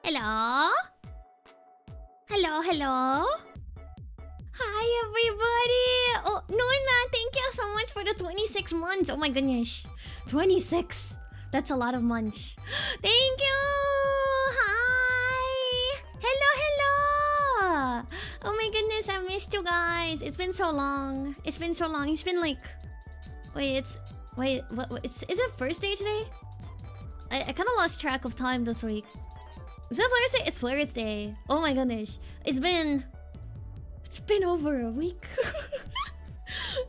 Hello? Hello, hello? Hi, everybody! Oh, Norna, thank you so much for the 26 months. Oh my goodness. 26. That's a lot of months. Thank you! Hi! Hello, hello! Oh my goodness, I missed you guys. It's been so long. It's been so long. It's been like... Wait, is it first day today? I kind of lost track of time this week. Is it Thursday? It's Thursday. Oh my goodness. It's been over a week.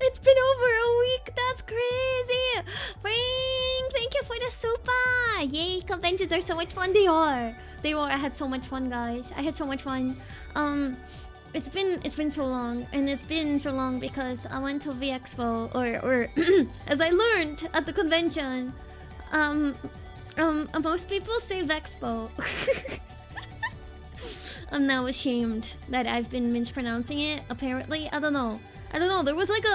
It's been over a week. That's crazy. Frank, thank you for the super. Yay, conventions are so much fun. They are. They were. I had so much fun, guys. I had so much fun. It's been so long, and it's been so long because I went to V Expo, or as I learned at the convention, most people say VeXpo. I'm now ashamed that I've been mispronouncing it. Apparently, I don't know. There was like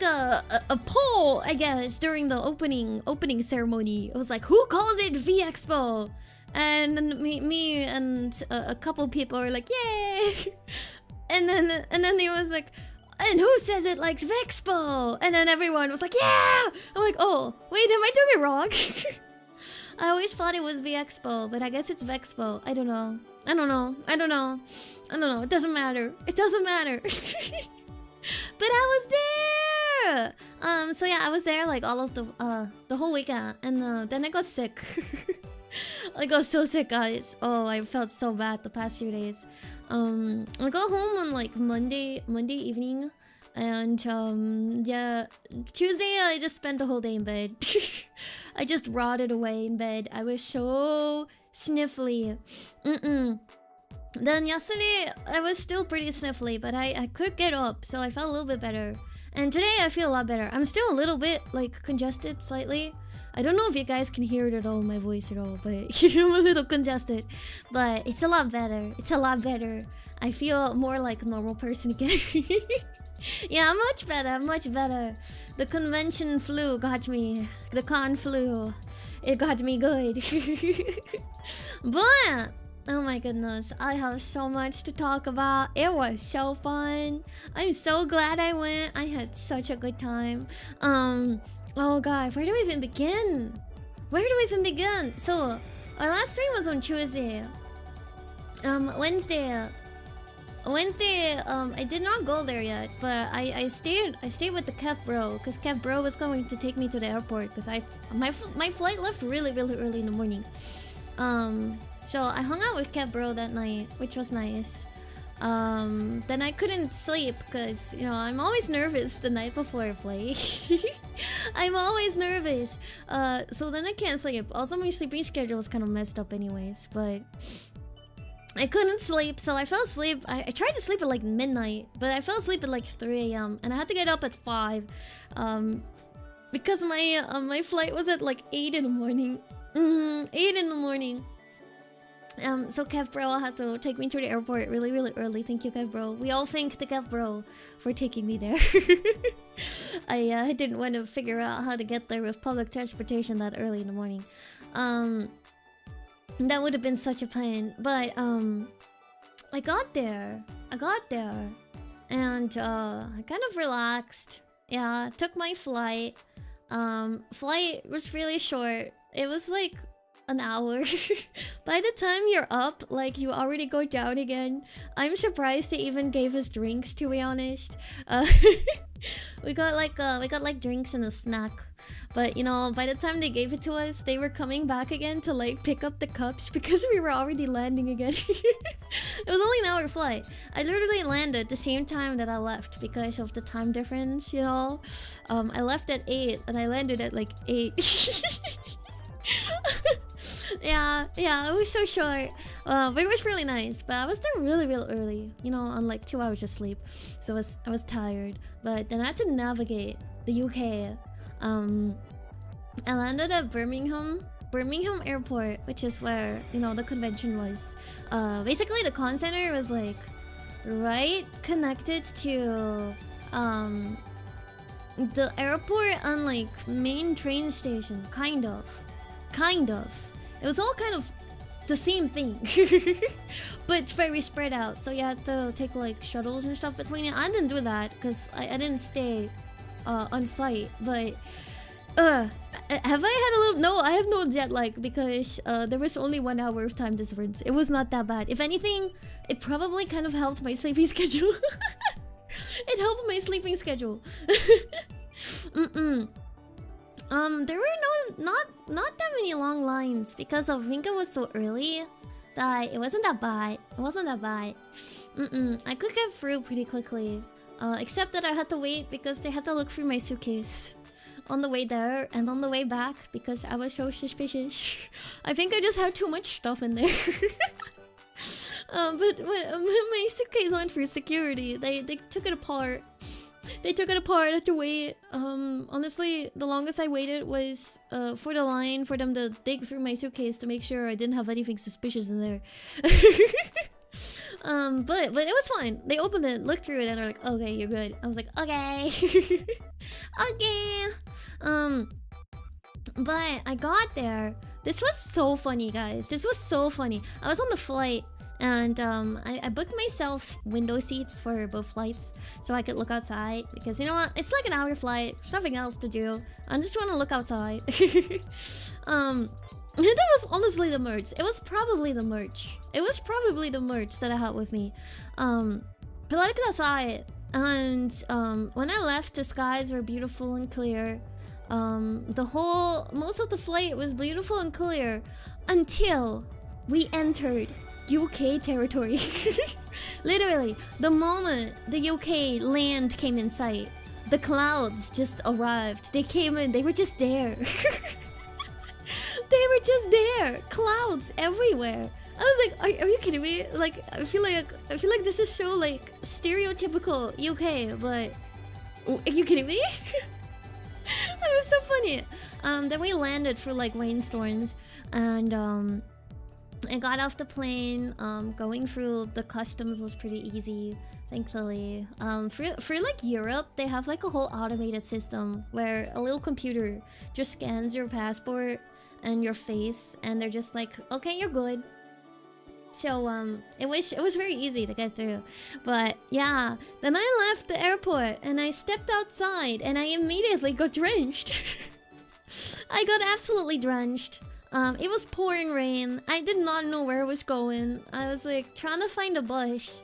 a poll, I guess, during the opening ceremony. It was like, who calls it V Expo? And then me and a couple people were like, yay! And then it was like, and who says it like VeXpo? And then everyone was like, yeah! I'm like, oh, wait, am I doing it wrong? I always thought it was V Expo, but I guess it's VeXpo. I don't know. It doesn't matter. But I was there! So yeah, I was there like all of the whole weekend, and then I got sick. I got so sick, guys. Oh, I felt so bad the past few days. I got home on like Monday evening, And yeah, Tuesday I just spent the whole day in bed. I just rotted away in bed. I was so sniffly. Then yesterday I was still pretty sniffly, but I could get up, so I felt a little bit better. And today I feel a lot better. I'm still a little bit like congested slightly. I don't know if you guys can hear it at all, my voice at all, but I'm a little congested. But it's a lot better. It's a lot better. I feel more like a normal person again. Yeah, much better, much better. The convention flu got me. The con flu. It got me good. But oh my goodness, I have so much to talk about. It was so fun. I'm so glad I went. I had such a good time. Oh god, where do we even begin? Where do we even begin? So, our last stream was on Tuesday. Wednesday, I did not go there yet, but I stayed with the Kev bro, because Kev bro was going to take me to the airport, because my flight left really early in the morning. So I hung out with Kev bro that night, which was nice. Then I couldn't sleep because, you know, I'm always nervous the night before I play. I'm always nervous. So then I can't sleep. Also, my sleeping schedule was kind of messed up anyways, but I couldn't sleep, so I fell asleep. I tried to sleep at like midnight, but I fell asleep at like 3 a.m. and I had to get up at 5 because my flight was at like 8 in the morning. 8 in the morning. So Kev bro had to take me to the airport really early. Thank you, Kev bro. We all thank the Kev bro for taking me there. I didn't want to figure out how to get there with public transportation that early in the morning. That would have been such a pain. But I got there, and I kind of relaxed. Yeah, took my flight. Flight was really short. It was like an hour. By the time you're up, like, you already go down again. I'm surprised they even gave us drinks, to be honest. We got like drinks and a snack. But, you know, by the time they gave it to us, they were coming back again to like pick up the cups because we were already landing again. It was only an hour flight. I literally landed the same time that I left because of the time difference, you know. I left at 8 and I landed at like 8. Yeah, it was so short. But it was really nice. But I was there really early, you know, on like 2 hours of sleep. So I was tired. But then I had to navigate the UK. I landed at Birmingham Airport, which is where, you know, the convention was. Basically the con center was like right connected to the airport and like main train station, kind of. It was all kind of the same thing. But it's very spread out, so you had to take like shuttles and stuff between it. I didn't do that because I didn't stay on site. But have I had a little... No, I have no jet lag because there was only 1 hour of time difference. It was not that bad. If anything, it probably kind of helped my sleeping schedule. It helped my sleeping schedule. There were not that many long lines because I think it was so early that it wasn't that bad. I could get through pretty quickly. Except that I had to wait because they had to look through my suitcase on the way there and on the way back because I was so suspicious. I think I just had too much stuff in there. But when my suitcase went through security, they took it apart. I had to wait. Honestly, the longest I waited was for the line for them to dig through my suitcase to make sure I didn't have anything suspicious in there. But it was fine. They opened it, looked through it, and they're like, "Okay, you're good." I was like, "Okay, okay." But I got there. This was so funny, guys. This was so funny. I was on the flight, and I booked myself window seats for both flights so I could look outside because, you know what? It's like an hour flight. There's nothing else to do. I just want to look outside. That was honestly the merch. It was probably the merch. That I had with me. But I looked outside, and when I left, the skies were beautiful and clear. Most of the flight was beautiful and clear until we entered UK territory. Literally, the moment the UK land came in sight, the clouds just arrived. They came in, they were just there. They were just there. Clouds everywhere. I was like, are you kidding me? Like, I feel like this is so like stereotypical UK, but are you kidding me? It was so funny. Then we landed for like rainstorms, and I got off the plane. Going through the customs was pretty easy, thankfully. For like Europe, they have like a whole automated system where a little computer just scans your passport and your face, and they're just like, okay, you're good. So it was very easy to get through. But yeah, then I left the airport and I stepped outside and I immediately got drenched. I got absolutely drenched. It was pouring rain. I did not know where I was going. I was like trying to find a bus,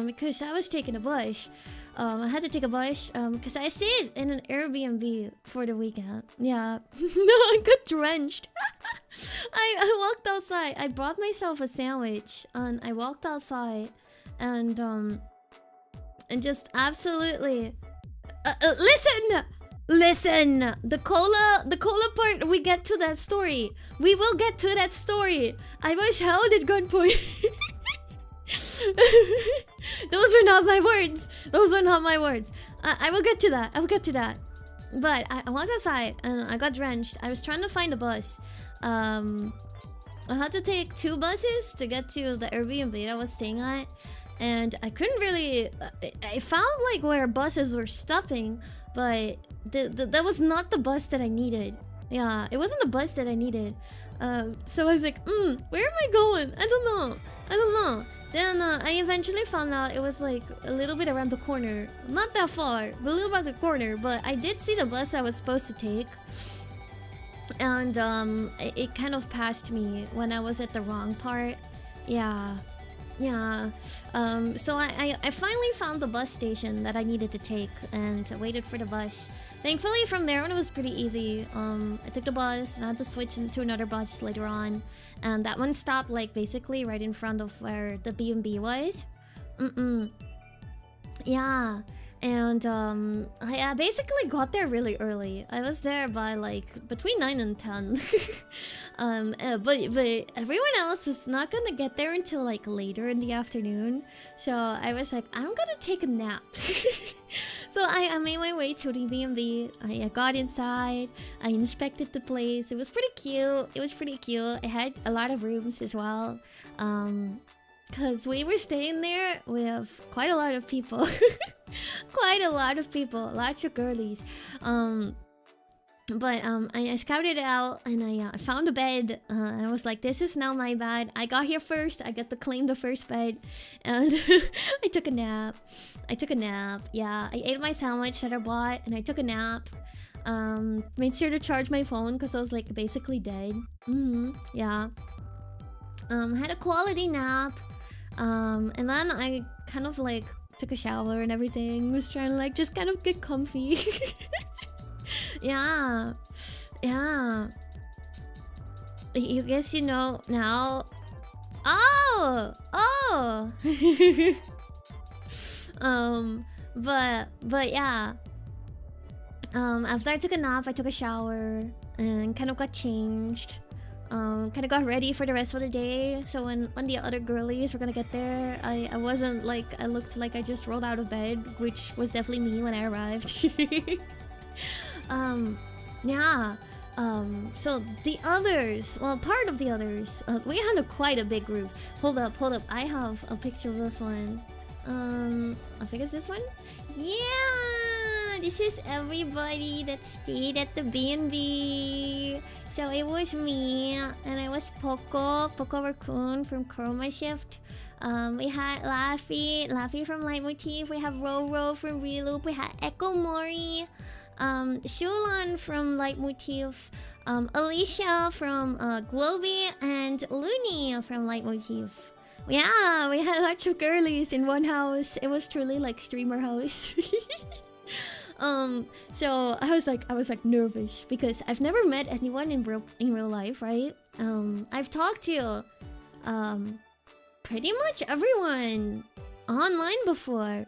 because I was taking a bus. I had to take a bus because I stayed in an Airbnb for the weekend. Yeah. No, I got drenched. I walked outside. I brought myself a sandwich and I walked outside and just absolutely listen. The cola part, we get to that story. We will get to that story. I was held at gunpoint. Those are not my words. Those are not my words. I will get to that. I will get to that. But I walked outside and I got drenched. I was trying to find a bus. I had to take 2 buses to get to the Airbnb that I was staying at. And I couldn't really... I found like where buses were stopping, but that was not the bus that I needed. Yeah, it wasn't the bus that I needed. So I was like, where am I going? I don't know. Then I eventually found out it was like a little bit around the corner. Not that far, but a little around the corner. But I did see the bus I was supposed to take. And it kind of passed me when I was at the wrong part. Yeah. So I finally found the bus station that I needed to take and waited for the bus. Thankfully from there on it was pretty easy. I took the bus and I had to switch into another bus later on. And that one stopped like basically right in front of where the B&B was. Yeah. And I basically got there really early. I was there by like between 9 and 10. But everyone else was not gonna get there until like later in the afternoon. So I was like, I'm gonna take a nap. So I made my way to the B&B. I got inside. I inspected the place. It was pretty cute. It had a lot of rooms as well. Because we were staying there with quite a lot of people. Lots of girlies. But I scouted it out and I found a bed. I was like, this is now my bed. I got here first. I got to claim the first bed. And I took a nap. Yeah, I ate my sandwich that I bought and I took a nap. Made sure to charge my phone because I was like basically dead. Yeah. Had a quality nap. And then I kind of like took a shower and everything. Was trying to like just kind of get comfy. Yeah. You guess you know now. Oh. But yeah. After I took a nap, I took a shower and kind of got changed. Kind of got ready for the rest of the day. So when the other girlies were gonna get there, I wasn't like, I looked like I just rolled out of bed, which was definitely me when I arrived. Yeah. So the others, well, part of the others, we had quite a big group. Hold up. I have a picture of this one. I think it's this one. Yeah, this is everybody that stayed at the B&B. So it was me, and I was Poco Raccoon from Chroma Shift. We had Laffy from Leitmotif. We have Roro from Reloop. We had Echo Mori, Shulan from Leitmotif, Alicia from Globy, and Looney from Leitmotif. Yeah, we had lots of girlies in one house. It was truly like streamer house. So I was like nervous because I've never met anyone in real life, right? I've talked to pretty much everyone online before.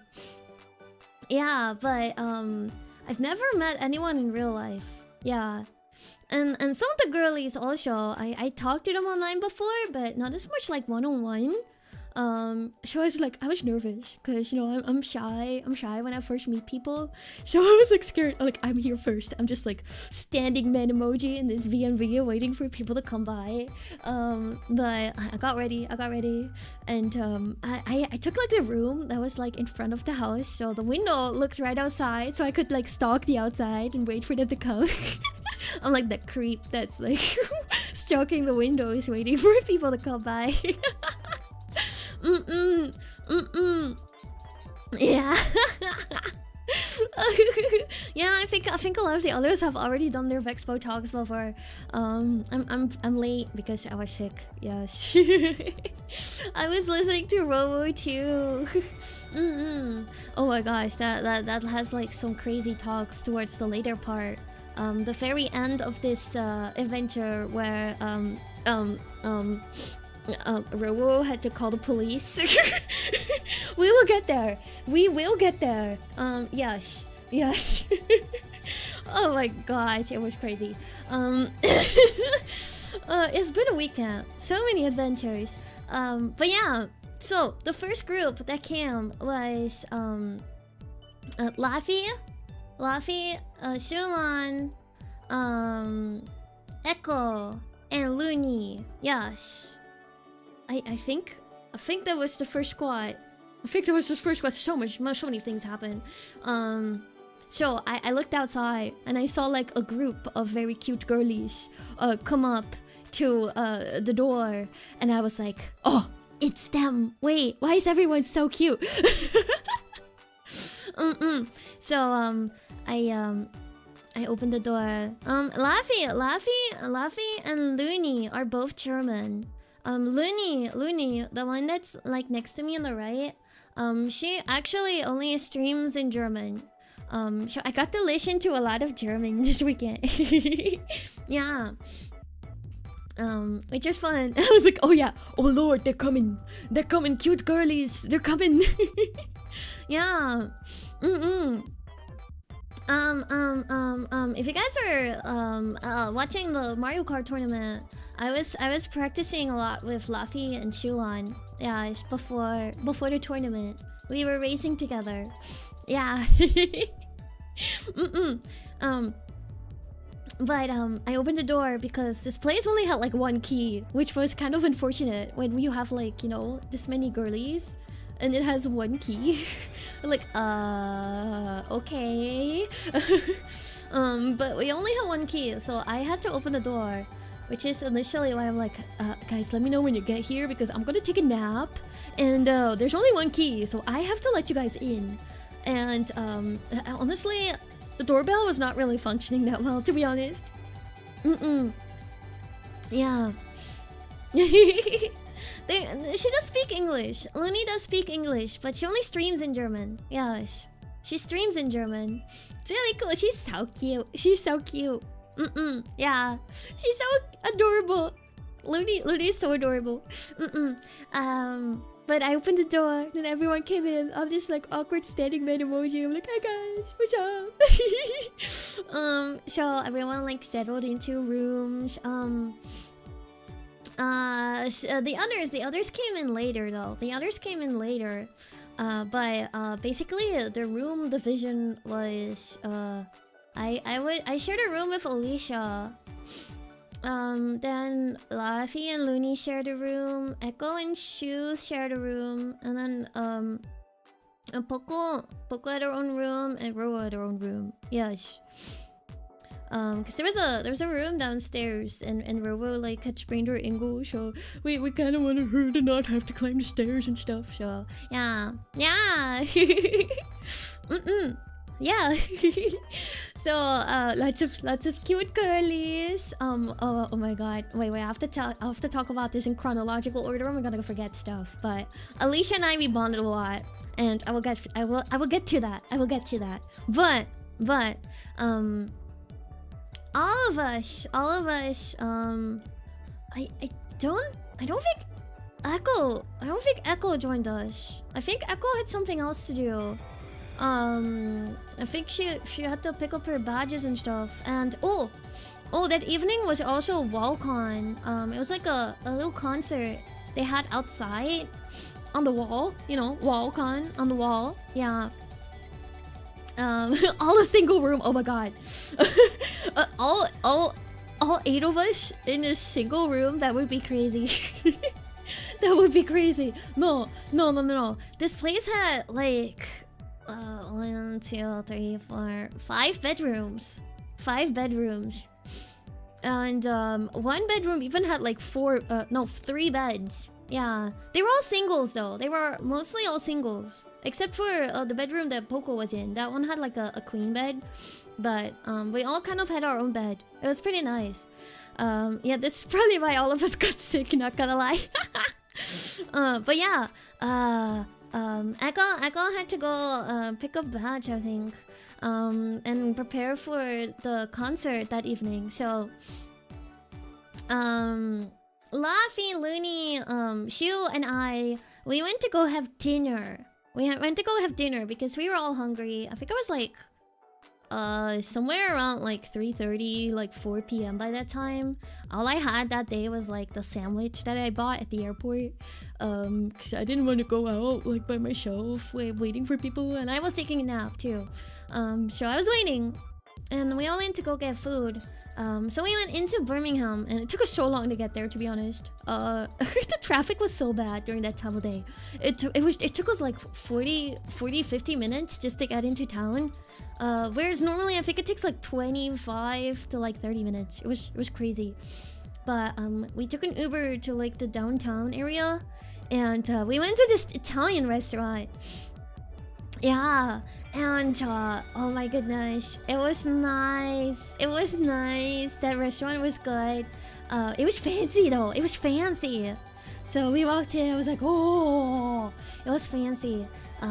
Yeah, but I've never met anyone in real life. Yeah. And some of the girlies also, I talked to them online before, but not as much like one-on-one. So I was nervous because, you know, I'm shy when I first meet people, so I was like scared. Like, I'm here first, I'm just like standing man emoji in this V&V waiting for people to come by. But I got ready, and I took like the room that was like in front of the house, so the window looks right outside, so I could like stalk the outside and wait for them to come. I'm like that creep that's like stalking the windows waiting for people to come by. Yeah. Yeah, I think a lot of the others have already done their VeXpo talks before. I'm late because I was sick. Yes. I was listening to Robo too. Oh my gosh, that has like some crazy talks towards the later part. The very end of this adventure where Robo had to call the police. We will get there. We will get there. Yes. Yes. Oh my gosh, it was crazy. It's been a weekend. So many adventures. But yeah. So the first group that came was Laffy, Shulan, Echo, and Looney. Yes. I think that was the first squad. So many things happened. So I looked outside and I saw like a group of very cute girlies come up to the door, and I was like, oh, it's them. Wait, why is everyone so cute? So I opened the door. Laffy and Looney are both German. Looney, the one that's like next to me on the right, she actually only streams in German. So I got to listen to a lot of German this weekend. Yeah. Which is fun. I was like, oh yeah, oh lord, they're coming, cute girlies, they're coming. Yeah. If you guys are watching the Mario Kart tournament, I was practicing a lot with Laffy and Shulan. Yeah, it's before the tournament. We were racing together. Yeah. But I opened the door because this place only had like one key, which was kind of unfortunate when you have like, you know, this many girlies and it has one key. Like, okay. But we only had one key, so I had to open the door, which is initially why I'm like, guys, let me know when you get here because I'm gonna take a nap, and there's only one key, so I have to let you guys in. And honestly, the doorbell was not really functioning that well, to be honest. Yeah. She does speak English. Looney does speak English, but she only streams in German. Yeah, she streams in German. It's really cool. She's so cute. Yeah, she's so adorable. Looney is so adorable. But I opened the door, then everyone came in. I'm just like awkward standing man emoji. I'm like, hi guys, what's up? So everyone like settled into rooms. The others came in later though. But basically the room division was I shared a room with Alicia. Then Laffy and Looney shared a room, Echo and Shu shared a room, and then Poco had her own room, and Ro had her own room. Yes. Cause there was a room downstairs, and Robo like had sprained her ankle, so we kind of wanted her to not have to climb the stairs and stuff. So yeah. Yeah. So lots of cute girlies. Oh my god. Wait, I have to talk about this in chronological order. I'm gonna forget stuff. But Alicia and I, we bonded a lot, and I will get to that. But all of us I don't think Echo. I don't think Echo joined us. I think Echo had something else to do. I think she had to pick up her badges and stuff. And oh, that evening was also WallCon. It was like a little concert they had outside on the wall. You know, WallCon on the wall. Yeah. All a single room. Oh my god. all 8 of us in a single room. That would be crazy. That would be crazy. No. This place had like 1, 2, 3, 4, 5 bedrooms. 5 bedrooms. And one bedroom even had like 3 beds. Yeah, they were all singles though. They were mostly all singles, except for the bedroom that Poco was in. That one had like a queen bed, but we all kind of had our own bed. It was pretty nice. Yeah, this is probably why all of us got sick. Not gonna lie. But yeah, Echo had to go pick up badge, I think, and prepare for the concert that evening. So, Laffy, Looney, Shu, and we went to go have dinner. We went to go have dinner because we were all hungry. I think it was like somewhere around like 3:30, like 4 p.m. by that time. All I had that day was like the sandwich that I bought at the airport, because I didn't want to go out like by myself waiting for people, and I was taking a nap too. So I was waiting, and we all went to go get food. So we went into Birmingham, and it took us so long to get there, to be honest. The traffic was so bad during that time of day. It took us like 50 minutes just to get into town. Whereas normally I think it takes like 25 to like 30 minutes. It was crazy. But we took an Uber to like the downtown area, and we went to this Italian restaurant. Yeah, and oh my goodness, it was nice. It was nice. That restaurant was good. It was fancy though. It was fancy. So we walked in. I was like, oh, it was fancy.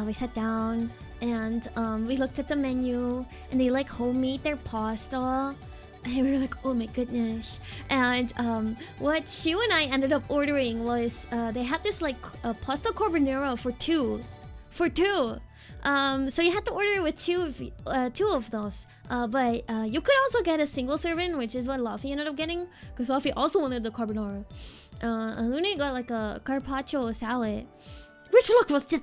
We sat down and we looked at the menu, and they like homemade their pasta. And we were like, oh my goodness. And what Shu and I ended up ordering was they had this like pasta carbonara for two. So you had to order with two of those. But you could also get a single serving, which is what Laffy ended up getting, because Laffy also wanted the carbonara. Lune got like a carpaccio salad, which look was the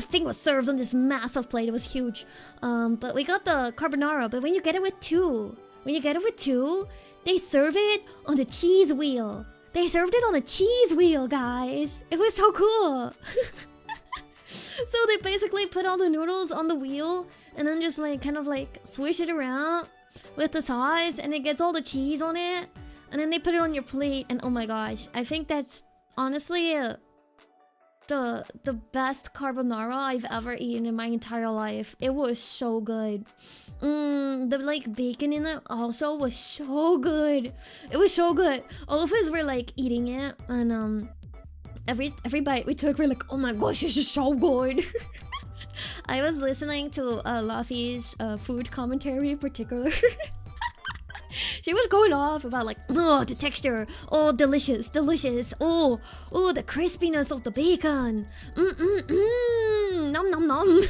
thing was served on this massive plate. It was huge. But we got the carbonara. But when you get it with two, they serve it on the cheese wheel. They served it on a cheese wheel, guys. It was so cool. So they basically put all the noodles on the wheel and then just like kind of like swish it around with the sauce, and it gets all the cheese on it, and then they put it on your plate. And oh my gosh, I think that's honestly the best carbonara I've ever eaten in my entire life. It was so good. The like bacon in it also was so good. It was so good. All of us were like eating it, and every bite we took, we're like, oh my gosh, this is so good. I was listening to Laffy's food commentary in particular. She was going off about like, oh, the texture, oh, delicious, oh, the crispiness of the bacon, nom nom nom.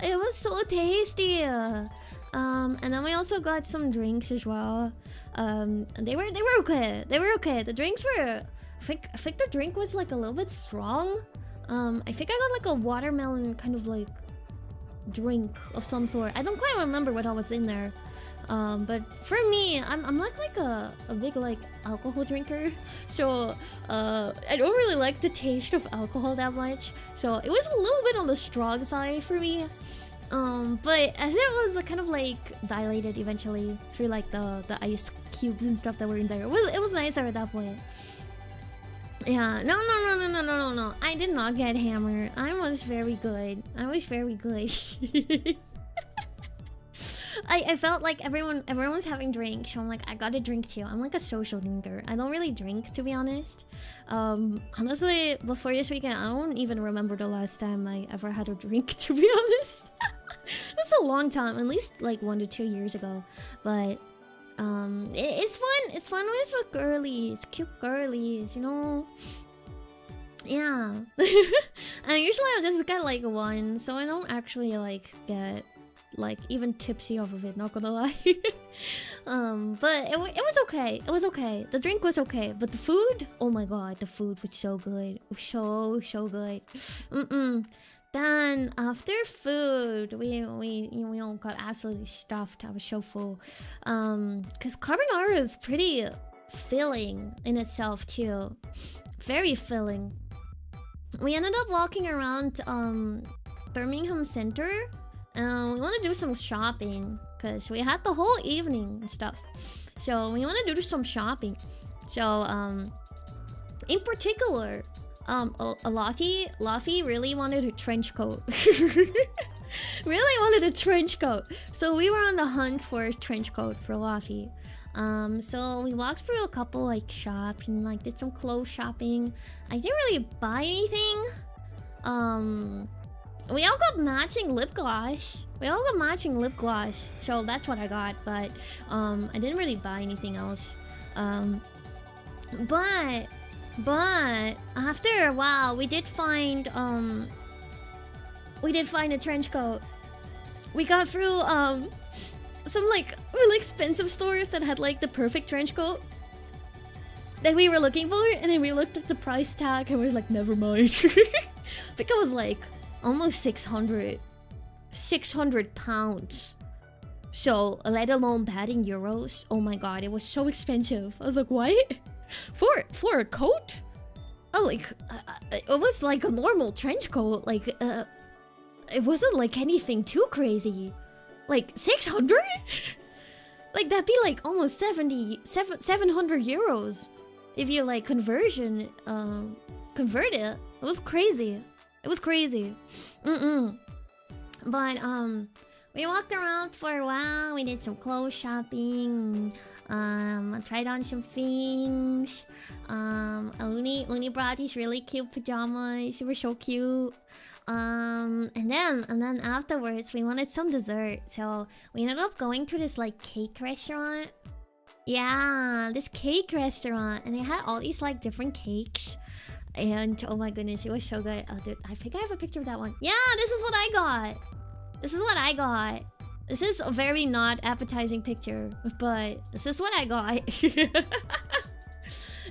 It was so tasty. And then we also got some drinks as well. They were okay. The drinks were, I think the drink was like a little bit strong. I think I got like a watermelon kind of like drink of some sort. I don't quite remember what was in there. But for me, I'm like a big like alcohol drinker, so I don't really like the taste of alcohol that much. So it was a little bit on the strong side for me. But as it was kind of like dilated eventually through like the ice cubes and stuff that were in there, it was nicer at that point. Yeah, no. I did not get hammered. I was very good. I felt like everyone's having drinks, so I'm like, I gotta drink too. I'm like a social drinker. I don't really drink, to be honest. Honestly, before this weekend, I don't even remember the last time I ever had a drink, to be honest. It's a long time, at least like 1 to 2 years ago. But it's fun with girlies, cute girlies, you know. Yeah. And usually I'll just get like one, so I don't actually like get like even tipsy off of it, not gonna lie. But it was okay. It was okay. The drink was okay, but the food, oh my god, the food was so good. It was so good. Then after food, we all got absolutely stuffed. I was so full. Cause carbonara is pretty filling in itself too. Very filling. We ended up walking around Birmingham Center. We want to do some shopping because we had the whole evening and stuff. So we want to do some shopping. So in particular, Laffy really wanted a trench coat. Really wanted a trench coat. So we were on the hunt for a trench coat for Laffy. So we walked through a couple like shops and like did some clothes shopping. I didn't really buy anything. We all got matching lip gloss. So that's what I got, but I didn't really buy anything else. But after a while we did find a trench coat. We got through some like really expensive stores that had like the perfect trench coat that we were looking for, and then we looked at the price tag and we were like, never mind. I think it was like almost 600 pounds. So let alone that in euros. Oh my god, it was so expensive. I was like, what? For a coat? Oh, like it was like a normal trench coat. Like it wasn't like anything too crazy. Like 600? Like that'd be like almost 700 euros if you like convert it. It was crazy. It was crazy. But we walked around for a while. We did some clothes shopping. I tried on some things. Uni brought these really cute pajamas. They were so cute. And then afterwards we wanted some dessert, so we ended up going to this like cake restaurant. Yeah, this cake restaurant, and they had all these like different cakes. And oh my goodness, it was so good. Oh, dude, I think I have a picture of that one. Yeah, this is what I got. This is a very not appetizing picture, but this is what I got.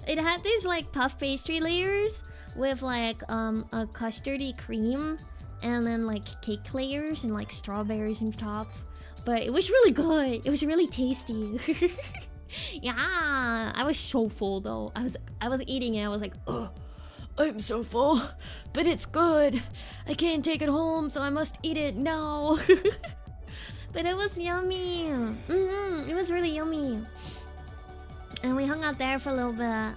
It had these like puff pastry layers with like a custardy cream, and then like cake layers and like strawberries on top. But it was really good. It was really tasty. Yeah, I was so full though. I was eating it. I was like, ugh, I'm so full, but it's good. I can't take it home, so I must eat it now. But it was yummy. It was really yummy. And we hung out there for a little bit.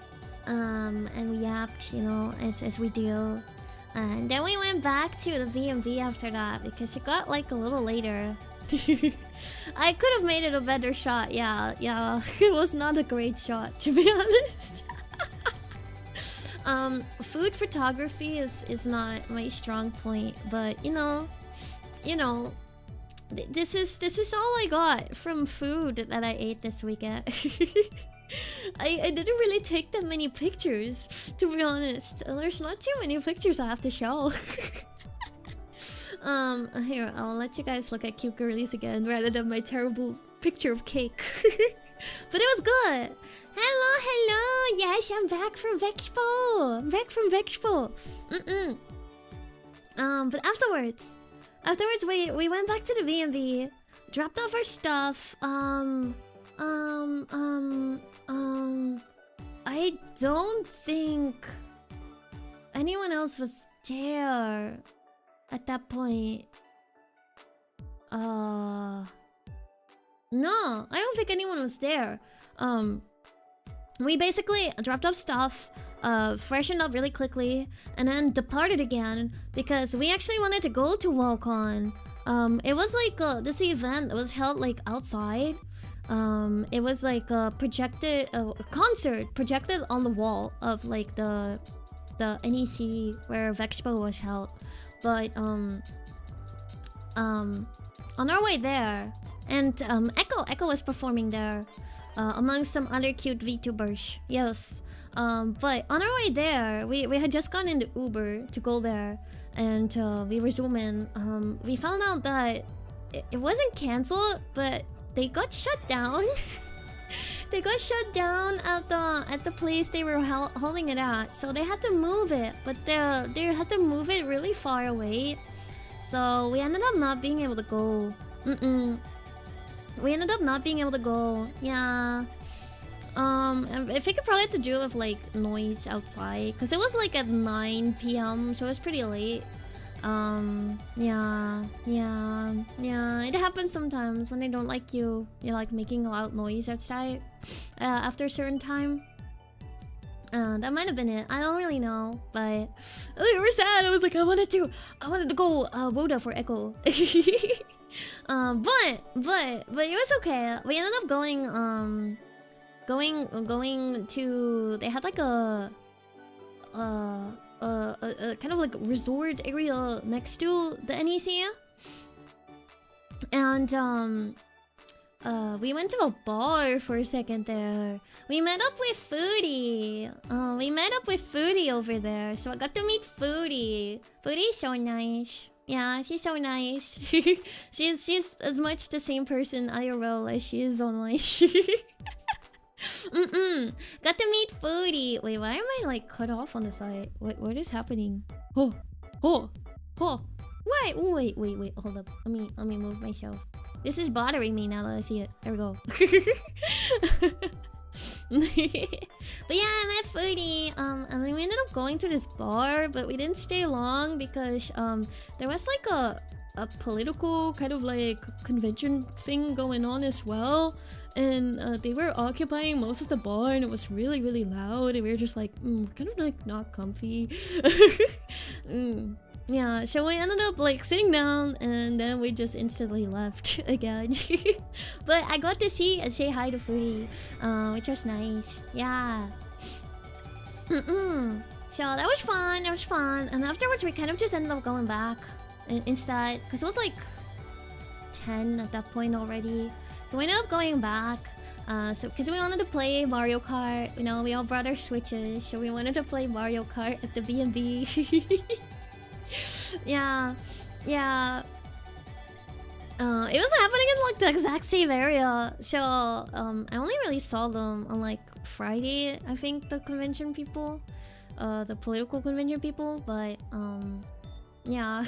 And we yapped, you know, as we do. And then we went back to the B&B after that because it got like a little later. I could have made it a better shot. Yeah. It was not a great shot, to be honest. Food photography is not my strong point, but you know, this is all I got from food that I ate this weekend. I didn't really take that many pictures, to be honest. There's not too many pictures I have to show. Here, I'll let you guys look at cute girlies again rather than my terrible picture of cake. But it was good. Hello. Yes, I'm back from VeXpo. But afterwards we went back to the B&B, dropped off our stuff. I don't think anyone else was there at that point. No, I don't think anyone was there. We basically dropped off stuff, freshened up really quickly, and then departed again because we actually wanted to go to Walcon. It was like this event that was held like outside. It was like a concert projected on the wall of like the NEC where VeXpo was held. But on our way there, and Echo was performing there, among some other cute VTubers. Yes. But on our way there, we had just gone into Uber to go there, and we were zooming. We found out that it wasn't canceled, but they got shut down. They got shut down at the place they were holding it at, so they had to move it. But they had to move it really far away, so we ended up not being able to go. We ended up not being able to go. Yeah. I think it probably had to do with like noise outside, because it was like at 9 p.m, so it was pretty late. Yeah. It happens sometimes when they don't like you. You're like making a loud noise outside after a certain time. That might have been it. I don't really know, but we were sad. I was like, I wanted to go Woda for Echo. But it was okay. We ended up going to, they had like a kind of like resort area next to the NEC, and we went to a bar for a second there. We met up with Foodie. We met up with Foodie over there, so I got to meet Foodie. Foodie's so nice. Yeah, she's so nice. she's as much the same person IRL as she is online. Got to meet Foodie. Wait, why am I like cut off on the side? What is happening? Oh. Wait. Hold up. Let me move myself. This is bothering me now that I see it. There we go. But yeah, I met Foodie. And we ended up going to this bar, but we didn't stay long because there was like a political kind of like convention thing going on as well. And they were occupying most of the bar, and it was really, really loud. And we were just like, kind of like not comfy. Yeah, so we ended up like sitting down, and then we just instantly left again. But I got to see and say hi to Foodie, which was nice. Yeah. So that was fun. And afterwards, we kind of just ended up going back instead, because it was like 10 at that point already. So we ended up going back, because we wanted to play Mario Kart. You know, we all brought our Switches, so we wanted to play Mario Kart at the B&B. Yeah. It was happening in like the exact same area. So I only really saw them on like Friday, I think, the convention people, the political convention people. But yeah,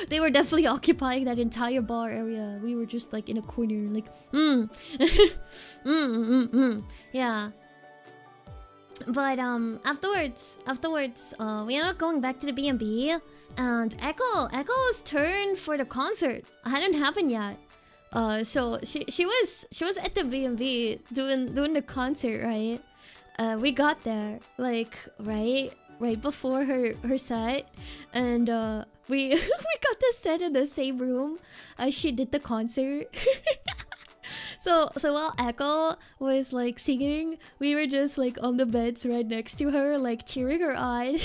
they were definitely occupying that entire bar area. We were just like in a corner, like yeah. But afterwards, we ended up going back to the B&B, and Echo's turn for the concert hadn't happened yet. So she was at the B&B doing the concert, right? We got there like right before her set, and we got the set in the same room as she did the concert. So while Echo was like singing, we were just like on the beds right next to her, like cheering her on.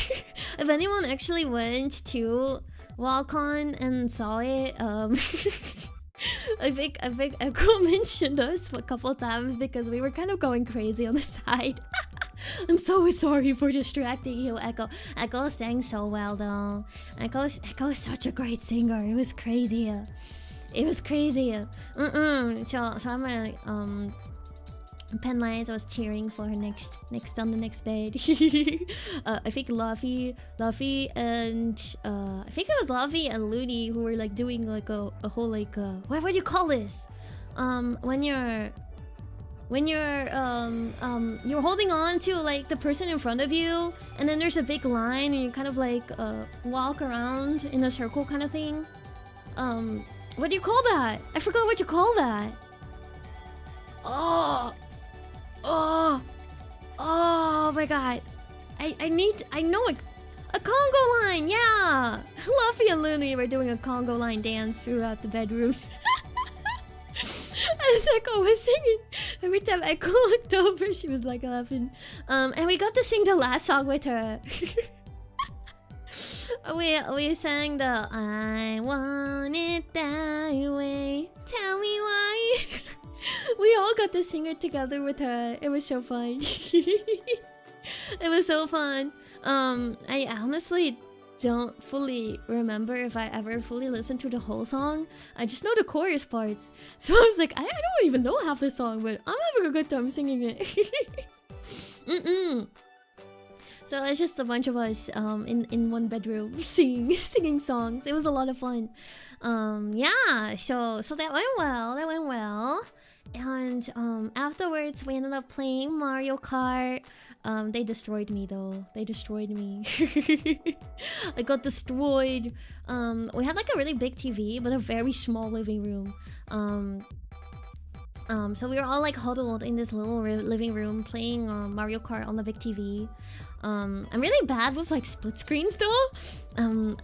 If anyone actually went to WalkOn and saw it, I think Echo mentioned us a couple times because we were kind of going crazy on the side. I'm so sorry for distracting you, Echo. Echo sang so well though. Echo is such a great singer. It was crazy. It was crazy. So I'm like, Pen Lines, I was cheering for her next on the next bed. I think Luffy and I think it was Luffy and Looney who were like doing like a whole like what do you call this? When you're holding on to like the person in front of you, and then there's a big line, and you kind of like walk around in a circle kind of thing. What do you call that? I forgot what you call that. Oh my god. I know it. A Congo line, yeah. Luffy and Looney were doing a Congo line dance throughout the bedrooms. As Echo was singing. Every time Echo looked over, she was like laughing. And we got to sing the last song with her. We sang the I want it that way. Tell me why. We all got to sing it together with her. It was so fun. It was so fun. I honestly don't fully remember if I ever fully listened to the whole song. I just know the chorus parts. So I was like, I don't even know half the song, but I'm having a good time singing it. So it's just a bunch of us in one bedroom singing songs. It was a lot of fun. Yeah, so that went well. That went well. And afterwards we ended up playing Mario Kart. They destroyed me though. They destroyed me. I got destroyed. We had like a really big TV, but a very small living room. So we were all like huddled in this little living room playing Mario Kart on the big TV. I'm really bad with like split screens though.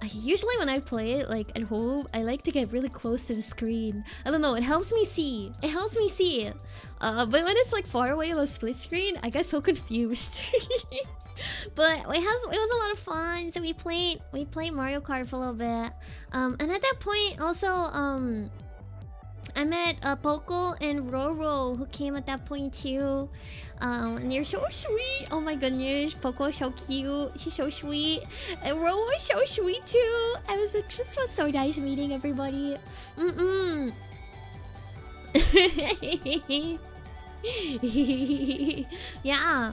Usually when I play it like at home, I like to get really close to the screen. I don't know, it helps me see. It helps me see. But when it's like far away on a split screen, I get so confused. But it was a lot of fun. So we played Mario Kart for a little bit. And at that point also I met Poco and Roro, who came at that point too. And they're so sweet. Oh my goodness, Poco is so cute. She's so sweet. And Roro is so sweet too. I was like, this was so nice meeting everybody. Yeah.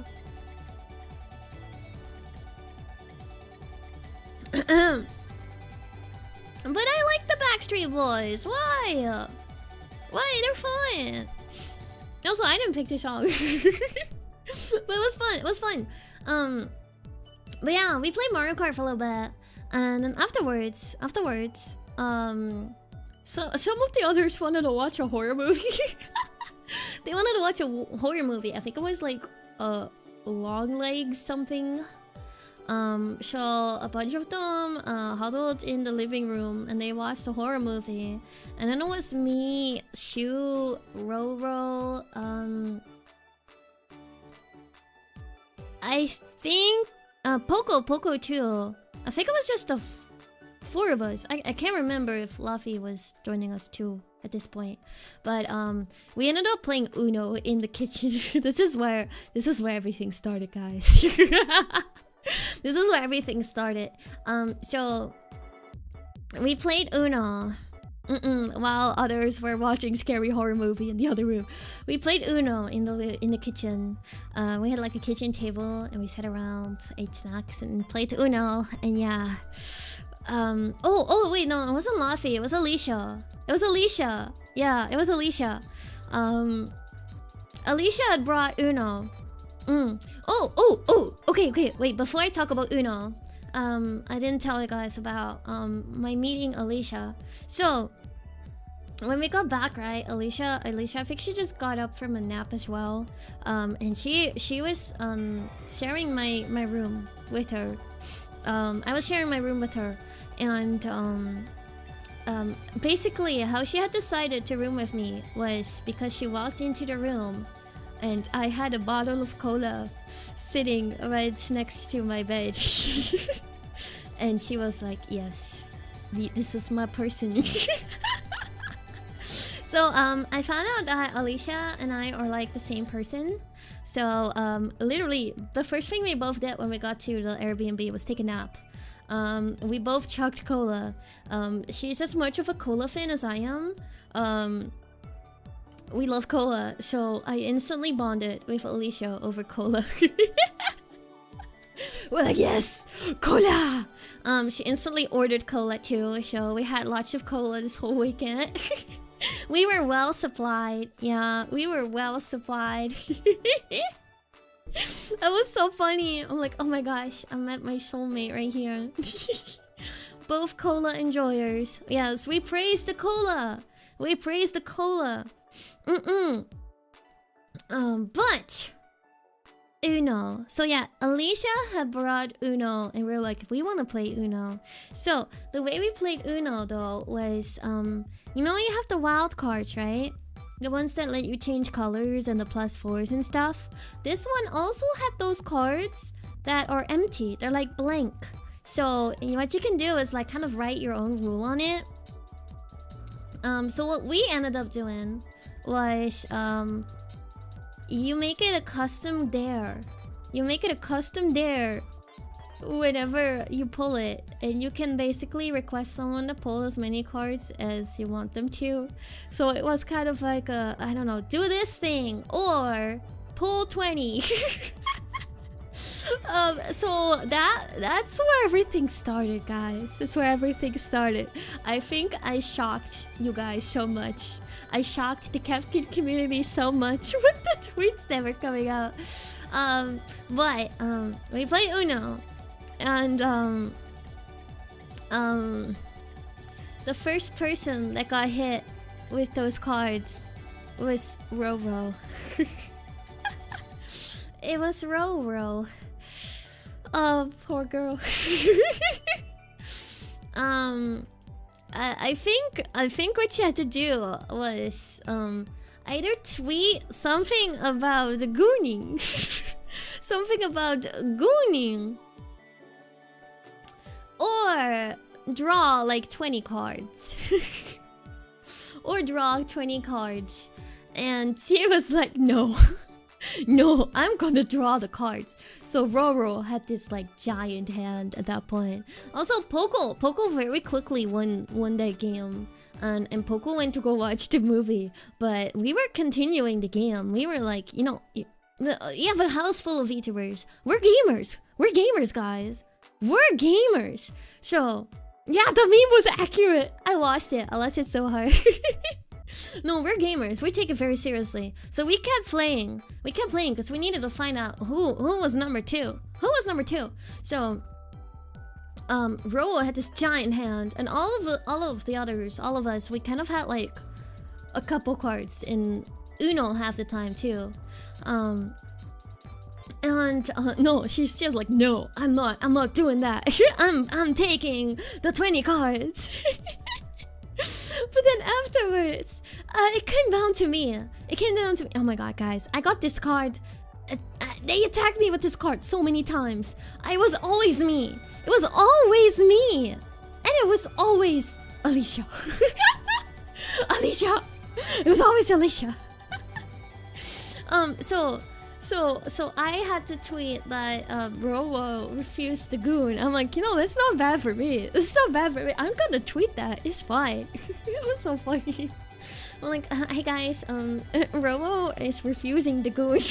But I like the Backstreet Boys. Why? Why? They're fun. Also, I didn't pick the song. But it was fun. It was fun. But yeah, we played Mario Kart for a little bit. And then afterwards, so some of the others wanted to watch a horror movie. They wanted to watch a horror movie. I think it was like Long Legs something. So a bunch of them huddled in the living room and they watched a horror movie. And then it was me, Shu, Roro, I think Poco too. I think it was just the four of us. I can't remember if Luffy was joining us too at this point. But we ended up playing Uno in the kitchen. This is where everything started, guys. This is where everything started. So we played Uno while others were watching scary horror movie in the other room. We played Uno in the kitchen. We had like a kitchen table and we sat around, ate snacks and played Uno. And yeah. Oh wait, no, it wasn't Luffy. It was Alicia. Yeah, it was Alicia. Alicia had brought Uno. Okay, wait, before I talk about Uno, I didn't tell you guys about my meeting Alicia. So when we got back, right, Alicia, I think she just got up from a nap as well. And she was sharing my room with her. I was sharing my room with her, and basically how she had decided to room with me was because she walked into the room and I had a bottle of cola sitting right next to my bed. And she was like, yes, this is my person. So I found out that Alicia and I are like the same person. So literally the first thing we both did when we got to the Airbnb was take a nap. We both chugged cola. She's as much of a cola fan as I am. We love cola, so I instantly bonded with Alicia over cola. We're like, yes, cola! She instantly ordered cola too, so we had lots of cola this whole weekend. We were well supplied. Yeah, we were well supplied. That was so funny. I'm like, oh my gosh, I met my soulmate right here. Both cola enjoyers. Yes, we praise the cola. We praise the cola. But Uno. So yeah, Alicia had brought Uno and we were like, we want to play Uno. So the way we played Uno though was you know you have the wild cards, right? The ones that let you change colors and the +4s and stuff. This one also had those cards that are empty. They're like blank. So what you can do is like kind of write your own rule on it. So what we ended up doing was you make it a custom dare. You make it a custom dare whenever you pull it, and you can basically request someone to pull as many cards as you want them to. So it was kind of like a, I don't know, do this thing or pull 20. So that's where everything started, guys. That's where everything started. I think I shocked you guys so much. I shocked the Captain community so much with the tweets that were coming out. But we play Uno, and the first person that got hit with those cards was Roro. It was Roro. Oh, poor girl. I think what you had to do was either tweet something about gooning, something about gooning, or draw like 20 cards. Or draw 20 cards. And she was like, no. No, I'm gonna draw the cards. So Roro had this like giant hand at that point. Also Poco very quickly won that game. And Poco went to go watch the movie. But we were continuing the game. We were like, you know, you have a house full of VTubers. We're gamers. We're gamers, guys. We're gamers. So yeah, the meme was accurate. I lost it so hard. No, we're gamers. We take it very seriously. So we kept playing. We kept playing because we needed to find out who was number 2. Who was number 2? So Ro had this giant hand, and all of the others, all of us, we kind of had like a couple cards in Uno half the time too. No, she's just like, no, I'm not doing that. I'm taking the 20 cards. But then afterwards, it came down to me. Oh my god, guys. I got this card. They attacked me with this card so many times. It was always me. It was always me. And it was always Alicia. Alicia. It was always Alicia. So I had to tweet that Rowo refused to goon. I'm like, you know, that's not bad for me. It's not bad for me. I'm gonna tweet that. It's fine. It was so funny. I'm like, hey guys, Rowo is refusing to goon.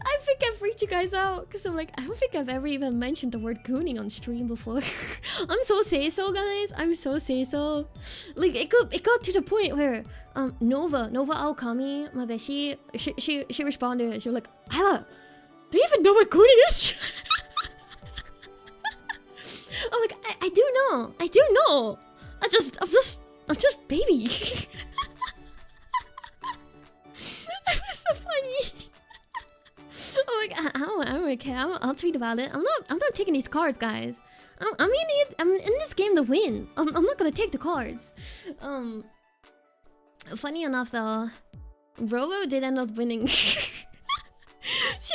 I think I freaked you guys out because I'm like, I don't think I've ever even mentioned the word gooning on stream before. I'm so say-so, guys. I'm so say-so. Like, it got to the point where Nova Aokami, my bestie, she responded. She was like, Ayla, do you even know what gooning is? I'm like, I do know. I'm just baby. It was so funny. I'm like, I don't care. I'll tweet about it. I'm not taking these cards, guys. I'm in this game to win. I'm not gonna take the cards. Funny enough though, Robo did end up winning. She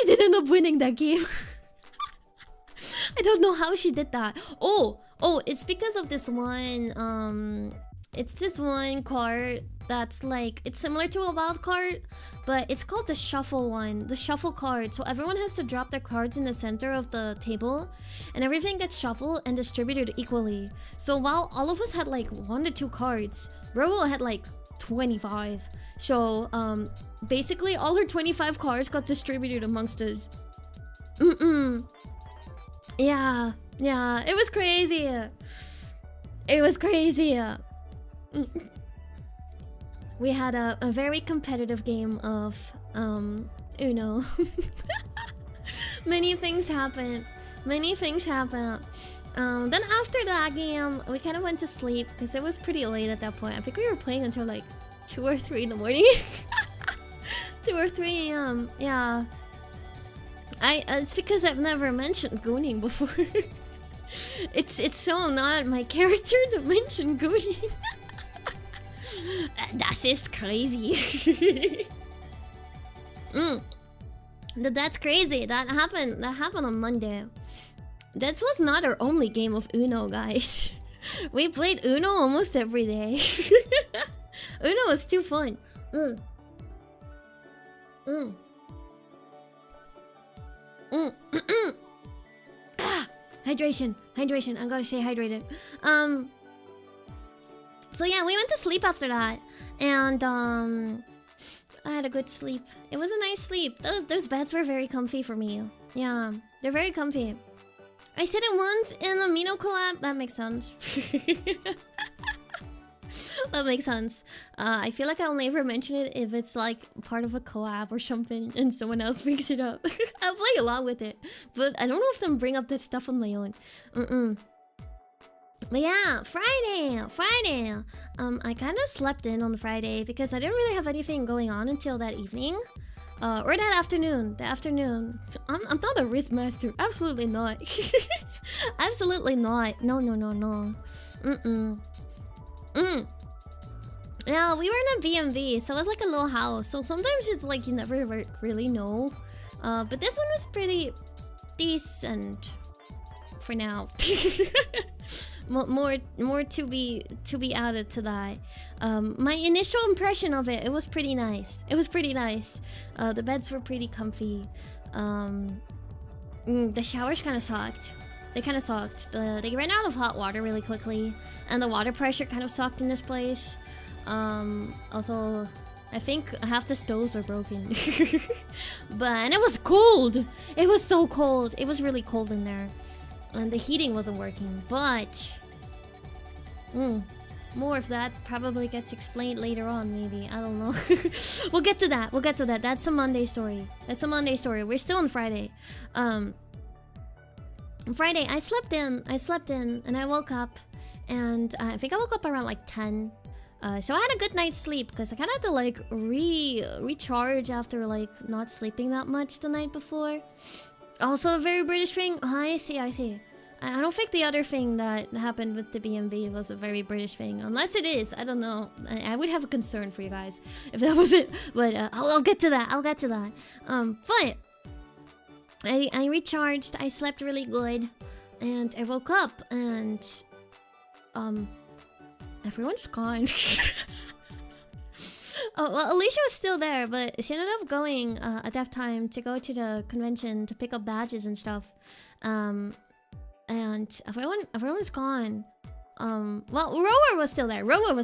did end up winning that game. I don't know how she did that. Oh, it's because of this one. It's this one card that's like, it's similar to a wild card, but it's called the shuffle one, the shuffle card. So everyone has to drop their cards in the center of the table, and everything gets shuffled and distributed equally. So while all of us had like 1 to 2 cards, Robo had like 25. So basically all her 25 cards got distributed amongst us. Yeah, it was crazy. It was crazy. We had a very competitive game of Uno. Many things happened. Then after that game, we kind of went to sleep because it was pretty late at that point. I think we were playing until like 2 or 3 in the morning. 2 or 3 a.m. Yeah. It's because I've never mentioned gooning before. It's so not my character to mention gooning. That's just crazy. That's crazy. That happened on Monday. This was not our only game of Uno, guys. We played Uno almost every day. Uno was too fun. Mm. Mm. Hydration. I'm gonna stay hydrated. So yeah, we went to sleep after that, and I had a good sleep. It was a nice sleep. Those beds were very comfy for me. Yeah, they're very comfy. I said it once in a Mino collab. That makes sense. That makes sense. I feel like I'll never mention it if it's like part of a collab or something and someone else brings it up. I'll play along with it, but I don't know if I'm bring up this stuff on my own. But yeah, Friday. I kind of slept in on Friday because I didn't really have anything going on until that evening. Or that afternoon. I'm not a wrist master. Absolutely not. Absolutely not. No. Yeah, we were in a B&B, so it was like a little house. So sometimes it's like you never really know. But this one was pretty decent for now. More to be added to that. My initial impression of it was pretty nice. The beds were pretty comfy. The showers kind of sucked. They ran out of hot water really quickly, and the water pressure kind of sucked in this place. Also, I think half the stoves are broken. And it was cold. It was so cold. It was really cold in there, and the heating wasn't working. But more of that probably gets explained later on, maybe. I don't know. We'll get to that. That's a Monday story. We're still on Friday. On Friday, I slept in, and I woke up, and I think I woke up around like 10. So I had a good night's sleep because I kind of had to like recharge after like not sleeping that much the night before. Also a very British thing. Oh, I see. I don't think the other thing that happened with the B&B was a very British thing. Unless it is, I don't know. I would have a concern for you guys if that was it. But I'll get to that. But I recharged. I slept really good, and I woke up and everyone's gone. Oh, well, Alicia was still there, but she ended up going at that time to go to the convention to pick up badges and stuff. And everyone's gone. Well, Rower was still there. But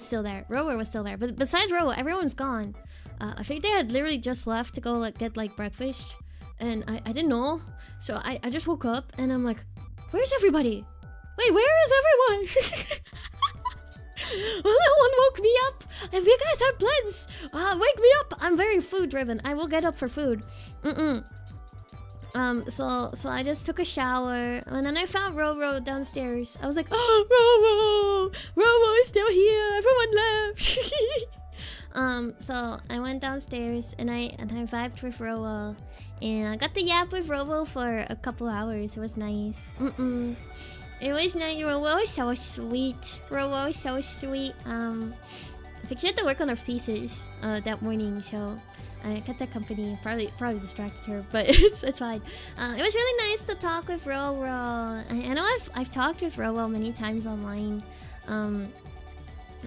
besides Rower, everyone's gone. I think they had literally just left to go like get like breakfast, and I didn't know. So I just woke up and I'm like, where's everybody? Wait, where is everyone? No one woke me up. If you guys have plans, wake me up. I'm very food driven. I will get up for food. So I just took a shower, and then I found Roro downstairs. I was like, oh, Roro is still here. Everyone left. So I went downstairs and I vibed with Roro, and I got to yap with Roro for a couple hours. It was nice. It was nice. Roro was so sweet. I think she had to work on her thesis that morning, so I kept her company. Probably distracted her, but it's fine. It was really nice to talk with Roro. I know I've talked with Roro many times online.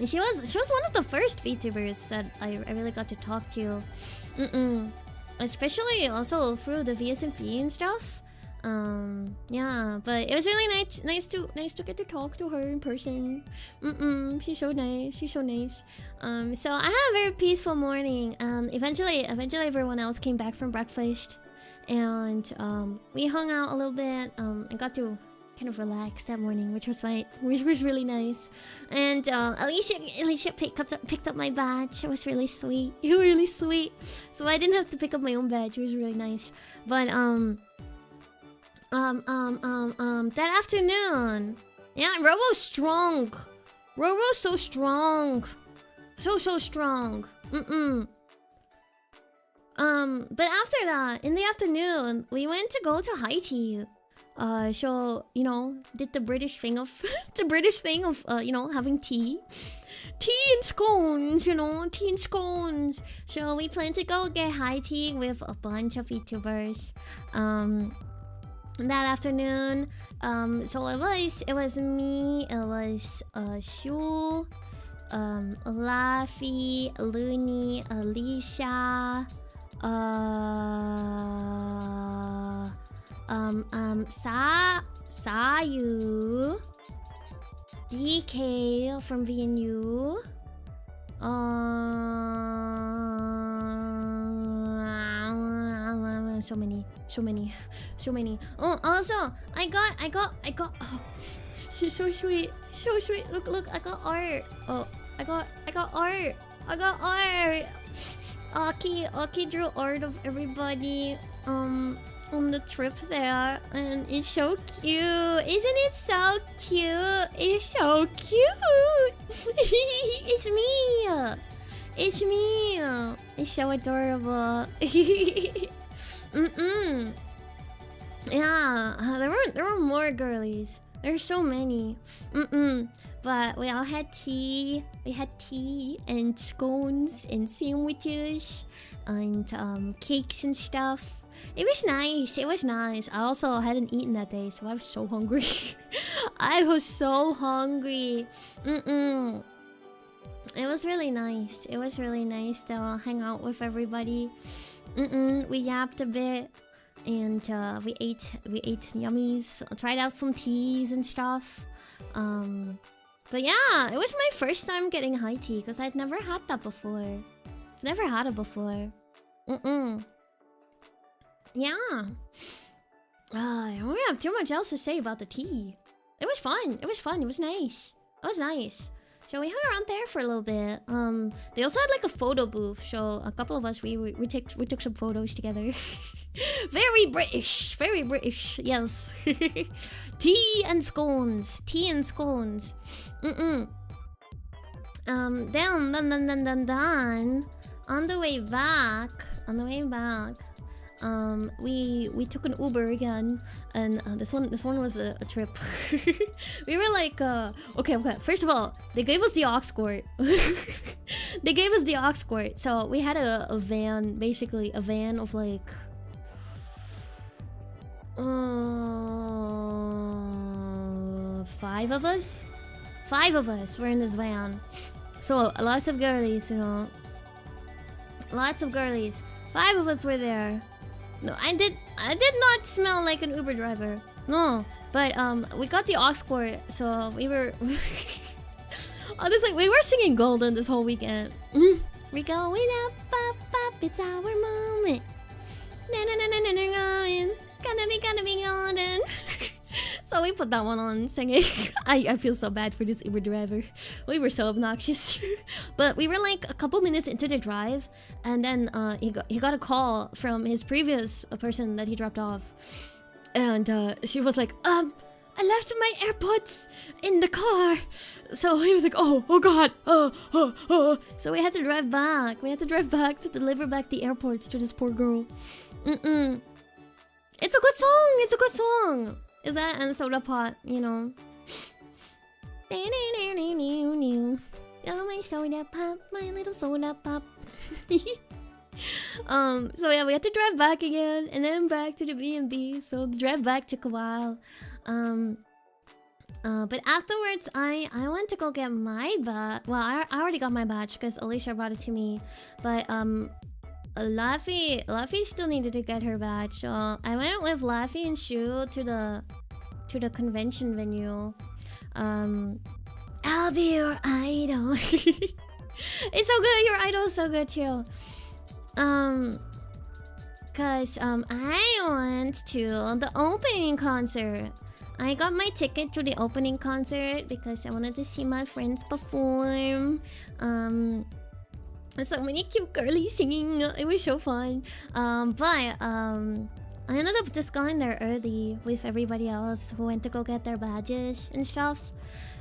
She was one of the first VTubers that I really got to talk to. Especially also through the VSMP and stuff. Yeah, but it was really nice to get to talk to her in person. She's so nice. So I had a very peaceful morning, and eventually everyone else came back from breakfast, and we hung out a little bit, and got to kind of relax that morning, which was really nice. And Alicia picked up my badge. It was really sweet. So I didn't have to pick up my own badge. It was really nice. But that afternoon, yeah, Robo's strong. Robo's so strong. So strong. But after that, in the afternoon, we went to go to high tea. So, you know, did the British thing of having tea. Tea and scones, So we planned to go get high tea with a bunch of VTubers. That afternoon, so it was me, it was Shu, Laffy, Looney, Alicia, ZATSU DK from VNU. So many. Oh, also, I got. Oh, she's so sweet, so sweet. Look, I got art. Oh, I got art. Aki drew art of everybody. On the trip there, and it's so cute. Isn't it so cute? It's so cute. It's me. It's so adorable. Yeah, there were more girlies. There's so many. But we all had tea. We had tea and scones and sandwiches and cakes and stuff. It was nice. I also hadn't eaten that day, so I was so hungry. I was so hungry. It was really nice. It was really nice to hang out with everybody. We yapped a bit, and we ate yummies. Tried out some teas and stuff. But yeah, it was my first time getting high tea because I'd never had that before. Never had it before. Yeah. I don't have too much else to say about the tea. It was fun. It was nice. So we hung around there for a little bit. They also had like a photo booth. So a couple of us we took some photos together. Very British. Yes. Tea and scones. Then on the way back. We took an Uber again, and this one was a trip. We were like, okay. First of all, they gave us the aux cord. So we had a van, basically a van of like 5 of us. 5 of us were in this van. So lots of girlies, you know. Lots of girlies. 5 of us were there. No, I did not smell like an Uber driver. No, but we got the aux cord, so we were honestly we were singing Golden this whole weekend. We're going up, it's our moment. Gonna be golden. So we put that one on singing. I feel so bad for this Uber driver. We were so obnoxious. But we were like a couple minutes into the drive, and then he got a call from his previous person that he dropped off. And she was like, I left my AirPods in the car. So he was like, oh god. So we had to drive back. To deliver back the AirPods to this poor girl. It's a good song. Is that and Soda Pot, you know? Oh, my soda pop, my little soda pop. So yeah, we had to drive back again, and then back to the B&B. So the drive back took a while. But afterwards, I went to go get my badge. Well, I already got my badge because Alicia brought it to me. But Laffy still needed to get her badge, so I went with Laffy and Shu to the convention venue. I'll be your idol. It's so good. Your idol is so good too. Cause I went to the opening concert. I got my ticket to the opening concert because I wanted to see my friends perform. So many cute girlies singing. It was so fun. But I ended up just going there early with everybody else who went to go get their badges and stuff.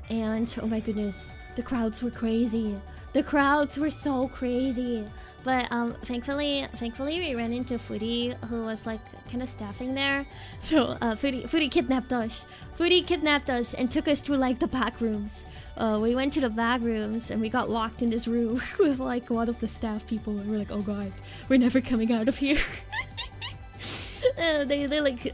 And oh my goodness, the crowds were crazy. The crowds were so crazy. But thankfully we ran into Foodie, who was like kind of staffing there. So Foodie kidnapped us. Foodie kidnapped us and took us to like the back rooms. We went to the back rooms and we got locked in this room with like a lot of the staff people. And we're like, oh god, we're never coming out of here. They like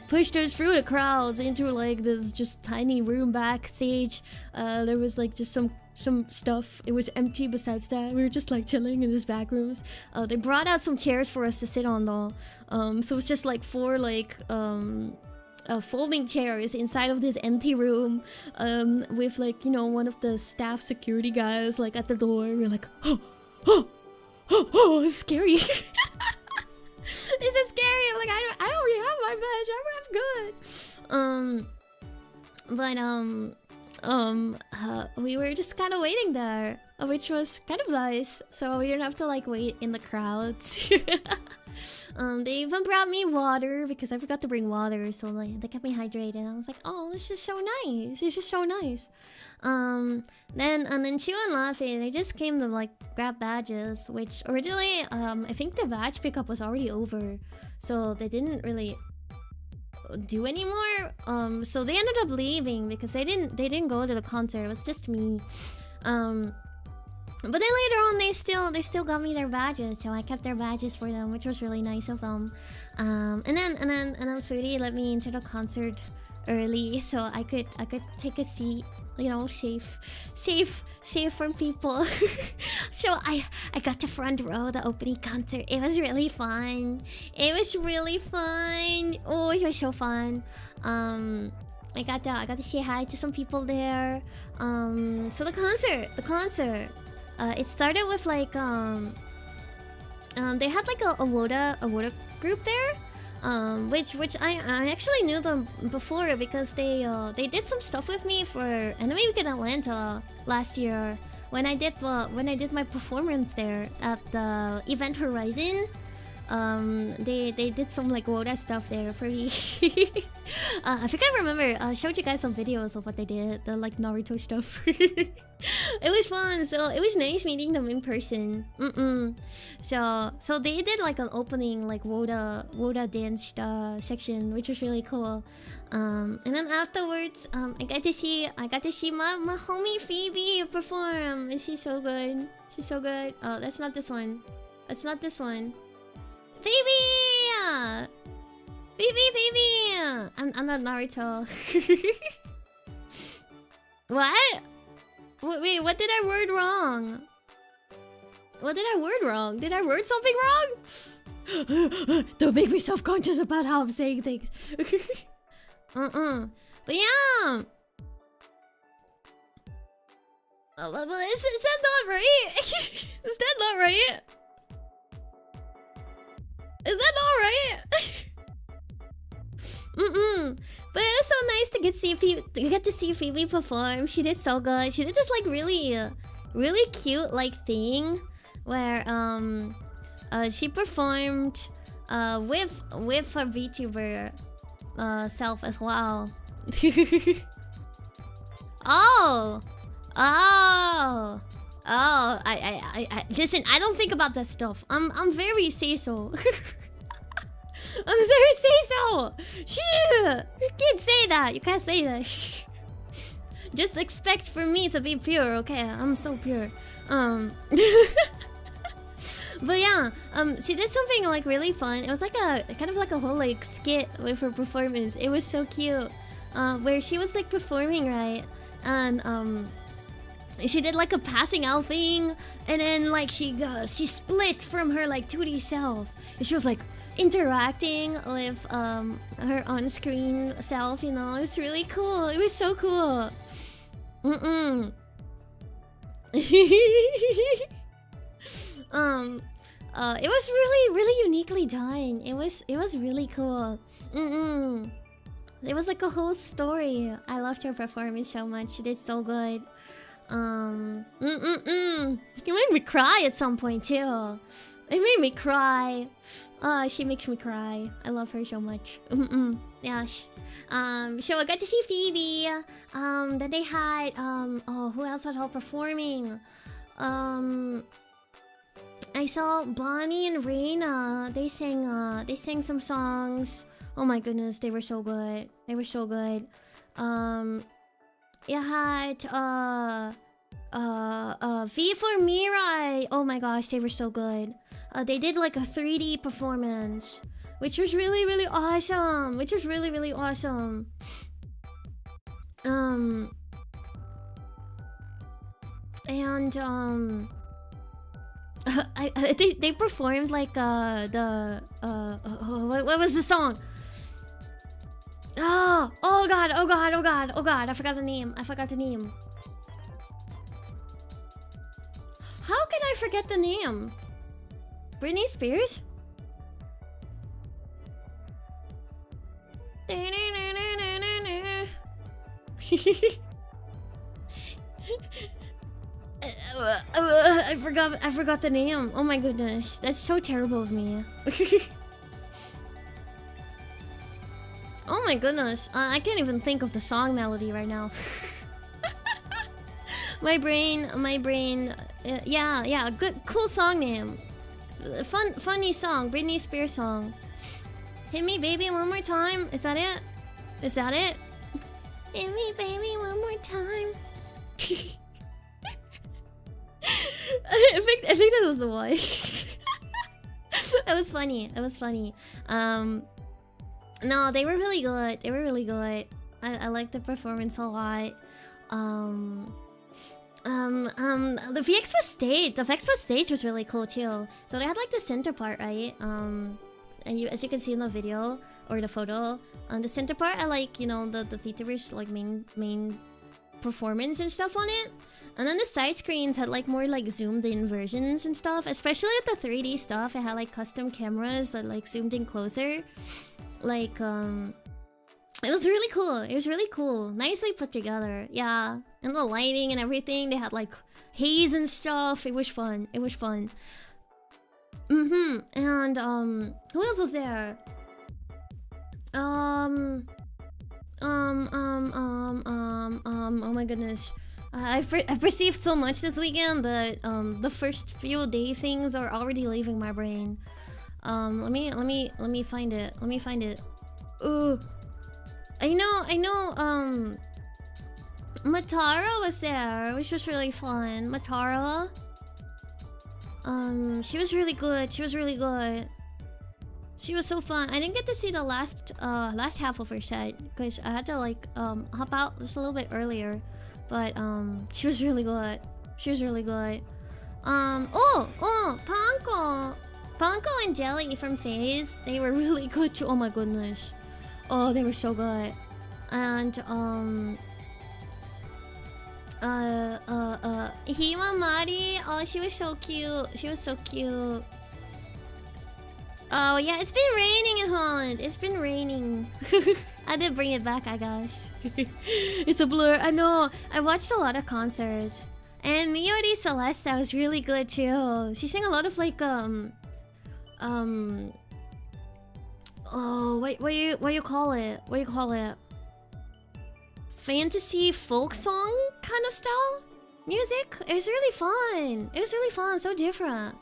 pushed us through the crowds into like this just tiny room backstage. There was like just some some stuff. It was empty besides that. We were just like chilling in this back rooms. They brought out some chairs for us to sit on though. So it's just like 4 like folding chairs inside of this empty room, with like, you know, one of the staff security guys like at the door. We're like, oh, it's scary. This is scary. I'm like, I already have my badge. I'm good. We were just kind of waiting there, which was kind of nice. So we didn't have to like wait in the crowds. They even brought me water because I forgot to bring water, so like they kept me hydrated. I was like, oh, this is so nice. This is so nice. Then Chu and Laffy, they just came to like grab badges, which originally I think the badge pickup was already over, so they didn't really do anymore. So they ended up leaving because they didn't go to the concert. It was just me. But then later on, they still got me their badges, so I kept their badges for them, which was really nice of them. And then Foodie let me into the concert early, so I could take a seat, you know, safe from people. So I got the front row, the opening concert. It was really fun. Oh, it was so fun. I got to say hi to some people there. So the concert. It started with like they had like a WOTA group there, which I actually knew them before because they did some stuff with me for Anime Week in Atlanta last year when I did my performance there at the Event Horizon. They did some like WOTA stuff there for me. I think I remember I showed you guys some videos of what they did, the like Naruto stuff. It was fun, so it was nice meeting them in person. So they did like an opening like WOTA dance section, which was really cool. And then afterwards, I got to see my homie Phoebe perform, and she's so good. Oh, that's not this one. Phoebe! I'm not Naruto. What? Wait, what did I word wrong? Did I word something wrong? Don't make me self-conscious about how I'm saying things. But yeah. But is that not right? Is that not right? But it was so nice to get to see Phoebe perform. She did so good. She did this like really cute like thing where she performed with her VTuber self as well. I listen, I don't think about that stuff. I'm very say-so. I'm very say-so. Shit, you can't say that. You can't say that. Just expect for me to be pure, okay? I'm so pure. But yeah, she did something like really fun. It was like a kind of like a whole like skit with her performance. It was so cute. Where she was like performing, right? And she did like a passing out thing, and then like she split from her like 2D self, and she was like interacting with her on-screen self, you know. It was really cool. It was so cool. It was really uniquely done. It was really cool. It was like a whole story. I loved her performance so much. She did so good. She made me cry at some point too. It made me cry. She makes me cry. I love her so much. Yes. So I got to see Phoebe. Then they had oh, who else had all performing? I saw Bonnie and Reina. They sang some songs. Oh my goodness, they were so good. You had V for Mirai. Oh my gosh, they were so good. They did like a 3D performance, which was really awesome. And they performed like what was the song? Oh god, I forgot the name. How can I forget the name? Britney Spears? I forgot the name. Oh my goodness. That's so terrible of me. Oh my goodness. I can't even think of the song melody right now. my brain. Yeah, good, cool song name. Funny song, Britney Spears song. Hit me, baby, one more time. Is that it? Hit me, baby, one more time. I think that was the one. It was funny. No, they were really good. I liked the performance a lot. The V Expo stage was really cool too. So they had like the center part, right? And as you can see in the video or the photo, on the center part, I like, you know, the VTubers like main performance and stuff on it. And then the side screens had like more like zoomed in versions and stuff. Especially with the 3D stuff, it had like custom cameras that like zoomed in closer. Like it was really cool. Nicely put together. Yeah. And the lighting and everything, they had like haze and stuff. It was fun. And who else was there? Oh my goodness. I've received so much this weekend that the first few day things are already leaving my brain. Let me find it. Ooh. I know Matara was there, which was really fun. Matara. She was really good. She was so fun. I didn't get to see the last half of her set because I had to like hop out just a little bit earlier. But she was really good. Panko and Jelly from Faze, they were really good too. Oh my goodness. Oh, they were so good. And Himamari, oh, she was so cute. Oh yeah, it's been raining in Holland. I did bring it back, I guess. It's a blur. I know. I watched a lot of concerts. And Miori Celeste was really good too. She sang a lot of like oh, what do you call it? Fantasy folk song kind of style music. It was really fun. So different.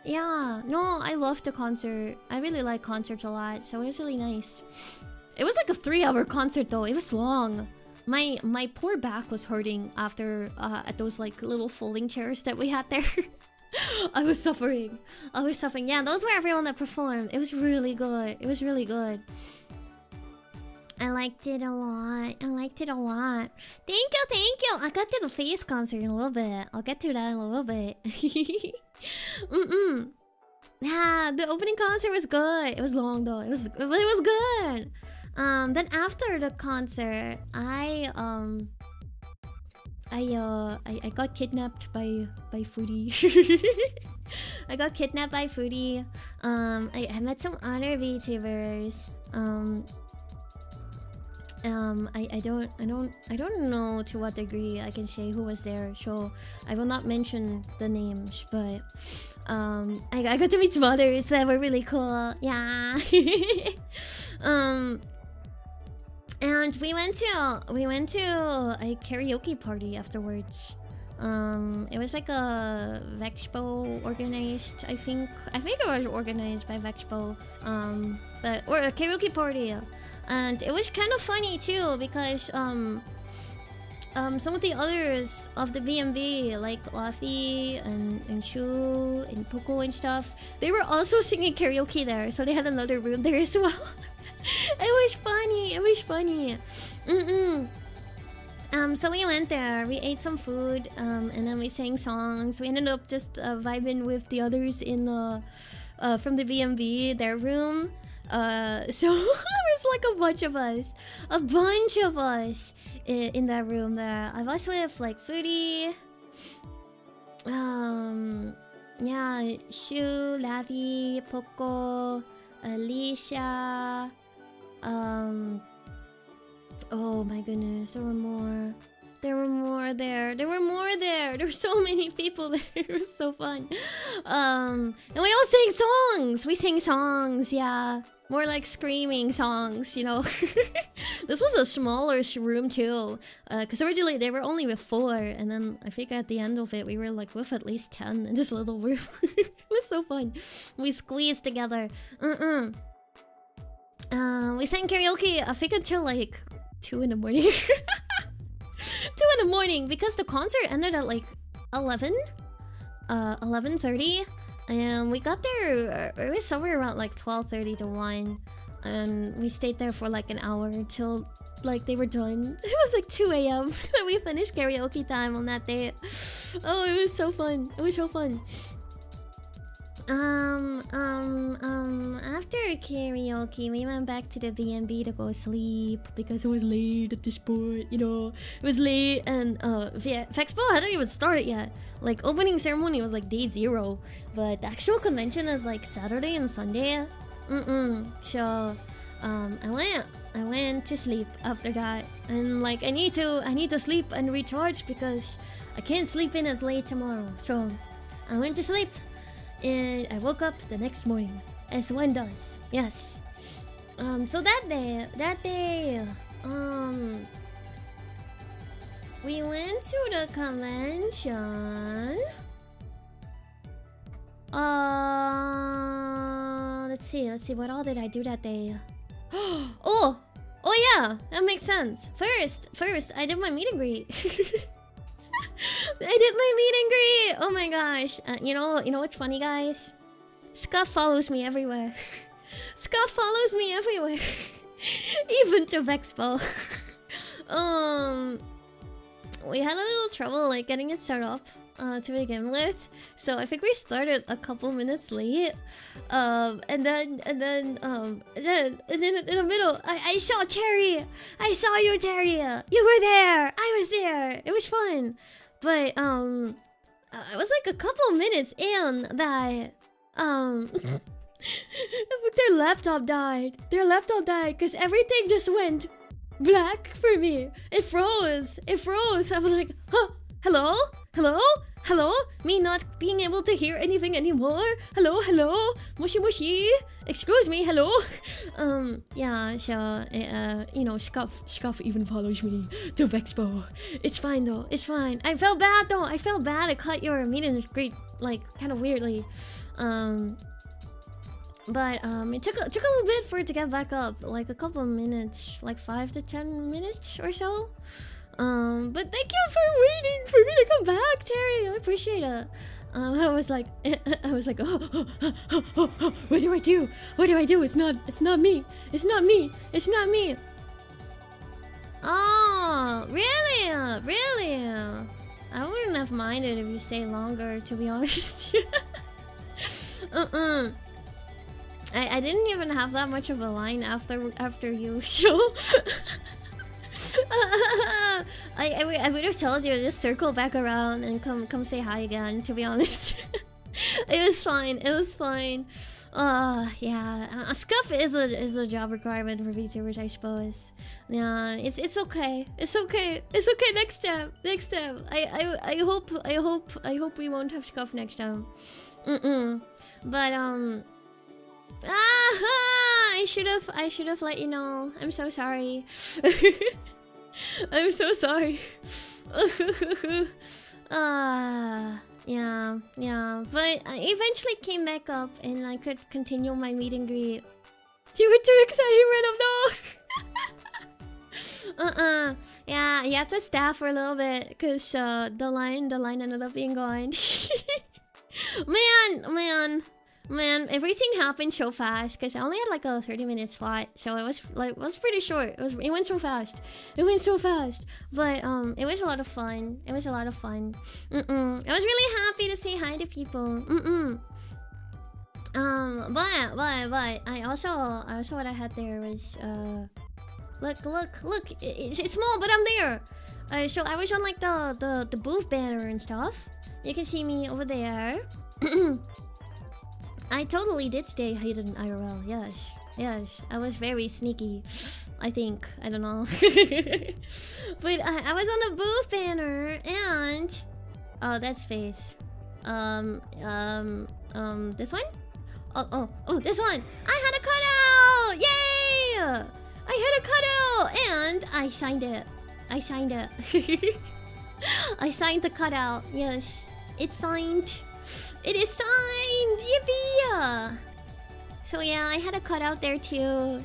Yeah, no, I loved the concert. I really like concerts a lot, so it was really nice. It was like a 3-hour concert though. It was long. My poor back was hurting after at those like little folding chairs that we had there. I was suffering. Yeah, those were everyone that performed. It was really good. I liked it a lot. Thank you. I'll get to the Faze concert in a little bit. Yeah, the opening concert was good. It was long though. It was good. Then after the concert, I got kidnapped by Foodie. I met some other VTubers. I don't know to what degree I can say who was there, so I will not mention the names, but I got to meet some others that were really cool. Yeah. And we went to a karaoke party afterwards. It was like a VeXpo organized, I think it was organized by VeXpo. Or a karaoke party. And it was kind of funny too because some of the others of the BMB, like Laffy and Shu and Poco and stuff, they were also singing karaoke there, so they had another room there as well. It was funny. So we went there, we ate some food, and then we sang songs. We ended up just vibing with the others in the from the B&B, their room. So there was like a bunch of us in that room there. I was with like Foodie, yeah, Shu, Lavi, Poco, Alicia, oh my goodness, there were more. There were more there. There were so many people there. It was so fun. And we all sang songs. We sang songs, yeah. More like screaming songs, you know. This was a smaller room too. Because originally they were only with 4. And then I think at the end of it, we were like with at least 10 in this little room. It was so fun. We squeezed together. We sang karaoke, I think until like 2 in the morning. 2 in the morning because the concert ended at like 11:30, and we got there. It was somewhere around like 12:30 to 1, and we stayed there for like an hour until like they were done. It was like 2 a.m. that we finished karaoke time on that day. Oh, it was so fun. It was so fun. After karaoke, we went back to the B&B to go sleep because it was late at this point, you know. It was late, and VeXpo hadn't even started yet. Like, opening ceremony was like day 0, but the actual convention is like Saturday and Sunday. So, I went to sleep after that, and like I need to sleep and recharge because I can't sleep in as late tomorrow. So, I went to sleep. And I woke up the next morning, as one does. Yes. So that day, we went to the convention. Let's see, what all did I do that day? Oh yeah, that makes sense. First, I did my meet and greet. I did my meet and greet. Oh my gosh. You know what's funny, guys? Scuff follows me everywhere. Scuff follows me everywhere. Even to VeXpo. We had a little trouble like getting it set up to begin with. So I think we started a couple minutes late. And then in the middle, I saw Terry. I saw you, Terry. You were there. I was there. It was fun. But it was like a couple minutes in that I think their laptop died. Because everything just went black for me. It froze. I was like, huh? Hello? Me not being able to hear anything anymore? Hello? Mushi? Excuse me, hello? Yeah, so, you know, Scuff even follows me to VeXpo. It's fine though, it's fine. I felt bad though, I cut your meet and greet, like, kind of weirdly. But it took a little bit for it to get back up, like a couple of minutes, like 5 to 10 minutes or so. But thank you for waiting for me to come back, Terry. I appreciate it. I was like, oh, what do I do? It's not me. Oh, really? I wouldn't have minded if you stayed longer, to be honest. I didn't even have that much of a line after you show. I would have told you to just circle back around and come say hi again, to be honest. It was fine. Yeah. Scuff is a job requirement for VTubers, I suppose. Yeah, it's okay. It's okay. Next time. I hope we won't have Scuff next time. But I should have let you know. I'm so sorry. I'm so sorry. Yeah. But I eventually came back up and I could continue my meet and greet. You were too excited, Random. No. Yeah, you had to staff for a little bit because the line ended up being gone. Man. Man, everything happened so fast because I only had like a 30-minute slot, so it was pretty short. It went so fast. It went so fast. But it was a lot of fun. It was a lot of fun. I was really happy to say hi to people. But I also what I had there was look. It's small, but I'm there. So I was on like the booth banner and stuff. You can see me over there. I totally did stay hidden IRL. Yes. I was very sneaky. I think. I don't know. But I was on the booth banner and oh, that's Faze. This one? Oh, this one. I had a cutout! Yay! I had a cutout and I signed it. I signed the cutout. Yes, it's signed. It is signed! Yippee! So yeah, I had a cutout there too.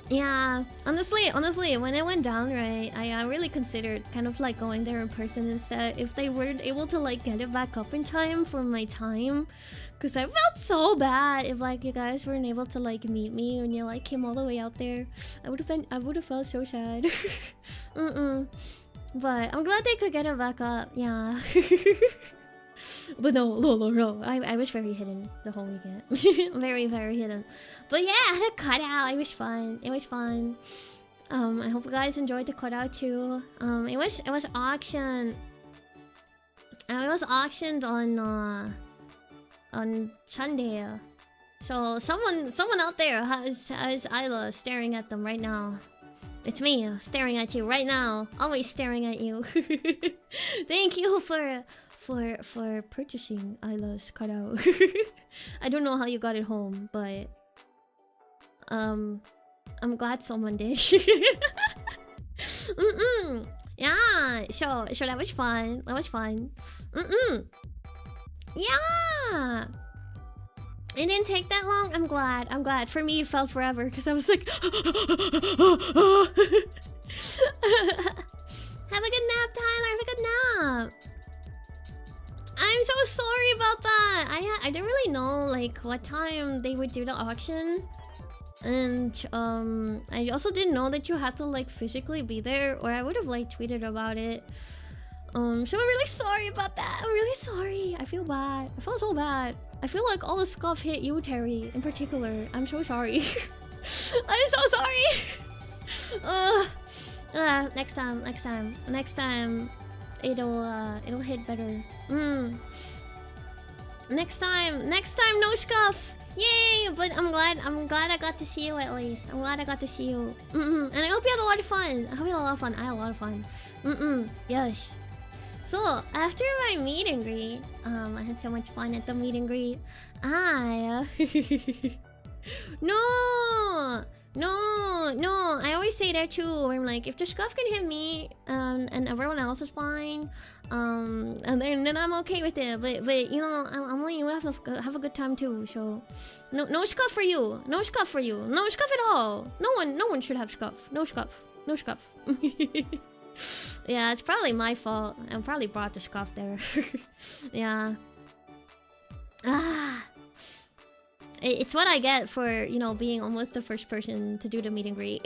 Yeah, honestly, when it went down, right, I really considered kind of like going there in person instead if they weren't able to like get it back up in time for my time. Cause I felt so bad if like you guys weren't able to like meet me when you like came all the way out there. I would have felt so sad. But I'm glad they could get it back up. Yeah. But no. I was very hidden the whole weekend. Very hidden. But yeah, I had a cutout. It was fun. I hope you guys enjoyed the cutout too. It was auctioned. It was auctioned on Sunday. So someone out there has Ayla staring at them right now. It's me staring at you right now. Always staring at you. Thank you for purchasing Ayla's cutout. I don't know how you got it home, but I'm glad someone did. Yeah, so that was fun. Yeah. It didn't take that long. I'm glad. For me, it felt forever because I was like, have a good nap, Tyler. Have a good nap. I'm so sorry about that. I didn't really know like what time they would do the auction, and I also didn't know that you had to like physically be there, or I would have like tweeted about it. So I'm really sorry about that. I'm really sorry. I feel bad. I feel so bad. I feel like all the scuff hit you, Terry, in particular. I'm so sorry. I'm so sorry. Next time, it'll hit better. Next time, no scuff. Yay! But I'm glad I got to see you at least. I'm glad I got to see you. And I hope you had a lot of fun. I had a lot of fun. Yes. So after my meet and greet, I had so much fun at the meet and greet. No. I always say that too. Where I'm like, if the scuff can hit me, and everyone else is fine, and then I'm okay with it. But you know, I'm letting you have a good time too. So, no scuff for you. No scuff at all. No one should have scuff. No scuff. Yeah, it's probably my fault. I probably brought the scuff there. Yeah. It's what I get for, you know, being almost the first person to do the meet and greet.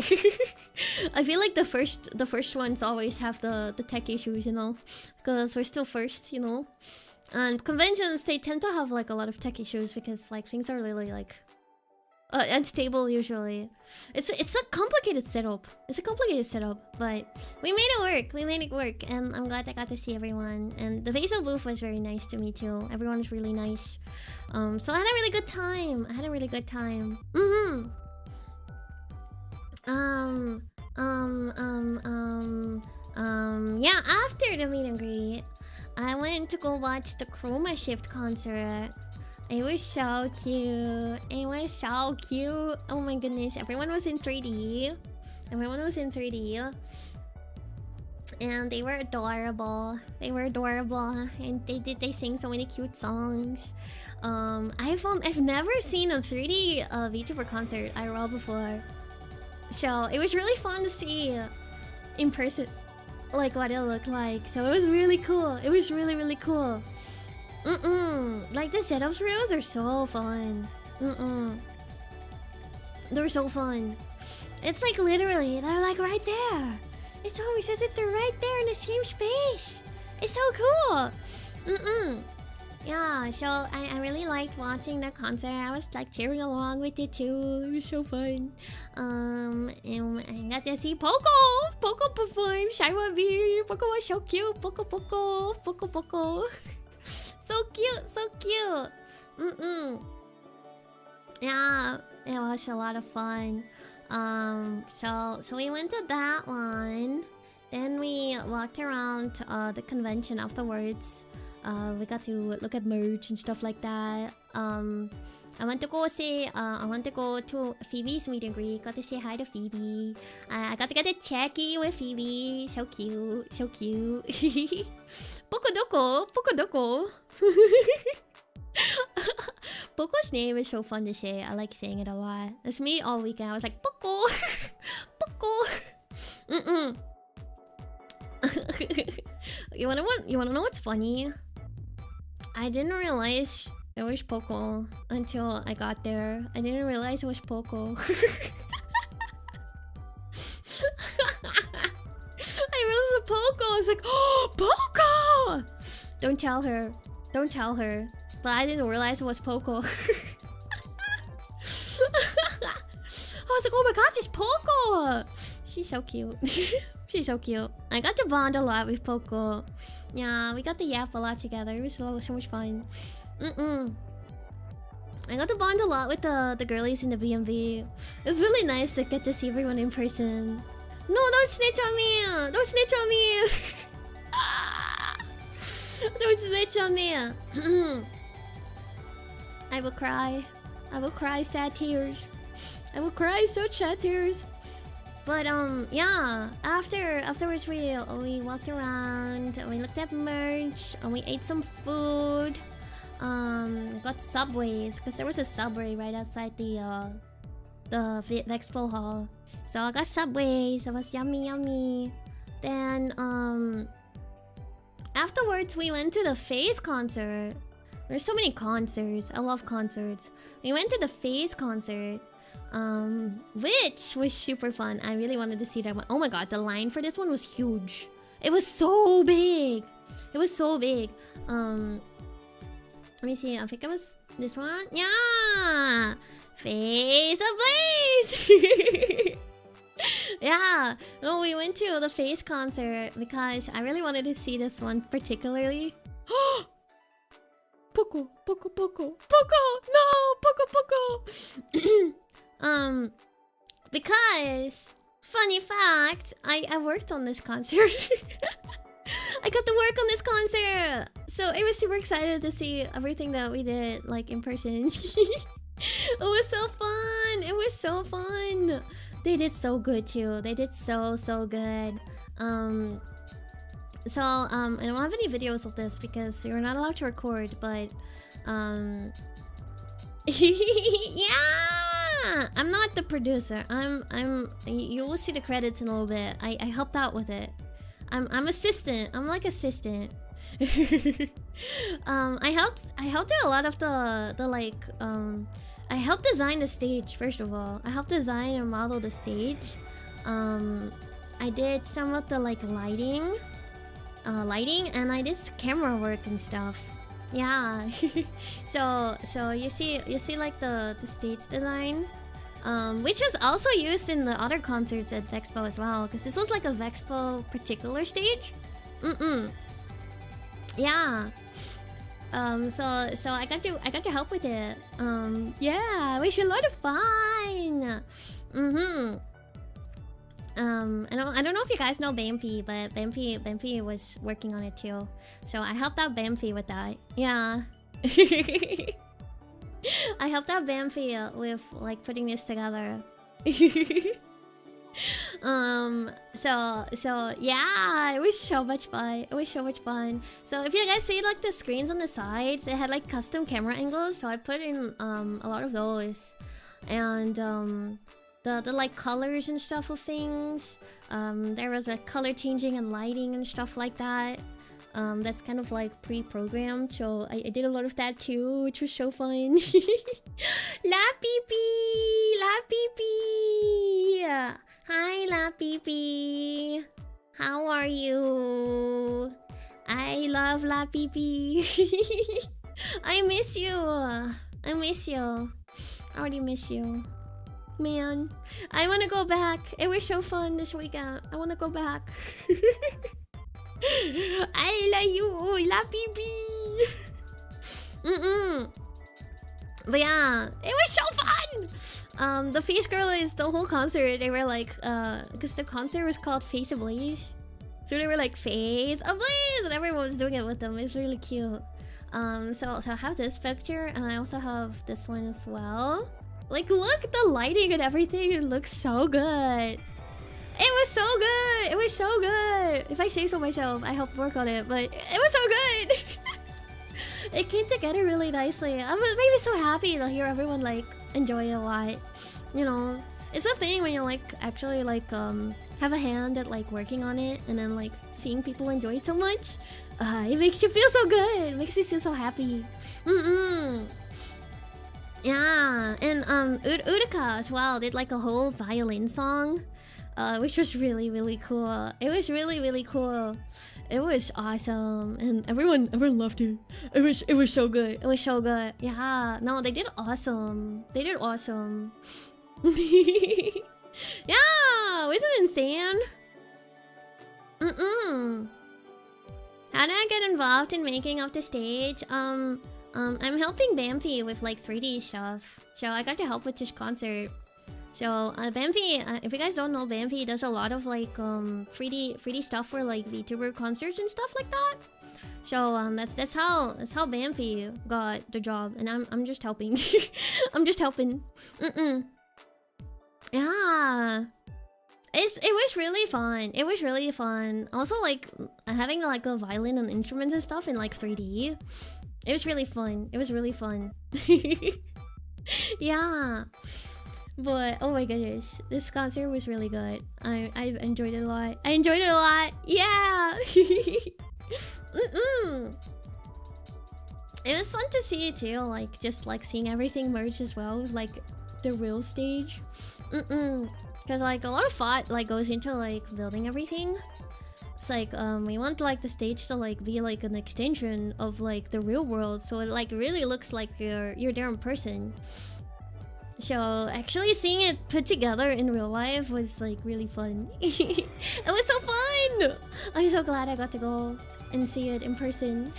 I feel like the first ones always have the tech issues, you know, because we're still first, you know. And conventions, they tend to have like a lot of tech issues because like things are really like unstable usually. It's a complicated setup. But we made it work. And I'm glad I got to see everyone. And the VeXpo booth was very nice to me too. Everyone's really nice. So I had a really good time. Yeah, after the meet and greet, I went to go watch the Chroma Shift concert. It was so cute. Oh my goodness. Everyone was in 3D. And they were adorable. And they sang so many cute songs. I've never seen a 3D VTuber concert IRL before. So it was really fun to see in person like what it looked like. So it was really cool. It was really cool. Like the setups for those are so fun. They're so fun. It's like literally, they're like right there. It's always as if they're right there in the same space. It's so cool. Yeah, so I really liked watching the concert. I was like cheering along with it too. It was so fun. And I got to see Poco. Poco perform. Shaiwa Beer. Poco was so cute. Poco. So cute, so cute. Yeah, it was a lot of fun. So we went to that one. Then we walked around the convention afterwards. We got to look at merch and stuff like that. I went to go to Phoebe's meet and greet. Got to say hi to Phoebe. I got to get a checky with Phoebe. So cute, so cute. Poco. Poco's name is so fun to say. I like saying it a lot. It's me all weekend. I was like Poco, Poco. You wanna know what's funny? I didn't realize it was Poco until I got there. I didn't realize it was Poco. I realized it was Poco. I was like, oh, Poco! Don't tell her. Don't tell her. But I didn't realize it was Poco. I was like, oh my god, it's Poco! She's so cute. She's so cute. I got to bond a lot with Poco. Yeah, we got to yap a lot together. It was so much fun. I got to bond a lot with the girlies in the B&B. It was really nice to get to see everyone in person. No, don't snitch on me! Don't snitch on me! Don't snitch on me! I will cry. I will cry sad tears. I will cry so sad tears. But yeah, afterwards we walked around, we looked at merch, and we ate some food. Got Subways because there was a Subway right outside the VeXpo hall. So I got Subways. It was yummy. Then afterwards we went to the Faze concert. There's so many concerts. I love concerts. We went to the Faze concert. Which was super fun. I really wanted to see that one. Oh my god, the line for this one was huge. It was so big. It was so big. Let me see. I think it was this one. Yeah, Faze Ablaze. Yeah. No, we went to the Faze concert because I really wanted to see this one particularly. Poco. No, Poco. Because funny fact, I worked on this concert. I got to work on this concert, so I was super excited to see everything that we did like in person. It was so fun. It was so fun. They did so good too. They did so good. I don't have any videos of this because you're not allowed to record, but yeah, I'm not the producer. You will see the credits in a little bit. I helped out with it. I'm assistant. I'm like assistant. I helped do a lot of the like I helped design the stage. First of all, I helped design and model the stage. I did some of the like lighting, and I did camera work and stuff. Yeah. so you see like the stage design, which was also used in the other concerts at VeXpo as well, because this was like a VeXpo particular stage. Yeah. So I got to help with it. Yeah, we had a lot of fun. I don't know if you guys know Bamfi, but Bamfi was working on it too. So I helped out Bamfi with that. Yeah. I helped out Bamfi with like putting this together. So yeah, it was so much fun. It was so much fun. So if you guys see like the screens on the sides, they had like custom camera angles, so I put in a lot of those. And the like colors and stuff of things. There was a color changing and lighting and stuff like that. That's kind of like pre-programmed, so I did a lot of that too, which was so fun. La Pipi! La Pipi! Hi, La Pipi! How are you? I love La Pipi. I miss you. I miss you. I already miss you. Man, I want to go back. It was so fun this weekend. I want to go back. AylaYew, La Pipi. But yeah, it was so fun. The Face Girl is the whole concert. They were like, because the concert was called Face Ablaze, so they were like Face Ablaze, and everyone was doing it with them. It was really cute. So I have this picture, and I also have this one as well. Like, look, the lighting and everything. It looks so good. It was so good. It was so good. If I say so myself, I helped work on it, but it was so good. It came together really nicely. I was maybe so happy to hear everyone like enjoy it a lot. You know, it's a thing when you like actually like have a hand at like working on it, and then like seeing people enjoy it so much. It makes you feel so good. It makes me feel so happy. Yeah, and Utica as well did like a whole violin song, which was really, really cool. It was really, really cool. It was awesome, and everyone loved it. It was so good. It was so good. Yeah, no, they did awesome. They did awesome. Yeah, wasn't it insane? How did I get involved in making up the stage? I'm helping Bamfi with like 3D stuff. So I got to help with this concert. So Bamfi, if you guys don't know, Bamfi does a lot of like 3D stuff for like VTuber concerts and stuff like that. So that's how Bamfi got the job, and I'm just helping. I'm just helping. Yeah. It was really fun. It was really fun. Also, like having like a violin and instruments and stuff in like 3D. It was really fun. It was really fun. Yeah. But oh my goodness, this concert was really good. I enjoyed it a lot. I enjoyed it a lot. Yeah. It was fun to see it too. Like just like seeing everything merge as well with like the real stage. Because like a lot of thought like goes into like building everything. It's like we want like the stage to like be like an extension of like the real world, so it like really looks like you're there in person. So actually seeing it put together in real life was like really fun. It was so fun. I'm so glad I got to go and see it in person.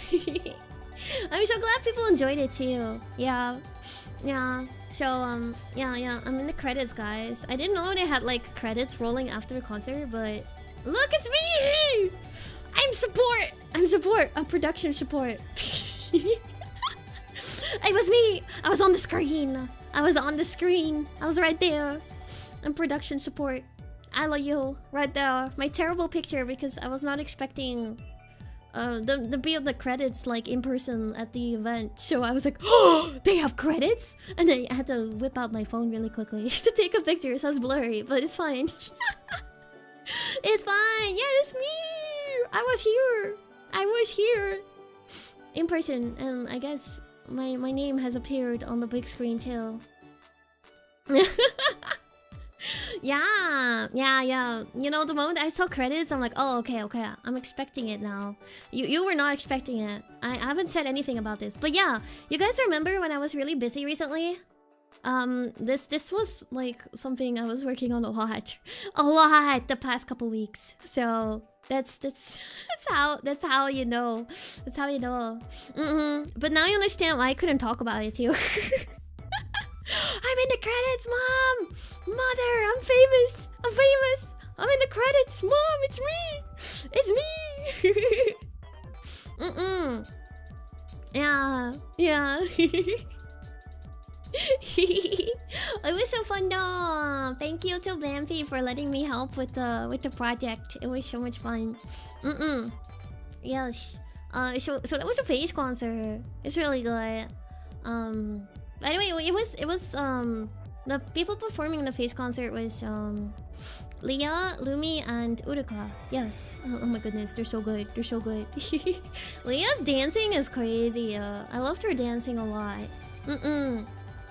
I'm so glad people enjoyed it too. Yeah. So yeah, I'm in the credits, guys. I didn't know they had like credits rolling after the concert, but look, it's me! I'm support. I'm production support. It was me. I was on the screen. I was right there. I'm production support. AylaYew, right there. My terrible picture because I was not expecting the be of the credits like in person at the event. So I was like, oh, they have credits? And then I had to whip out my phone really quickly to take a picture, so it's blurry, but it's fine. It's fine. Yeah, it's me. I was here in person, and I guess my name has appeared on the big screen too. Yeah. You know, the moment I saw credits, I'm like, oh, okay. I'm expecting it now. You were not expecting it. I haven't said anything about this, but yeah, you guys remember when I was really busy recently? This was like something I was working on a lot the past couple weeks. So that's how you know. That's how you know. But now you understand why I couldn't talk about it too. I'm in the credits, Mom! Mother, I'm famous! I'm in the credits, Mom! It's me! Yeah. It was so fun though. Thank you to Bamfi for letting me help with the project. It was so much fun. Yes. So that was a Faze concert. It's really good. Anyway, it was the people performing the Faze concert was Leah, Lumi, and Uruka. Yes. Oh my goodness, they're so good. They're so good. Leah's dancing is crazy. I loved her dancing a lot.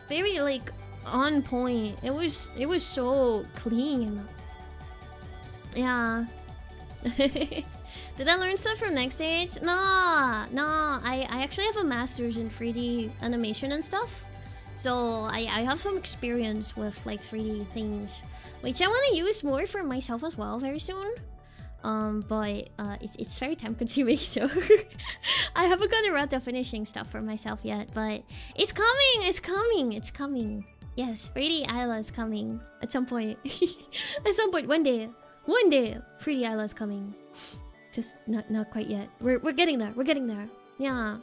Very like on point. It was so clean. Yeah. Did I learn stuff from next stage? No. I actually have a master's in 3D animation and stuff. So I have some experience with like 3D things, which I want to use more for myself as well very soon. But it's very time consuming, so I haven't gotten around to finishing stuff for myself yet. But it's coming, it's coming, it's coming. Yes, 3D Ayla is coming at some point. At some point, one day, 3D Ayla is coming. Just not quite yet. We're getting there. We're getting there. Yeah.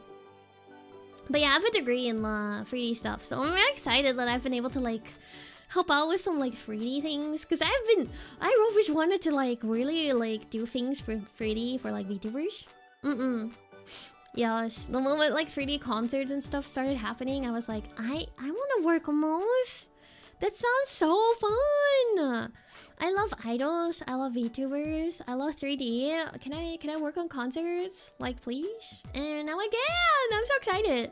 But yeah, I have a degree in 3D stuff, so I'm really excited that I've been able to like help out with some like 3D things, because I always wanted to like really like do things for 3D for like VTubers. Yes, the moment like 3D concerts and stuff started happening, I was like, I want to work on those. That sounds so fun. I love idols. I love VTubers. I love 3D. Can I work on concerts? Like, please? And now I can. I'm so excited.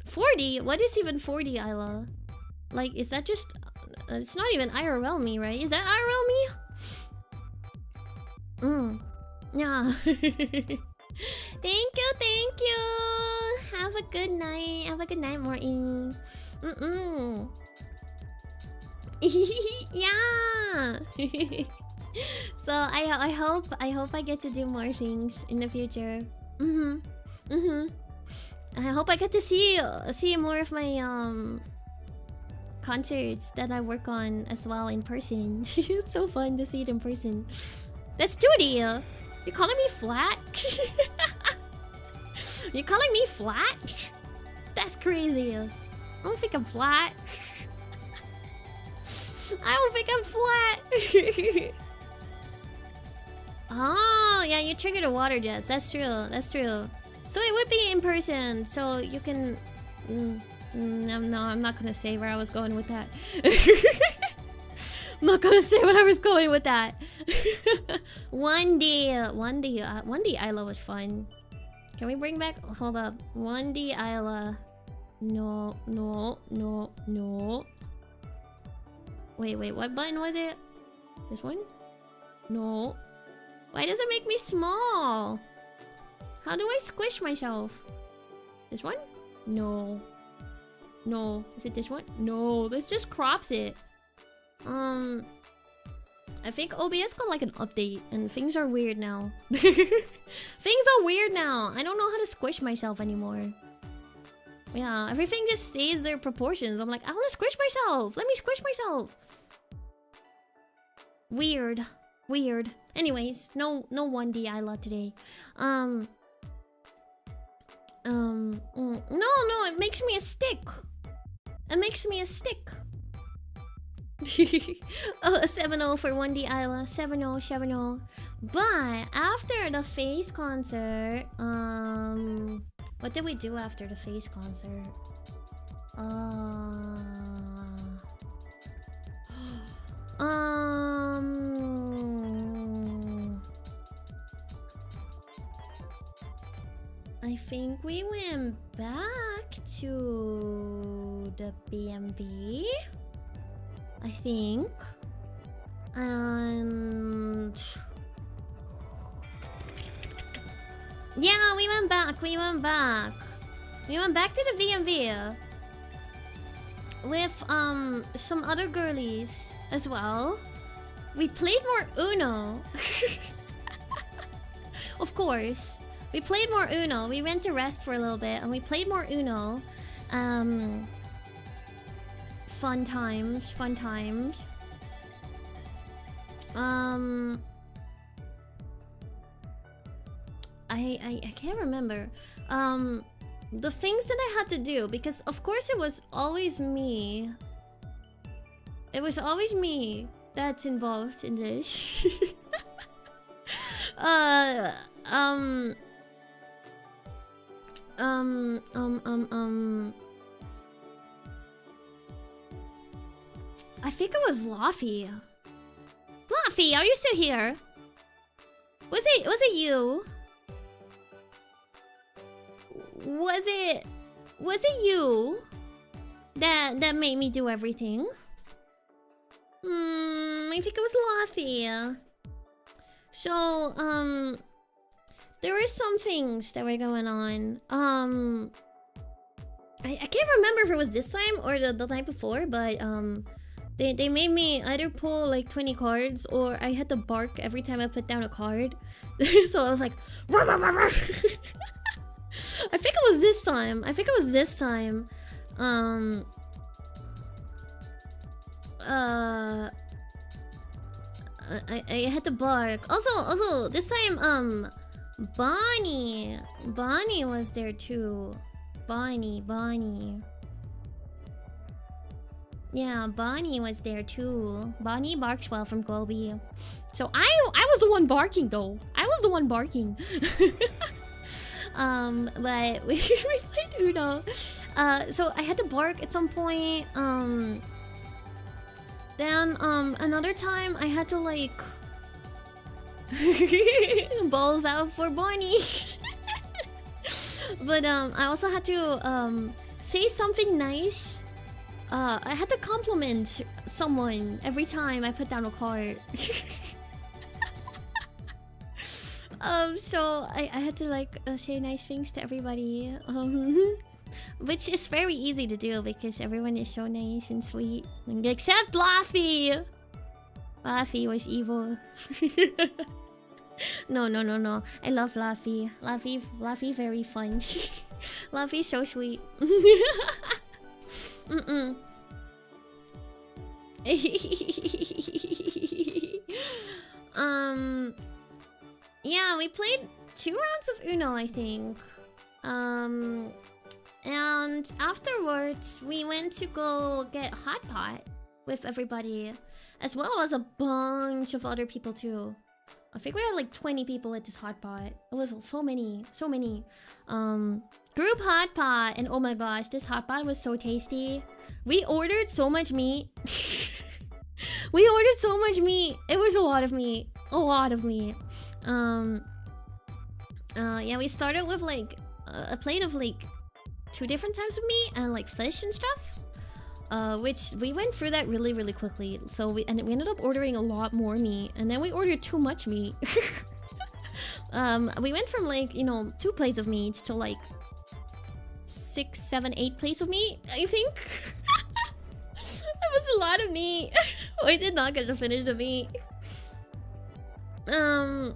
4D? What is even 4D, Ayla? Like, is that just... it's not even IRL me, right? Is that IRL me? Yeah. Thank you. Have a good night. Have a good night, Morton. Yeah. So I hope I get to do more things in the future. I hope I get to see more of my concerts that I work on as well in person. It's so fun to see it in person. That's 2D. You're calling me flat? You're calling me flat? That's crazy. I don't think I'm flat. I don't think I'm flat. Oh, yeah, you triggered a water jet. That's true. That's true. So it would be in person. So you can... no, I'm not gonna say where I was going with that. I'm not gonna say what I was going with that. One day Ayla was fun. Can we bring back... Hold up. 1D Ayla. No. Wait, what button was it? This one? No. Why does it make me small? How do I squish myself? This one? No. Is it this one? No, this just crops it. I think OBS got like an update and things are weird now. Things are weird now. I don't know how to squish myself anymore. Yeah, everything just stays their proportions. I'm like, I want to squish myself. Let me squish myself. Weird. Anyways, no 1D Ayla today. No, it makes me a stick. It makes me a stick. Oh, 7-0 for 1D Ayla. 7-0. But after the Faze concert, what did we do after the Faze concert? I think we went back to the BNB. I think. And yeah, we went back. We went back to the VNV with some other girlies as well. We played more Uno. Of course. We played more Uno. We went to rest for a little bit and we played more Uno. Fun times. I can't remember. The things that I had to do, because of course it was always me. It was always me that's involved in this. I think it was Laffy. Laffy, are you still here? Was it you? Was it you that made me do everything? I think it was Laffy. So, there were some things that were going on. I can't remember if it was this time or the night before, but they made me either pull like 20 cards or I had to bark every time I put down a card. So I was like, rah, rah, rah, rah. I think it was this time. I had to bark. Also this time Bonnie was there too. Bonnie. Yeah, Bonnie was there too. Bonnie barks well from Globy. So I was the one barking though. But we played Uno. So I had to bark at some point. Then another time I had to like balls out for Bonnie. But I also had to say something nice. I had to compliment someone every time I put down a card. So I had to like say nice things to everybody. Which is very easy to do because everyone is so nice and sweet. Except Laffy! Laffy was evil. No. I love Laffy. Laffy very fun. Laffy's so sweet. Yeah, we played 2 rounds of Uno, I think. And afterwards, we went to go get hot pot with everybody, as well as a bunch of other people too. I think we had like 20 people at this hot pot. It was so many. Group hot pot, and oh my gosh, this hot pot was so tasty. We ordered so much meat. It was a lot of meat. Yeah, we started with like a plate of like 2 different types of meat and like fish and stuff. Which we went through that really quickly. So we ended up ordering a lot more meat, and then we ordered too much meat. We went from like, 2 plates of meat to like 6, 7, 8 plates of meat, I think. That was a lot of meat. We did not get to finish the meat. Then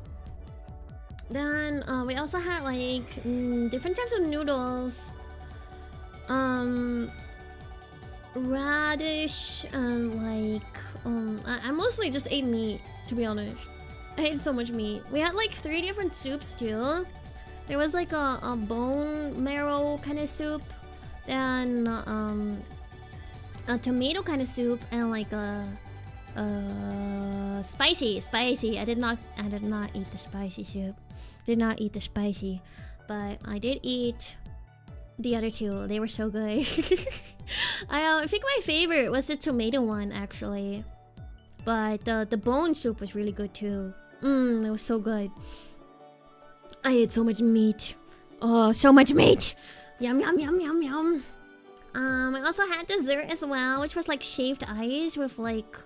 we also had like different types of noodles. Radish and like I mostly just ate meat, to be honest. I ate so much meat. We had like 3 different soups too. There was like a bone marrow kind of soup, then a tomato kind of soup, and like a spicy. I did not eat the spicy soup. Did not eat the spicy, but I did eat the other 2. They were so good. I think my favorite was the tomato one actually, but the bone soup was really good too. It was so good. I ate so much meat. Oh, so much meat. Yum. I also had dessert as well, which was like shaved ice with like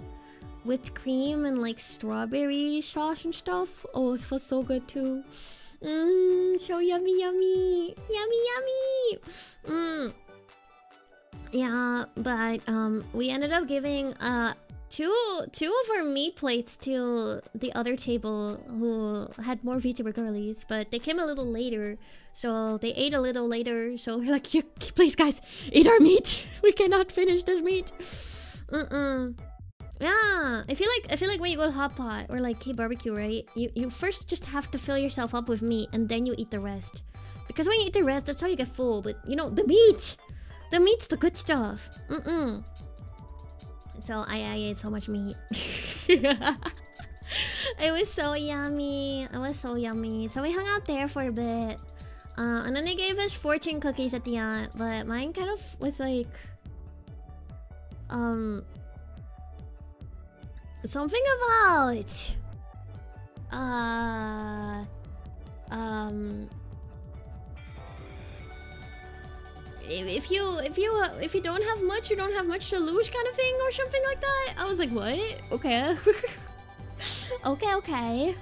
whipped cream and like strawberry sauce and stuff. Oh, it was so good too. So yummy. Yeah, but we ended up giving two of our meat plates to the other table who had more VTuber girlies, but they came a little later, so they ate a little later. So we're like, please guys, eat our meat. We cannot finish this meat. Yeah, I feel like when you go to hot pot or like K-barbecue, right? You first just have to fill yourself up with meat and then you eat the rest. Because when you eat the rest, that's how you get full. But the meat's the good stuff. So I ate so much meat. It was so yummy. So we hung out there for a bit. And then they gave us fortune cookies at the end. But mine kind of was like... Something about uh um if you don't have much, you don't have much to lose, kind of thing, or something like that. I was like, what? Okay. Okay.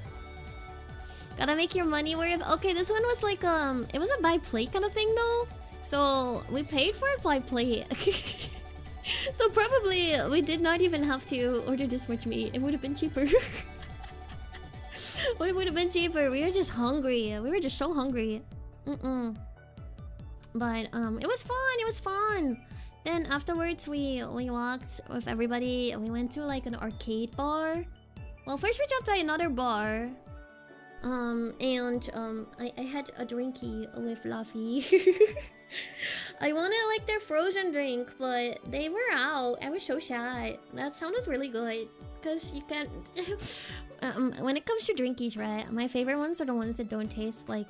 Gotta make your money worth. Okay, this one was like it was a by plate kind of thing though. So we paid for it by plate. So probably we did not even have to order this much meat. It would have been cheaper. It would have been cheaper. We were just hungry. We were just so hungry. But it was fun. It was fun. Then afterwards we walked with everybody and we went to like an arcade bar. Well, first we dropped by another bar. I had a drinky with Luffy. I wanted like their frozen drink, but they were out. I was so sad. That sounded really good. Because you can't... when it comes to drinkies, right? My favorite ones are the ones that don't taste like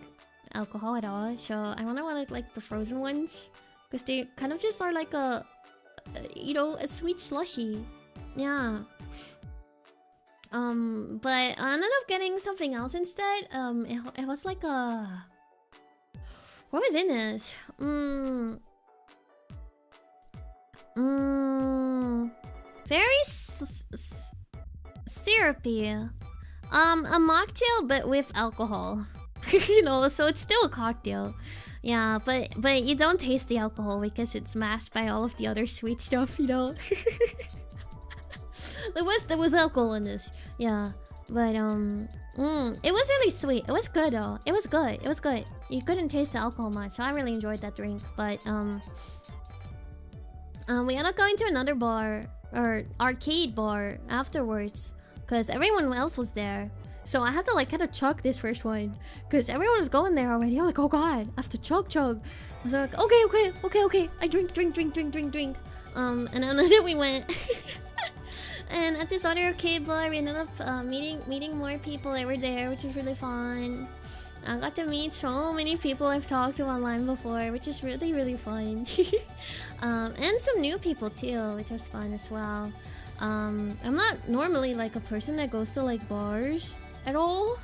alcohol at all. So I wanted like the frozen ones. Because they kind of just are like a a sweet slushy. Yeah. But I ended up getting something else instead. It was like a... What was in this? Very syrupy. A mocktail, but with alcohol. So it's still a cocktail. Yeah, but you don't taste the alcohol because it's masked by all of the other sweet stuff, There was alcohol in this. Yeah. But it was really sweet. It was good though. It was good. You couldn't taste the alcohol much, so I really enjoyed that drink. But we ended up going to another bar or arcade bar afterwards because everyone else was there. So I had to like kind of chug this first one because everyone was going there already. I'm like, oh god, I have to chug. I was like, okay. I drink. And then we went. And at this other arcade bar, we ended up meeting more people that were there, which was really fun. I got to meet so many people I've talked to online before, which is really, really fun. And some new people too, which was fun as well. I'm not normally like a person that goes to like bars at all.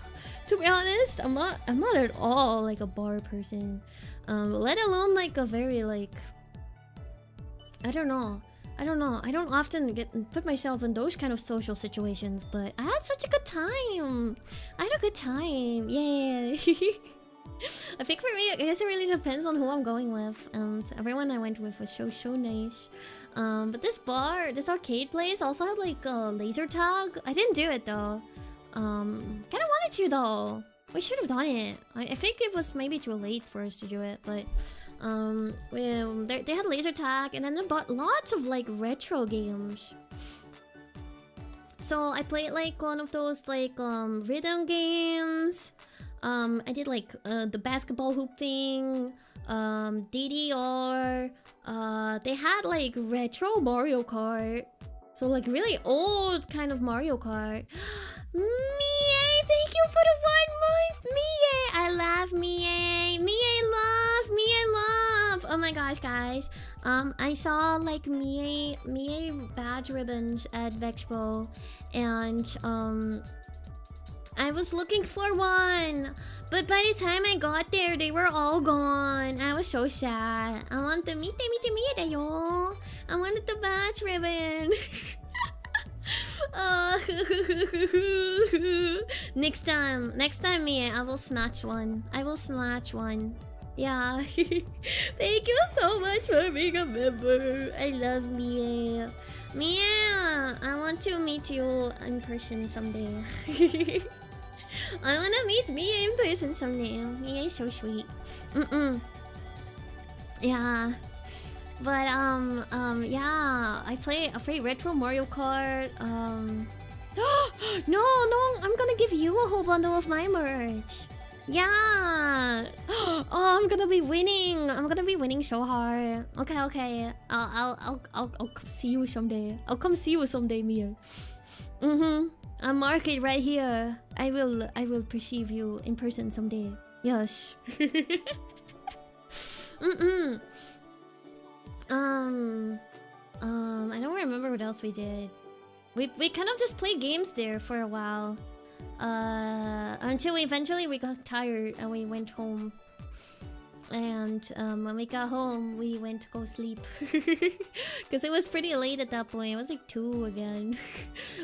To be honest, I'm not at all like a bar person. Let alone like a very like... I don't know. I don't often put myself in those kind of social situations, but I had such a good time. I had a good time. Yeah. I think for me, I guess it really depends on who I'm going with. Everyone I went with was so nice. But this arcade place also had like a laser tag. I didn't do it though. Kind of wanted to though. We should have done it. I think it was maybe too late for us to do it, but... they had laser tag, and then they bought lots of like retro games. So I played like one of those like rhythm games. I did like the basketball hoop thing, DDR. They had like retro Mario Kart, so like really old kind of Mario Kart. Mie, thank you for the 1 month, Mie. I love Mie. Mie love. Oh my gosh, guys. I saw like Mie badge ribbons at VeXpo, and I was looking for one, but by the time I got there, they were all gone. I was so sad. I wanted the Mie yo. I wanted the badge ribbon. Next time, Mie, I will snatch one. Yeah. Thank you so much for being a member. I love Mie. Mie, I want to meet you in person someday. I want to meet Mie in person someday. Mie is so sweet. Yeah. But yeah, I play retro Mario Kart. No, I'm gonna give you a whole bundle of my merch. Yeah. Oh, I'm gonna be winning so hard. Okay. I'll come see you someday. Mia. I'll mark it right here. I will perceive you in person someday. Yes. I don't remember what else we did. we kind of just played games there for a while. Until eventually we got tired and we went home. And when we got home, we went to go sleep. Because it was pretty late at that point. It was like 2 again.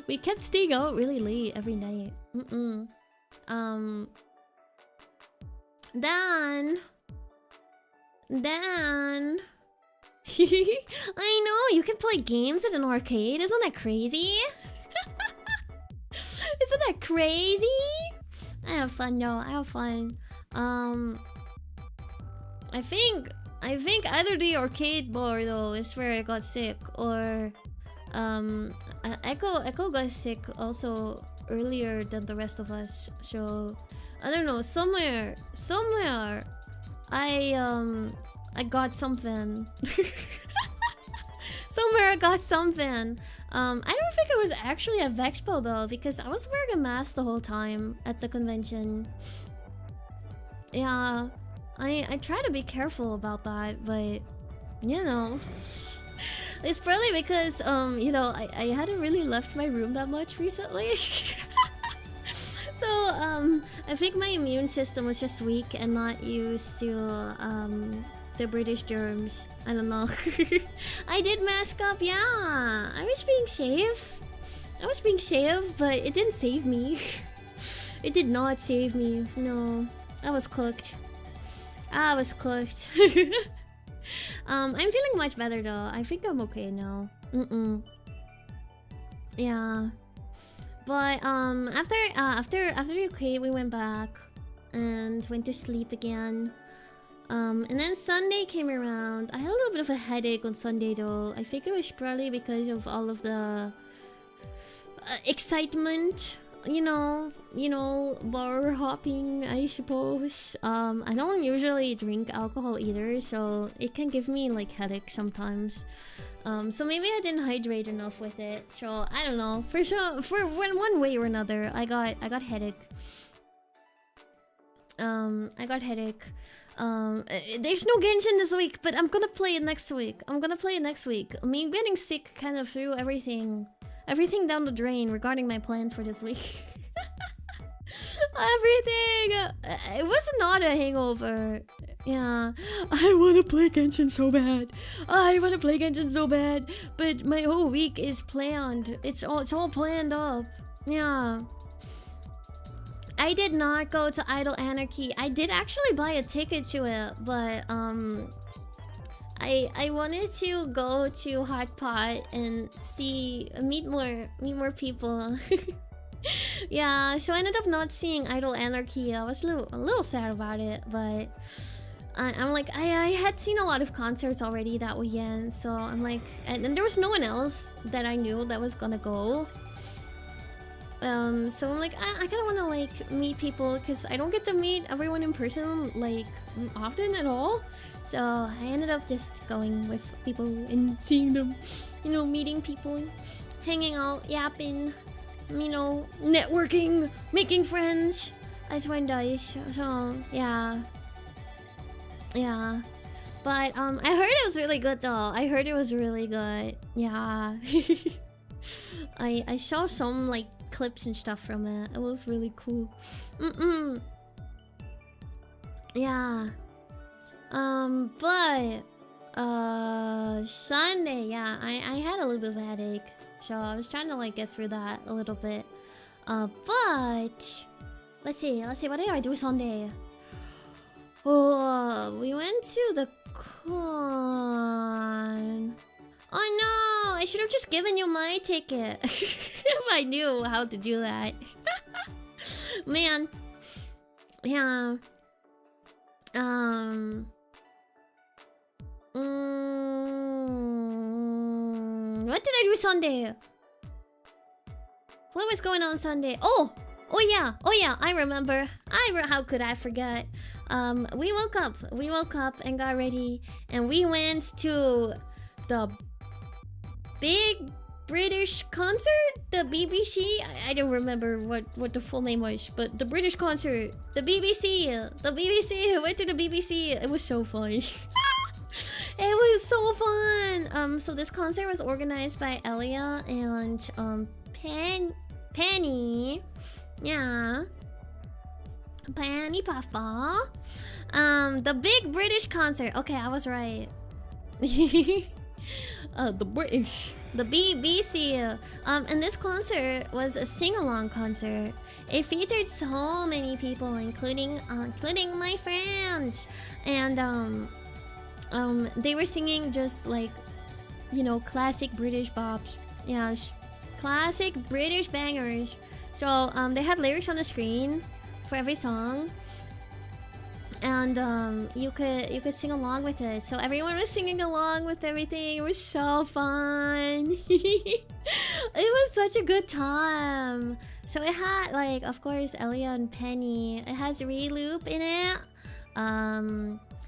We kept staying out really late every night. Then I know, you can play games at an arcade. Isn't that crazy? Isn't that crazy? I have fun though. I have fun. I think either the arcade bar though is where I got sick, or Echo got sick also earlier than the rest of us. So I don't know, somewhere I got something. Somewhere I got something. I don't think it was actually at VeXpo though, because I was wearing a mask the whole time at the convention. Yeah, I try to be careful about that, but you know, it's probably because you know, I hadn't really left my room that much recently. So I think my immune system was just weak and not used to the British germs. I don't know. I did mask up, yeah. I was being safe. But it didn't save me. It did not save me. No, I was cooked. I'm feeling much better though. I think I'm okay now. Yeah. But after UK, we went back and went to sleep again. And then Sunday came around. I had a little bit of a headache on Sunday though. I think it was probably because of all of the excitement, you know, bar hopping, I suppose. I don't usually drink alcohol either, so it can give me like headaches sometimes. So maybe I didn't hydrate enough with it. So I don't know. For sure, for one way or another, I got headache. I got headache. There's no Genshin this week, but I'm gonna play it next week. Me getting sick kind of threw everything down the drain regarding my plans for this week. Everything. It was not a hangover. Yeah, I want to play Genshin so bad. But my whole week is planned. It's all planned up. Yeah. I did not go to Idle Anarchy. I did actually buy a ticket to it, but I wanted to go to Hot Pot and meet more people. Yeah, so I ended up not seeing Idle Anarchy. I was a little sad about it, but I'm like, I had seen a lot of concerts already that weekend, so I'm like, and there was no one else that I knew that was gonna go. So I'm like, I kind of want to like meet people, because I don't get to meet everyone in person like often at all. So I ended up just going with people and seeing them, you know, meeting people, hanging out, yapping, you know, networking, making friends as one does. So yeah. But I heard it was really good though. Yeah. I saw some like clips and stuff from it. It was really cool. Yeah. But Sunday, yeah, I had a little bit of a headache, so I was trying to like get through that a little bit. But let's see, what did I do Sunday? Oh, we went to the con. Oh no, I should have just given you my ticket. If I knew how to do that. Man. Yeah. What did I do Sunday? What was going on Sunday? Oh yeah, I remember. How could I forget? We woke up and got ready, and we went to the big British concert, the BBC. I don't remember what the full name was, but the British concert, the BBC. Went to the BBC. It was so fun. It was so fun. So this concert was organized by Ayla and Penny. Yeah. Penny Papa. The big British concert. Okay, I was right. The British. The BBC. And this concert was a sing-along concert. It featured so many people, including my friends. And they were singing just like, you know, classic British bops. Yeah, classic British bangers. So they had lyrics on the screen for every song. And you could sing along with it. So everyone was singing along with everything. It was so fun. It was such a good time. So it had, like, of course, Ayla and Penny. It has Reloop in it.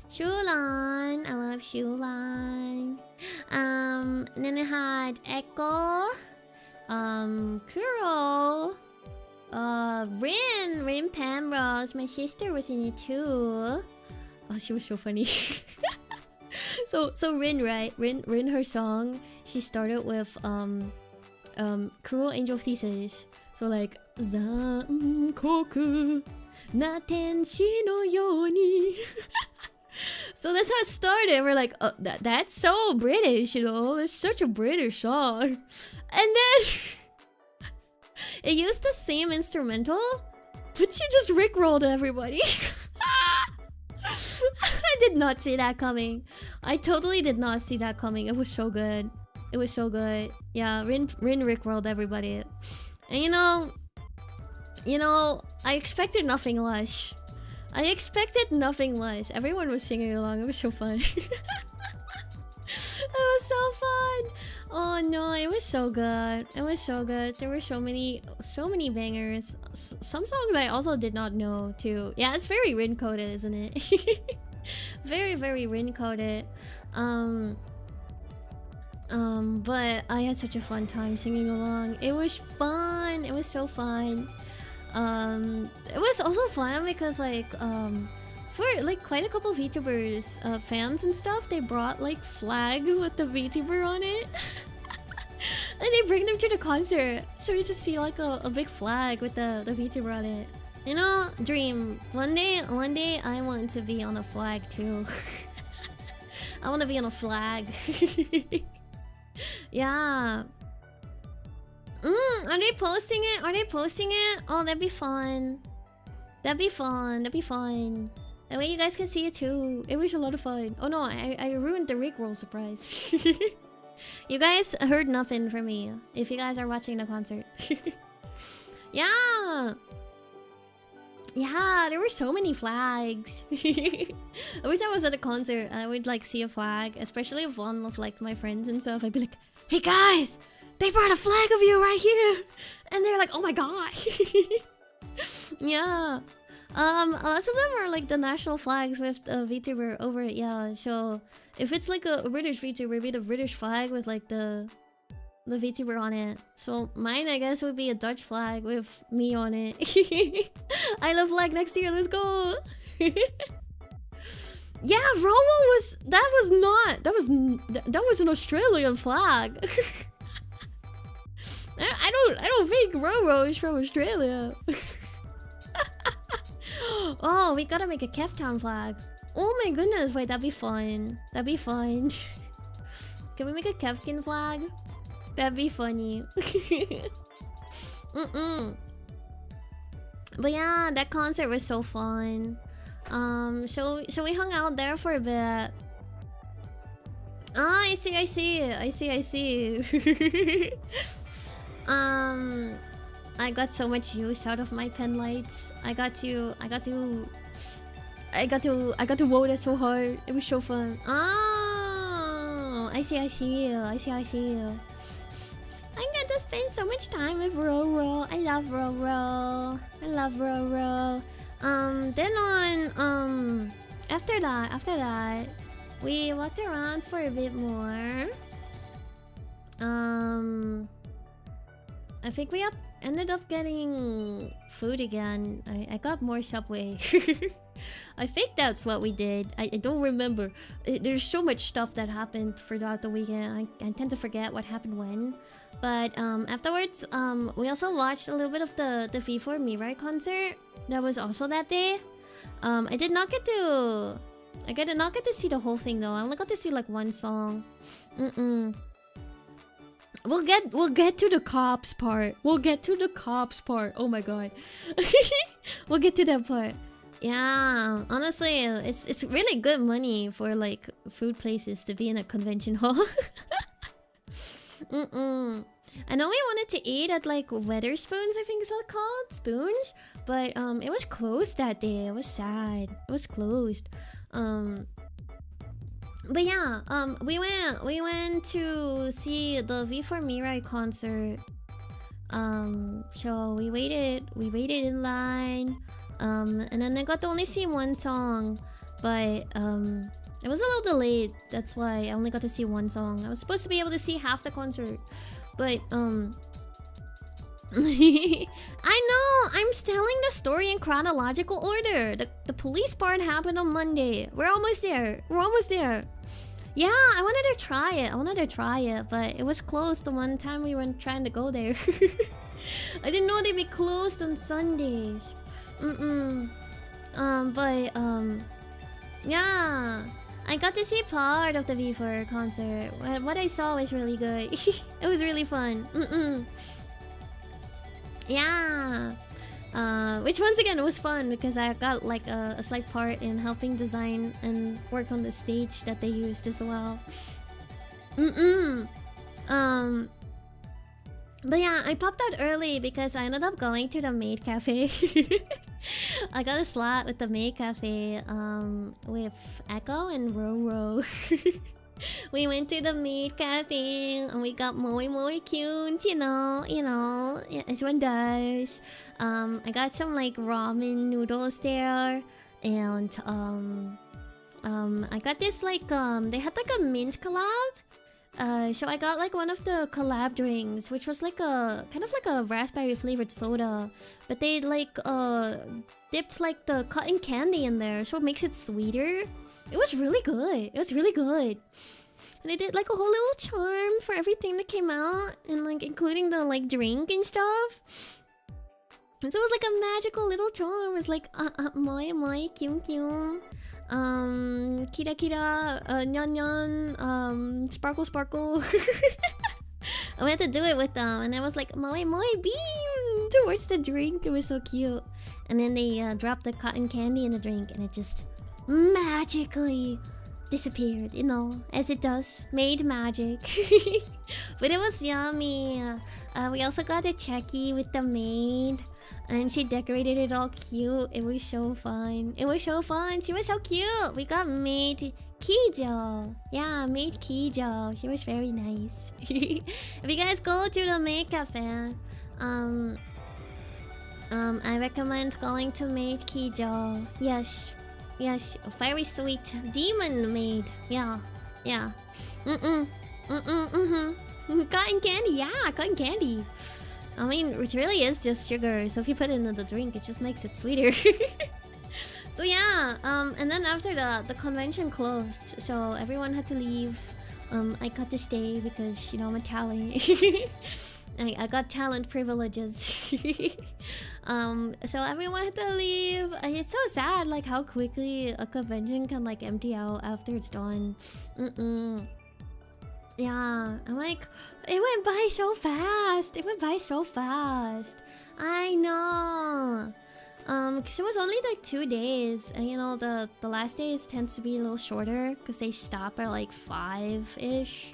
Shulan. I love Shulan. And then it had Echo. Kuro. Rin Pamrose, my sister was in it too. Oh, she was so funny. so Rin, right? Rin, her song, she started with Cruel Angel Thesis. So like Zankoku na tenshi no yoni. So that's how it started. We're like, oh, that's so British, you know? It's such a British song. And then it used the same instrumental, but she just rickrolled everybody. I did not see that coming. I totally did not see that coming. It was so good. It was so good. Yeah, Rin rickrolled everybody. And you know, I expected nothing less. I expected nothing less. Everyone was singing along. It was so fun. It was so fun. Oh no, it was so good. It was so good. There were so many bangers. Some songs I also did not know too. Yeah, it's very Rin coded, isn't it? Very, very Rin coded. But I had such a fun time singing along. It was fun. It was so fun. It was also fun because like for like quite a couple of VTubers, fans and stuff, they brought like flags with the VTuber on it. And they bring them to the concert. So you just see like a big flag with the VTuber on it. You know, dream. One day I want to be on a flag too. I want to be on a flag. Yeah. Are they posting it? Are they posting it? Oh, that'd be fun. That'd be fun. That'd be fun. That way you guys can see it too. It was a lot of fun. Oh no, I ruined the rickroll surprise. You guys heard nothing from me if you guys are watching the concert. Yeah. Yeah, there were so many flags. Every time I was at a concert, I would like see a flag, especially if one of like my friends and stuff. I'd be like, "Hey guys, they brought a flag of you right here," and they're like, "Oh my god." Yeah. Lots of them are like the national flags with a VTuber over it. Yeah. So if it's like a British VTuber, it'd be the British flag with like the VTuber on it. So mine, I guess, would be a Dutch flag with me on it. I love flag next year. Let's go. Yeah, Romo was. That was an Australian flag. I don't think Romo is from Australia. Oh, we gotta make a Cape Town flag. Oh my goodness, wait, that'd be fun. That'd be fun. Can we make a Kevkin flag? That'd be funny. But yeah, that concert was so fun. So we hung out there for a bit. Ah, I see. I got so much use out of my pen lights. I got to vote it so hard. It was so fun. Oh, I see you. I get to spend so much time with Roro. I love Roro. Then after that, we walked around for a bit more. I think we ended up getting food again. I got more Subway. I think that's what we did. I don't remember. There's so much stuff that happened throughout the weekend. I tend to forget what happened when. But afterwards, we also watched a little bit of the V4 Mirai concert. That was also that day. I did not get to... I did not get to see the whole thing though. I only got to see like one song. We'll get to the cops part. We'll get to the cops part. Oh my god. We'll get to that part. Yeah, honestly, it's really good money for like food places to be in a convention hall. I know we wanted to eat at like Weatherspoons, I think it's called Spoons, but it was closed that day. It was sad. It was closed. But yeah, we went to see the V4 Mirai concert. So we waited in line. And then I got to only see one song, but it was a little delayed. That's why I only got to see one song. I was supposed to be able to see half the concert, but I know, I'm telling the story in chronological order. The police part happened on Monday. We're almost there. We're almost there. Yeah, I wanted to try it, but it was closed the one time we were trying to go there. I didn't know they'd be closed on Sundays. Yeah, I got to see part of the V4 concert. What I saw was really good. It was really fun. Yeah. Which once again was fun because I got like a slight part in helping design and work on the stage that they used as well. But yeah, I popped out early because I ended up going to the maid cafe. I got a slot with the maid cafe with Echo and Roro. We went to the maid cafe and we got more cute, you know, as one does. I got some like ramen noodles there, and I got this like they had like a mint collab. So I got like one of the collab drinks, which was like a kind of like a raspberry flavored soda, but they like dipped like the cotton candy in there, so it makes it sweeter. It was really good. It was really good. And they did like a whole little charm for everything that came out, and like including the like drink and stuff. And so it was like a magical little charm. It was like moi kyum kyum. Kira kira, nyan nyan, sparkle sparkle. I went to do it with them, and I was like moi beam towards the drink. It was so cute. And then they dropped the cotton candy in the drink, and it just magically disappeared, you know, as it does. Made magic. But it was yummy. We also got a checky with the maid, and she decorated it all cute. It was so fun. It was so fun. She was so cute. We got maid Kijo. Yeah, maid Kijo. She was very nice. If you guys go to the maid cafe, I recommend going to maid Kijo. Yes, very sweet demon maid. Yeah. Cotton candy. Yeah, cotton candy. I mean, it really is just sugar, so if you put it into the drink, it just makes it sweeter. So yeah, and then after the convention closed, so everyone had to leave. I got to stay because, you know, I'm a talent. I got talent privileges. So everyone had to leave. It's so sad, like how quickly a convention can like empty out after it's done. Yeah, I'm like, it went by so fast. It went by so fast. I know. Cause it was only like 2 days, and you know the last days tends to be a little shorter because they stop at like 5-ish.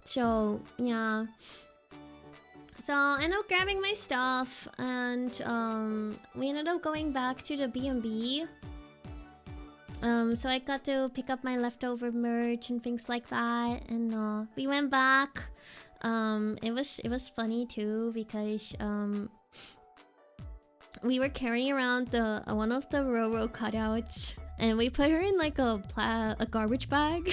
So yeah. So I ended up grabbing my stuff, and we ended up going back to the B&B. So I got to pick up my leftover merch and things like that, and we went back. It was funny too because we were carrying around the one of the Roro cutouts, and we put her in like a garbage bag.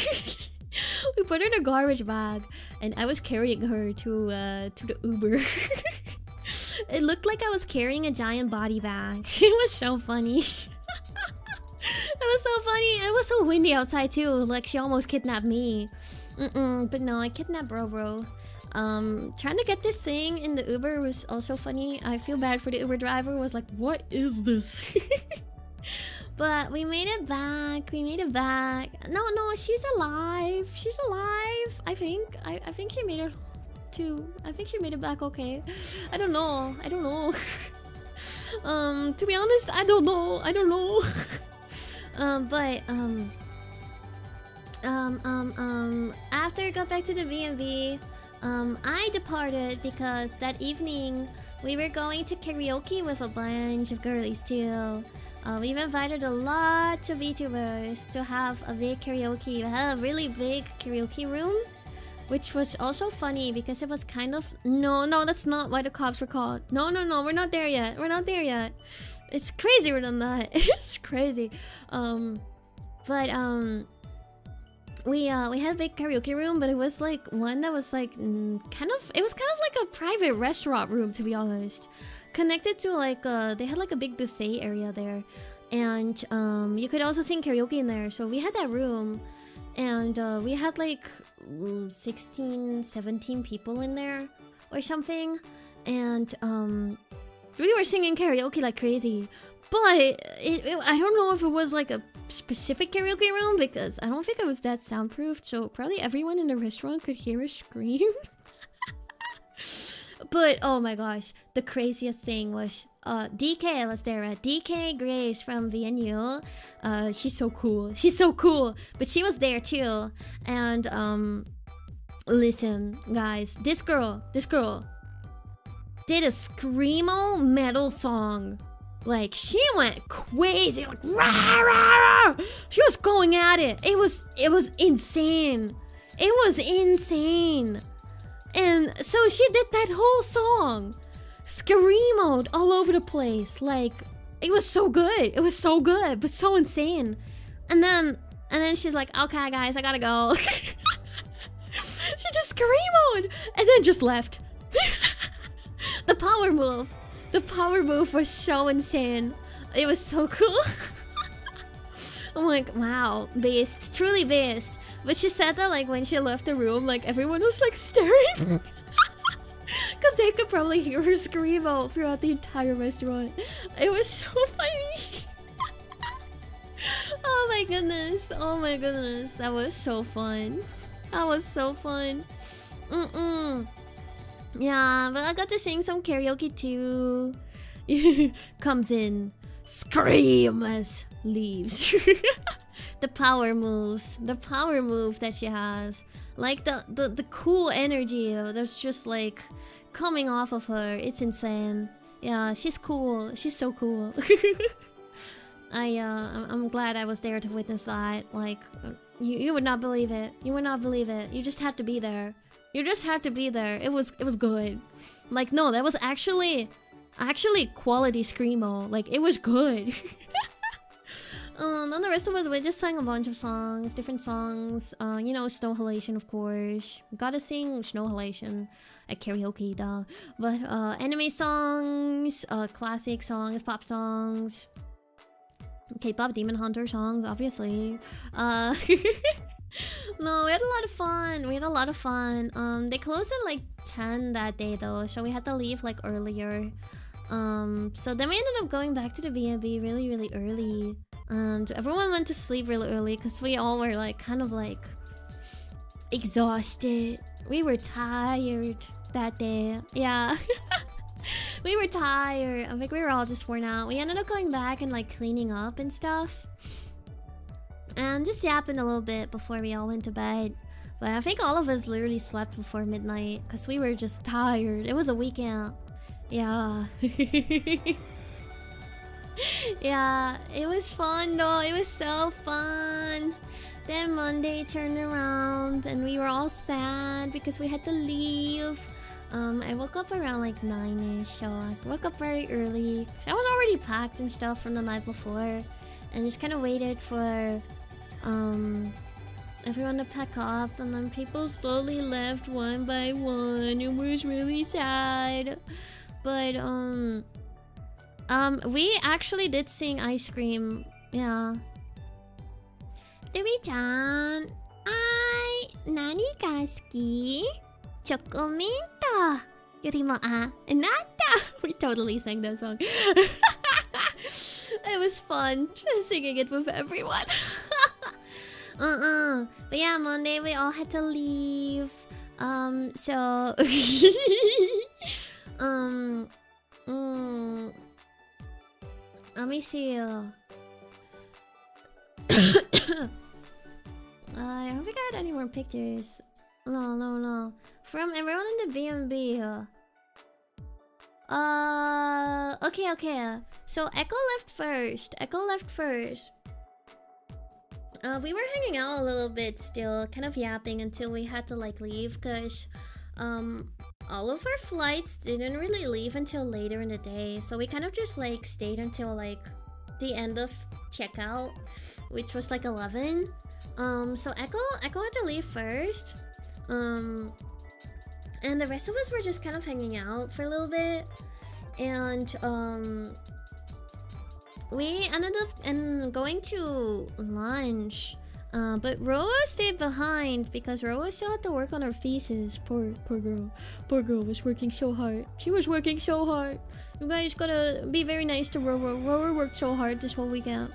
We put her in a garbage bag, and I was carrying her to the Uber. It looked like I was carrying a giant body bag. It was so funny. It was so funny. And it was so windy outside too. Like she almost kidnapped me. But no, I kidnapped bro. Trying to get this thing in the Uber was also funny. I feel bad for the Uber driver. Was like, what is this? But we made it back. We made it back. No, she's alive. She's alive. I think she made it too. I think she made it back okay. I don't know. To be honest, I don't know. After I got back to the B&B, I departed because that evening we were going to karaoke with a bunch of girlies too. We've invited a lot of VTubers to have a big karaoke. We had a really big karaoke room, which was also funny because it was kind of... No, that's not why the cops were called. No, we're not there yet. It's crazier than that. It's crazy. We had a big karaoke room, but it was like one that was like it was kind of like a private restaurant room, to be honest. Connected to like they had like a big buffet area there, and you could also sing karaoke in there. So we had that room, and we had like 16, 17 people in there or something, and we were singing karaoke like crazy. But I don't know if it was like a specific karaoke room because I don't think it was that soundproofed, so probably everyone in the restaurant could hear us scream. But oh my gosh, the craziest thing was DK was there. DK Grace from VNU. She's so cool. But she was there too. And listen, guys, this girl did a screamo metal song. Like she went crazy, like rah, rah, rah. She was going at it. It was insane. And so she did that whole song, screamoed all over the place. Like it was so good, but so insane. And then she's like, okay guys, I gotta go. She just screamoed and then just left. The power move was so insane. It was so cool. I'm like, wow, beast, truly beast. But she said that like when she left the room, like everyone was like staring. Because they could probably hear her scream out throughout the entire restaurant. It was so funny. Oh my goodness. That was so fun. Yeah, but I got to sing some karaoke too. Comes in, screams, leaves. The power move that she has, like the cool energy that's just like coming off of her. It's insane. Yeah, she's cool. She's so cool. I'm glad I was there to witness that. Like, you would not believe it. You just had to be there. It was good. Like, no, that was actually quality screamo. Like, it was good. And the rest of us, we just sang a bunch of songs, different songs. You know, Snow Halation, of course. Gotta sing Snow Halation at karaoke, duh. But anime songs, classic songs, pop songs, K-pop Demon Hunter songs, obviously. No, we had a lot of fun. They closed at like 10 that day though, so we had to leave like earlier. So then we ended up going back to the B&B really early. And everyone went to sleep really early because we all were like kind of like exhausted. We were tired that day. Yeah. We were tired. I think we were all just worn out. We ended up going back and like cleaning up and stuff. And just yapping a little bit before we all went to bed. But I think all of us literally slept before midnight because we were just tired. It was a weekend. Yeah. Yeah, it was fun though. It was so fun. Then Monday turned around and we were all sad because we had to leave. I woke up around like 9ish, so I woke up very early. I was already packed and stuff from the night before, and just kind of waited for everyone to pack up, and then people slowly left one by one. It was really sad. But we actually did sing Ice Cream. Yeah. Dewi-chan, ai nani ga suki? Chocominto yorimo anata. We totally sang that song. It was fun singing it with everyone. But yeah, Monday we all had to leave. So let me see. I hope we got any more pictures. No. From everyone in the B&B. Okay. So Echo left first. We were hanging out a little bit still, kind of yapping until we had to like leave, cause all of our flights didn't really leave until later in the day. So we kind of just like stayed until like the end of checkout, which was like 11. So Echo had to leave first. And the rest of us were just kind of hanging out for a little bit. And we ended up going to lunch. But Roa stayed behind because Roa still had to work on her thesis. Poor girl. Poor girl was working so hard. She was working so hard. You guys gotta be very nice to Roa. Roa worked so hard this whole weekend.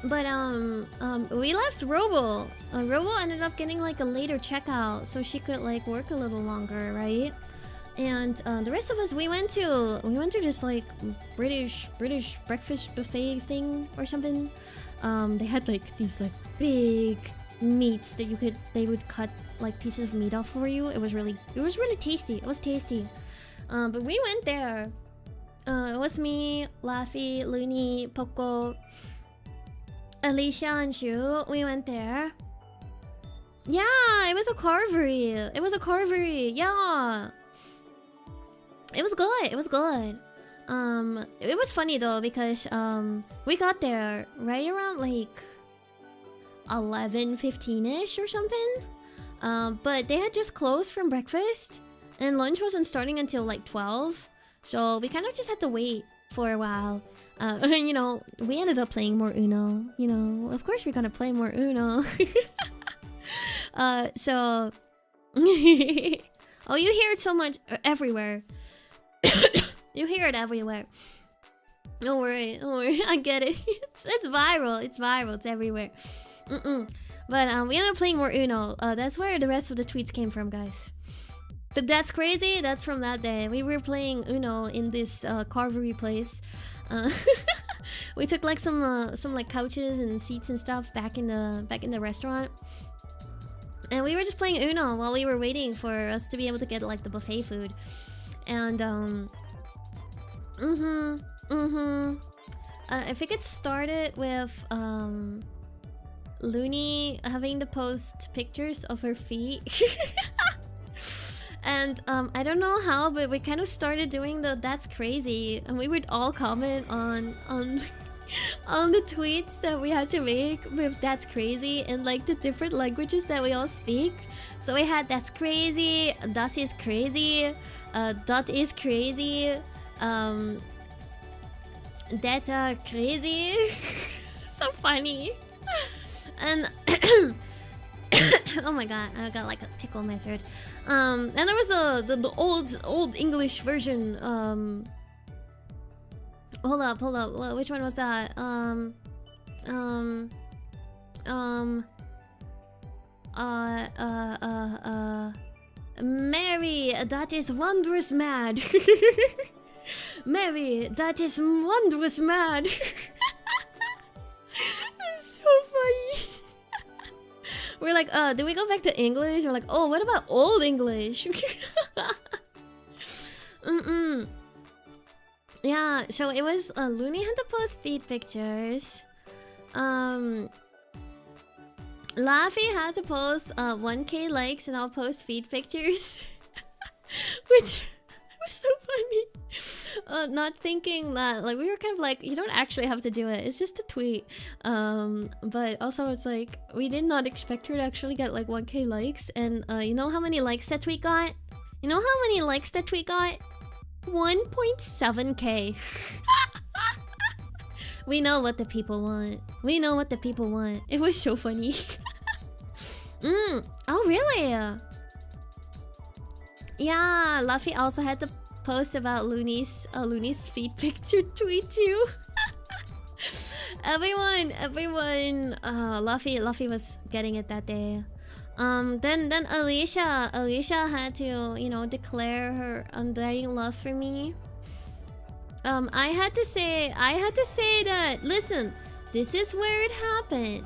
We left Robo. Robo ended up getting like a later checkout, so she could like work a little longer, right? And the rest of us, we went to just like British breakfast buffet thing or something. They had like these like big meats that they would cut like pieces of meat off for you. It was really tasty. It was tasty. But we went there. It was me, Laffy, Looney, Poco, Alicia, and Shu. We went there. Yeah, it was a carvery. Yeah. It was good. It was funny though because we got there right around like 11:15ish or something. But they had just closed from breakfast and lunch wasn't starting until like 12. So we kind of just had to wait for a while. You know, we ended up playing more Uno. You know, of course we're gonna play more Uno. So oh, you hear it so much everywhere. You hear it everywhere. Don't worry. I get it. It's viral. It's everywhere. But we ended up playing more Uno. That's where the rest of the tweets came from, guys. But that's crazy. That's from that day. We were playing Uno in this carvery place. We took like some like couches and seats and stuff back in the restaurant. And we were just playing Uno while we were waiting for us to be able to get like the buffet food. And I think it started with Looney having to post pictures of her feet. And I don't know how, but we kind of started doing the "that's crazy," and we would all comment on the tweets that we had to make with "that's crazy" and like the different languages that we all speak. So we had "that's crazy," "das is crazy," "dot is crazy," "that's crazy." So funny. And oh my god, I got like a tickle in my throat. And there was the old English version. Hold up. Which one was that? Mary, that is wondrous mad. Mary, that is wondrous mad. It's so funny. We're like, do we go back to English? We're like, oh, what about old English? Yeah, so it was Looney had to post feed pictures. Laffy had to post 1K likes and I'll post feed pictures. Which was so funny. not thinking that, like, we were kind of like, you don't actually have to do it. It's just a tweet. But also it's like, we did not expect her to actually get like 1K likes. And you know how many likes that tweet got? You know how many likes that tweet got? 1.7K. We know what the people want. We know what the people want. It was so funny. Oh, really? Yeah, Luffy also had to post about Looney's feet picture tweet too. everyone, Luffy was getting it that day. Then Alicia had to, you know, declare her undying love for me. I had to say that, listen, this is where it happened.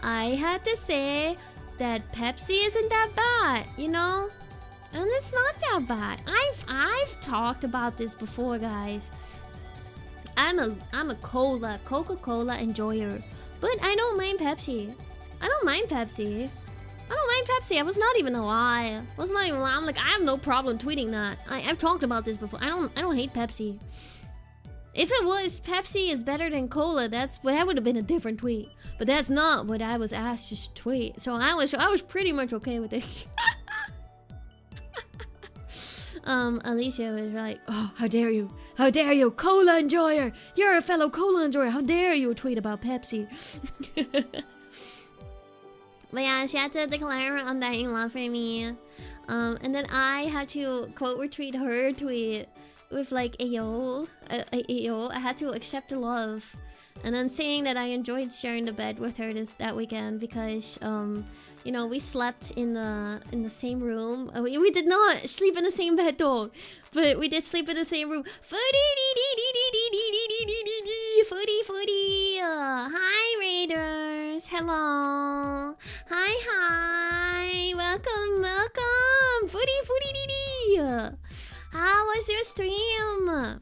I had to say that Pepsi isn't that bad, you know? And it's not that bad. I've talked about this before, guys. I'm a Coca-Cola enjoyer. But I don't mind Pepsi. I don't mind Pepsi. I was not even a lie. I'm like, I have no problem tweeting that. I've talked about this before. I don't hate Pepsi. If it was Pepsi is better than cola, that would have been a different tweet. But that's not what I was asked to tweet. So I was pretty much okay with it. Alicia was like, oh, how dare you? How dare you? Cola enjoyer! You're a fellow cola enjoyer. How dare you tweet about Pepsi? But yeah, she had to declare her undying love for me. And then I had to quote retweet her tweet with like, ayo, I had to accept the love. And then saying that I enjoyed sharing the bed with her that weekend because, you know, we slept in the same room. We did not sleep in the same bed though, but we did sleep in the same room. Foodie. Hi Raiders. Hello. Hi. Welcome. Foodie. How was your stream?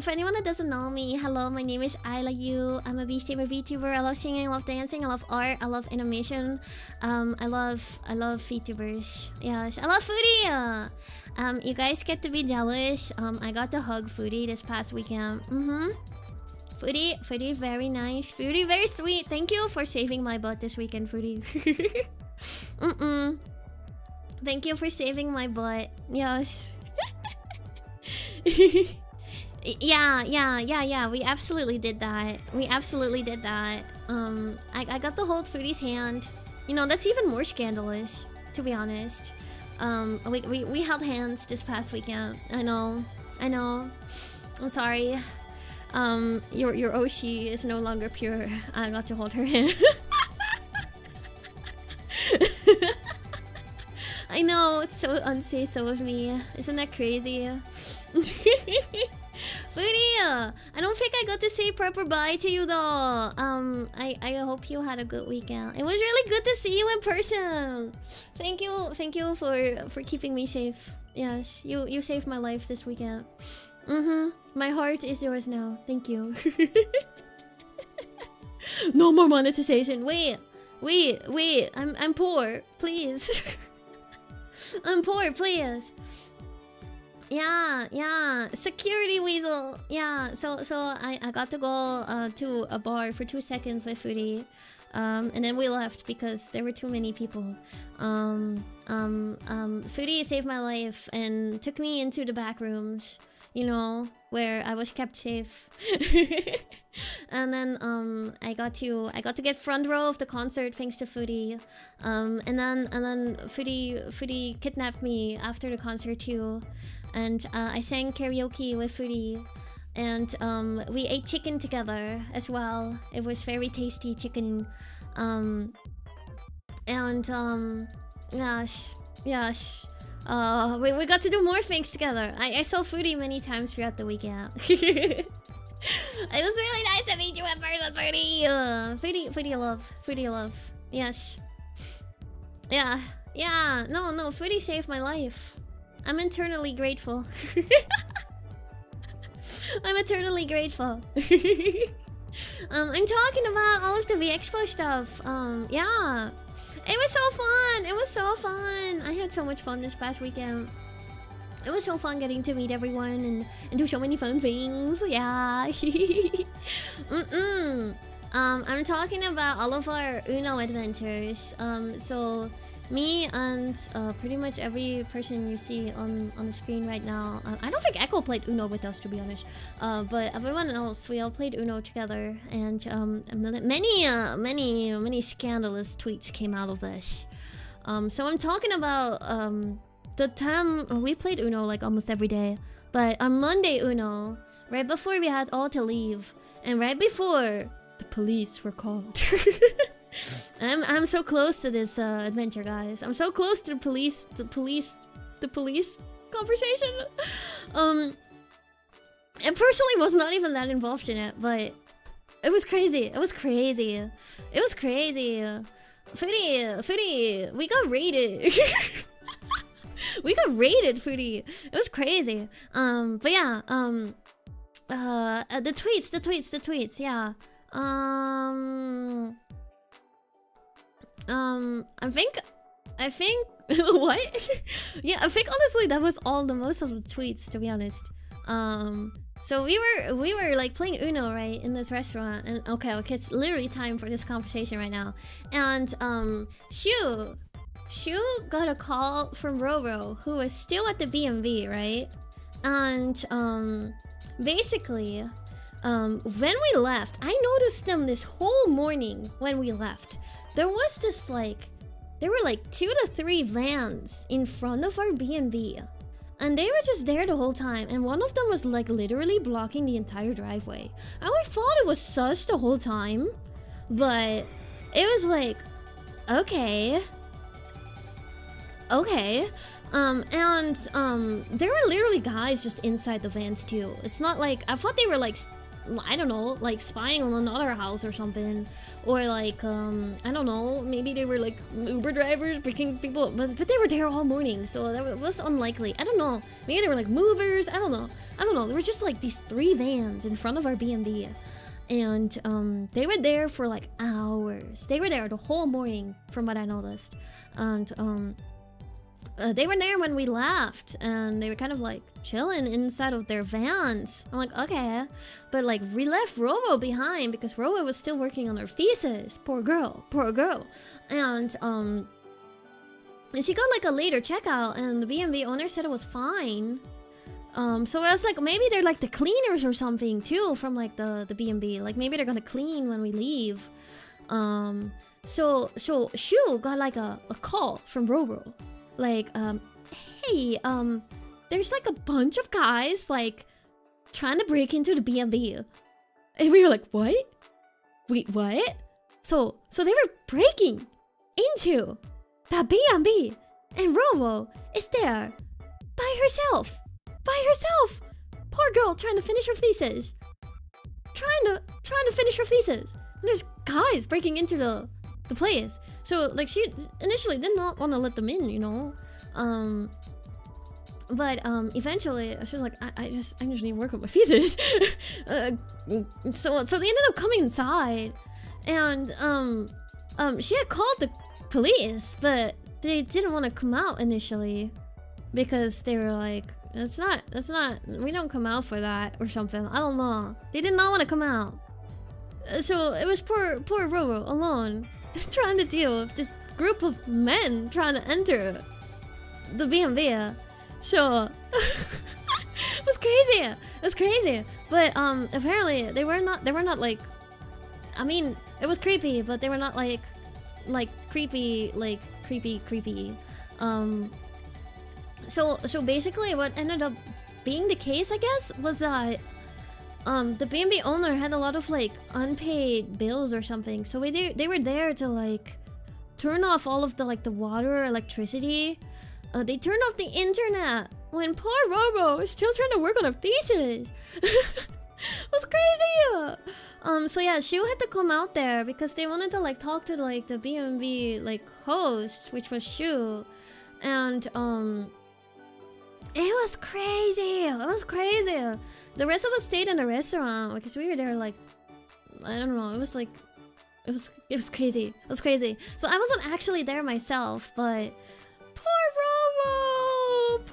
For anyone that doesn't know me, hello, my name is AylaYew. I'm a VTuber. I love singing, I love dancing, I love art, I love animation. I love VTubers. Yes, I love Foodie. You guys get to be jealous. I got to hug Foodie this past weekend. Foodie, very nice. Foodie, very sweet. Thank you for saving my butt this weekend, Foodie. Thank you for saving my butt. Yes. Yeah. We absolutely did that. I got to hold Foodie's hand. You know, that's even more scandalous, to be honest. We held hands this past weekend. I know. I'm sorry. Your Oshi is no longer pure. I got to hold her hand. I know, it's so unsafe of me. Isn't that crazy? Foodie, I don't think I got to say proper bye to you though. I hope you had a good weekend. It was really good to see you in person. Thank you for keeping me safe. Yes, you saved my life this weekend. My heart is yours now. Thank you. No more monetization. Wait. I'm poor. Please. I'm poor, please. Yeah. Security weasel. Yeah. So I got to go to a bar for 2 seconds with Foodie. And then we left because there were too many people. Foodie saved my life and took me into the back rooms, you know, where I was kept safe. And then I got to get front row of the concert thanks to Foodie. And then Foodie kidnapped me after the concert too. And I sang karaoke with Foodie. And we ate chicken together as well. It was very tasty chicken. Yes. We got to do more things together. I saw Foodie many times throughout the weekend. It was really nice to meet you in person, Foodie. Foodie love. Yes. Yeah. No, Foodie saved my life. I'm eternally grateful. I'm eternally grateful. I'm talking about all of the V Expo stuff. Yeah. It was so fun. I had so much fun this past weekend. It was so fun getting to meet everyone and do so many fun things. Yeah. I'm talking about all of our Uno adventures. So me and pretty much every person you see on the screen right now. I don't think Echo played Uno with us, to be honest. But everyone else, we all played Uno together, and many scandalous tweets came out of this. So I'm talking about the time we played Uno like almost every day. But on Monday Uno, right before we had all to leave, and right before the police were called. I'm so close to this adventure, guys. I'm so close to the police conversation. I personally was not even that involved in it, but it was crazy. It was crazy. It was crazy. Foodie, we got raided. We got raided, Foodie. It was crazy. But yeah, the tweets, yeah. I think what? Yeah, I think honestly that was all the most of the tweets, to be honest. So we were like playing Uno, right, in this restaurant, and okay, it's literally time for this conversation right now. And Shu got a call from Roro, who was still at the B&B, right? And basically, when we left, I noticed them this whole morning when we left. There was this like, there were like 2 to 3 vans in front of our B&B. And they were just there the whole time. And one of them was like literally blocking the entire driveway. I always thought it was sus the whole time. But it was like, okay. Okay. There were literally guys just inside the vans too. It's not like, I thought they were like, I don't know, like spying on another house or something. Or like, I don't know, maybe they were like Uber drivers picking people up. But they were there all morning, so that was unlikely. I don't know. Maybe they were like movers. I don't know. There were just like these 3 vans in front of our B&B. And they were there for like hours. They were there the whole morning, from what I noticed. And they were there when we left, and they were kind of like chilling inside of their vans. I'm like, okay, but like we left Robo behind because Robo was still working on her thesis. Poor girl. And she got like a later checkout, and the B&B owner said it was fine. So I was like, maybe they're like the cleaners or something too from like the B&B. Like maybe they're gonna clean when we leave. So Shu got like a call from Robo. Like, hey, there's like a bunch of guys like trying to break into the B&B. And we were like, what? Wait, what? So they were breaking into the B&B, and Robo is there by herself. Poor girl trying to finish her thesis. Trying to finish her thesis. And there's guys breaking into the place. So like she initially did not want to let them in, you know. But eventually she was like, I just need to work on my thesis. So they ended up coming inside, and she had called the police, but they didn't want to come out initially because they were like, that's not we don't come out for that or something. I don't know. They did not want to come out. So it was poor Roro alone trying to deal with this group of men trying to enter the B&B. So it was crazy. But apparently they were not like, I mean, it was creepy, but they were not like creepy. So basically what ended up being the case, I guess, was that the B&B owner had a lot of like unpaid bills or something. So they were there to like turn off all of the like the water, electricity. They turned off the internet when poor Robo was still trying to work on her thesis. It was crazy. So yeah, Shu had to come out there because they wanted to like talk to like the B&B like host, which was Shu, and it was crazy. The rest of us stayed in the restaurant because we were there like, I don't know, it was crazy. So I wasn't actually there myself, but poor Robo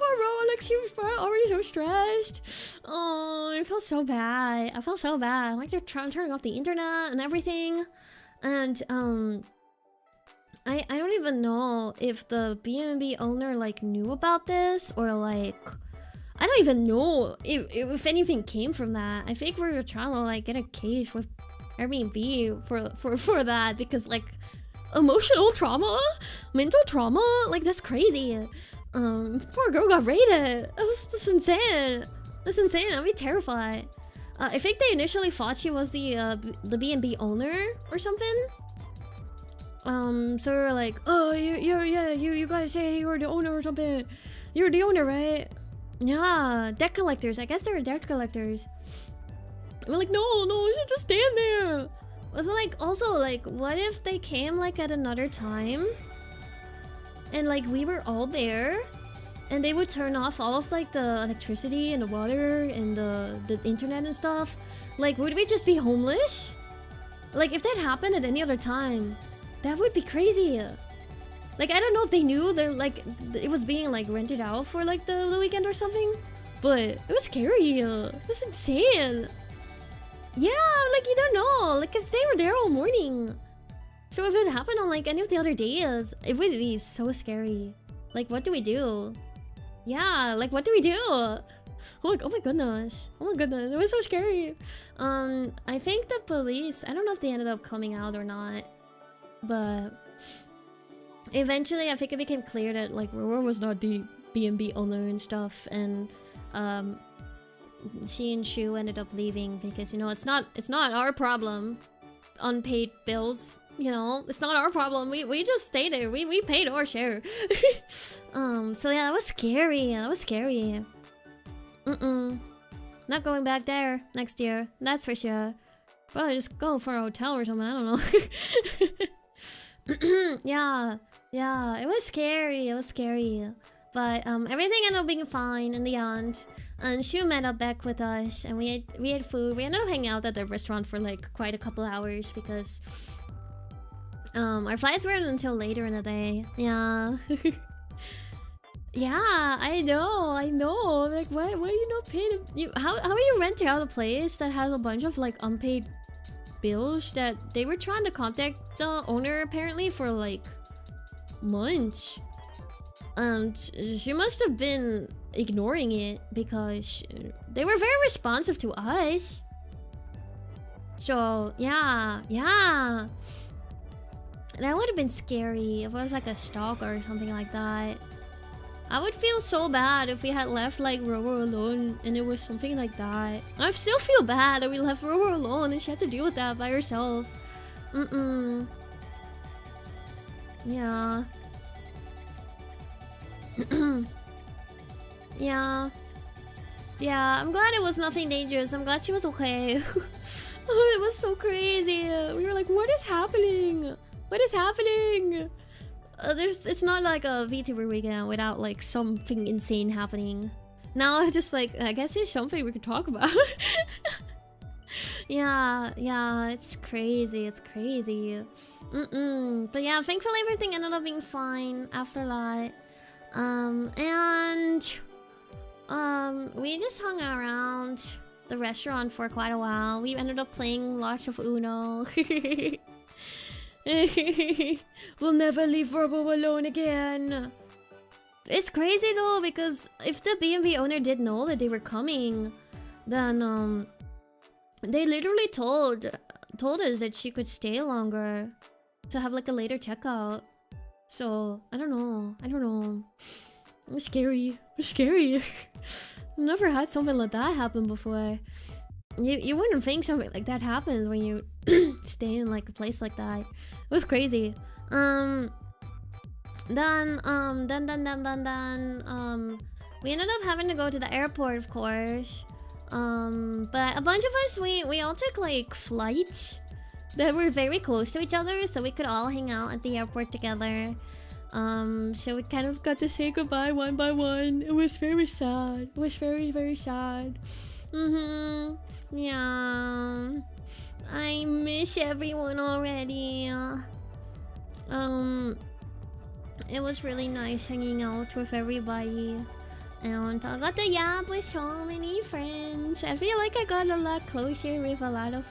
like she was already so stressed. Oh, I felt so bad. I felt so bad. Like they're turning off the internet and everything. And I don't even know if the B&B owner like knew about this, or like I don't even know if anything came from that. I think we were trying to like get a case with Airbnb for that, because like emotional trauma, mental trauma, like that's crazy. Poor girl got raided. That's insane. That's insane. I'd be terrified. I think they initially thought she was the B&B owner or something. So we were like, oh, you guys say you're the owner or something. You're the owner, right? Yeah, debt collectors. I guess they were debt collectors. We're like, no, you should just stand there. Was it like, also like, what if they came like at another time? And like we were all there, and they would turn off all of like the electricity and the water and the internet and stuff. Like, would we just be homeless? Like, if that happened at any other time, that would be crazy. Like, I don't know if they knew they're like it was being like rented out for like the weekend or something, but it was scary. It was insane. Yeah, like you don't know, like 'cause they were there all morning. So if it happened on like any of the other days, it would be so scary. Like, what do we do? Yeah, like what do we do? Like, oh my goodness, it was so scary. I think the police, I don't know if they ended up coming out or not, but eventually I think it became clear that like Roar was not the B&B owner and stuff, and she and Shu ended up leaving because, you know, it's not our problem. Unpaid bills, you know, it's not our problem. We just stay there. We paid our share. So yeah, that was scary. Not going back there next year, that's for sure. Probably just go for a hotel or something, I don't know. Yeah, it was scary. But everything ended up being fine in the end. And Shu met up back with us, and we had food. We ended up hanging out at the restaurant for like quite a couple hours because our flights weren't until later in the day. Yeah. Yeah, I know. Like, why are you not paying? How are you renting out a place that has a bunch of like unpaid bills that they were trying to contact the owner apparently for like months? And she must have been ignoring it because they were very responsive to us. So yeah, that would have been scary if it was like a stalker or something like that. I would feel so bad if we had left like Roro alone and it was something like that. I still feel bad that we left Roro alone and she had to deal with that by herself. Yeah. Yeah, I'm glad it was nothing dangerous. I'm glad she was okay. Oh, it was so crazy. We were like, what is happening? It's not like a VTuber weekend without like something insane happening. Now I just like, I guess it's something we could talk about. Yeah, it's crazy. But yeah, thankfully everything ended up being fine after that. We just hung around the restaurant for quite a while. We ended up playing lots of Uno. We'll never leave Robo alone again. It's crazy though, because if the B&B owner did know that they were coming, then they literally told us that she could stay longer to have like a later checkout. So I don't know. It was scary. Never had something like that happen before. You wouldn't think something like that happens when you stay in like a place like that. It was crazy. Then we ended up having to go to the airport, of course. But a bunch of us, we all took like flights that were very close to each other, so we could all hang out at the airport together. So we kind of got to say goodbye one by one. It was very sad. It was very, very sad. Yeah. I miss everyone already. It was really nice hanging out with everybody. And I got to yap with so many friends. I feel like I got a lot closer with a lot of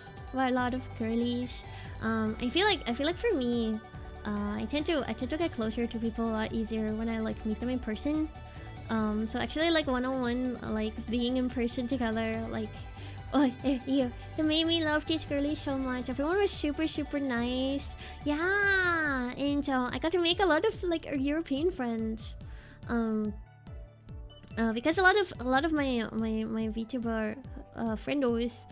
girlies. I feel like for me, I tend to get closer to people a lot easier when I like meet them in person. So actually like one-on-one, like being in person together, like, oh, you made me love these girlies so much. Everyone was super nice. Yeah, and so I got to make a lot of like European friends. Because a lot of my VTuber friendos,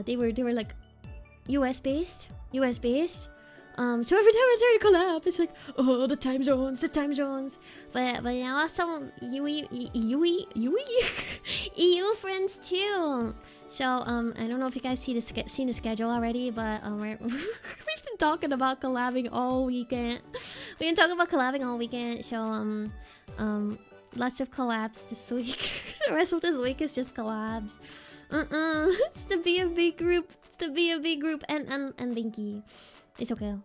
they were like US based. So every time I try to collab, it's like, oh, the time zones. But now some EU friends too. So I don't know if you guys seen the schedule already, but we've been talking about collabing all weekend. So lots of collabs this week. The rest of this week is just collabs. It's the B&B group. And Binky. It's okay.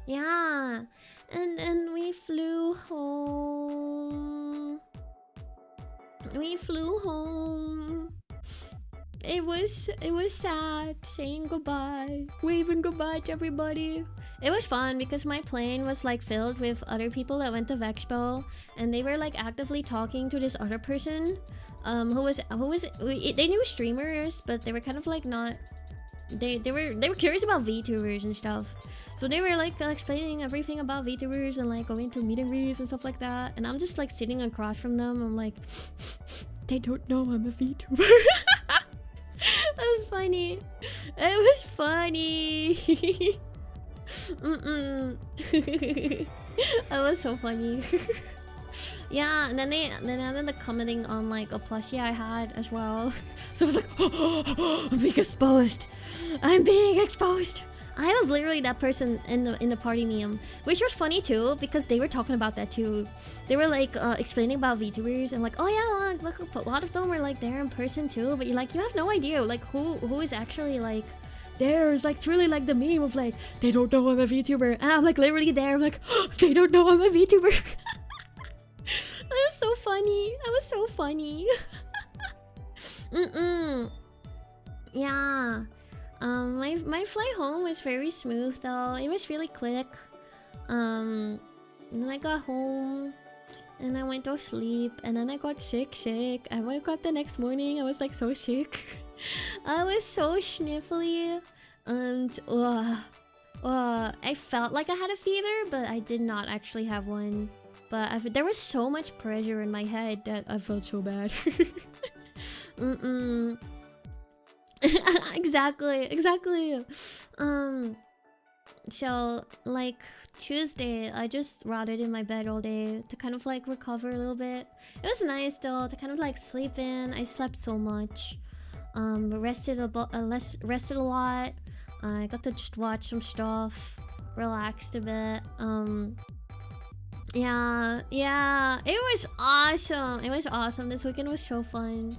Yeah. And we flew home. It was sad saying goodbye, waving goodbye to everybody. It was fun because my plane was like filled with other people that went to VeXpo, and they were like actively talking to this other person, they knew streamers, but they were kind of like not. They were curious about VTubers and stuff, so they were like explaining everything about VTubers and like going to meet and greets and stuff like that. And I'm just like sitting across from them. I'm like, they don't know I'm a VTuber. That was funny. It was funny. That was so funny. Yeah, and then they ended up commenting on like a plushie I had as well. So it was like, oh, I'm being exposed. I'm being exposed. I was literally that person in the party meme, which was funny too because they were talking about that too. They were like explaining about VTubers and like, oh yeah, look, a lot of them were like there in person too. But you have no idea like who is actually like there. Is like it's really like the meme of like they don't know I'm a VTuber, and I'm like literally there. I'm like, oh, they don't know I'm a VTuber. That was so funny. Yeah. My flight home was very smooth though. It was really quick. And then I got home and I went to sleep, and then I got sick. I woke up the next morning. I was like so sick. I was so sniffly, and I felt like I had a fever, but I did not actually have one. But there was so much pressure in my head that I felt so bad. Exactly. So like Tuesday, I just rotted in my bed all day to kind of like recover a little bit. It was nice though to kind of like sleep in. I slept so much. Rested a lot. I got to just watch some stuff, relaxed a bit. Yeah, it was awesome. This weekend was so fun.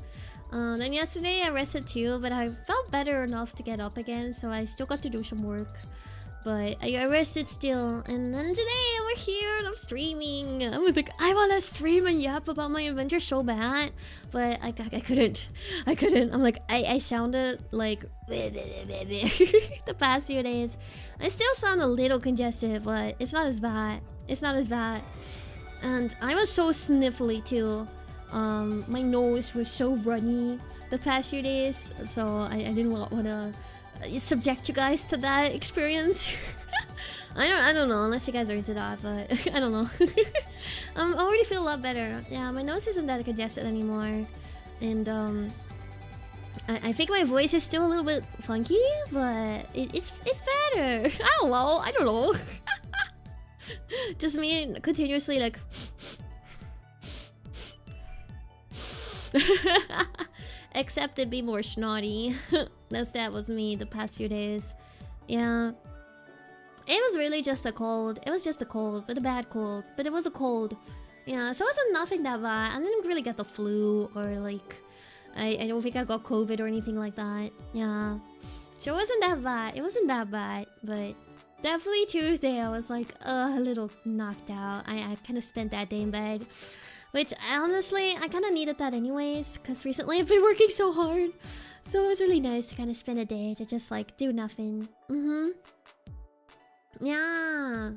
Then yesterday I rested too, but I felt better enough to get up again, so I still got to do some work. But I rested still, and then today we're here and I'm streaming. I was like, I wanna stream and yap about my adventure so bad, but I couldn't. I'm like, I sounded like the past few days. I still sound a little congested, but it's not as bad. And I was so sniffly too. My nose was so runny the past few days, so I didn't want to subject you guys to that experience. I don't know, unless you guys are into that, but I don't know. I already feel a lot better. Yeah, my nose isn't that congested anymore, and I think my voice is still a little bit funky, but it's better. I don't know. Just me continuously like. Except it'd be more snotty. That was me the past few days. Yeah. It was really just a cold. It was just a cold, but a bad cold. But it was a cold. Yeah, so it wasn't nothing that bad. I didn't really get the flu or like... I don't think I got COVID or anything like that. Yeah. So it wasn't that bad. But Definitely Tuesday. I was like a little knocked out. I kind of spent that day in bed, which honestly I kind of needed that anyways. Cause recently I've been working so hard, so it was really nice to kind of spend a day to just like do nothing. Yeah.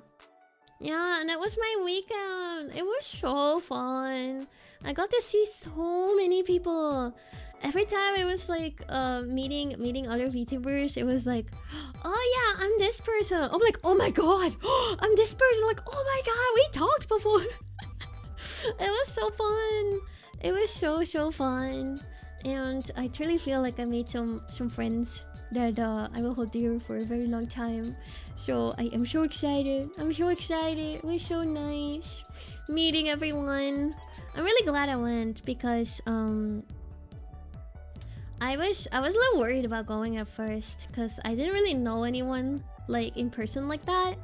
Yeah, and that was my weekend. It was so fun. I got to see so many people. Every time I was like meeting other VTubers, it was like, oh yeah, I'm this person. I'm like, oh my god, I'm this person. I'm like, oh my god, we talked before. It was so fun. It was so fun, and I truly feel like I made some friends that I will hold dear for a very long time. So I am so excited. I'm so excited. It was so nice meeting everyone. I'm really glad I went because I was a little worried about going at first because I didn't really know anyone like in person like that.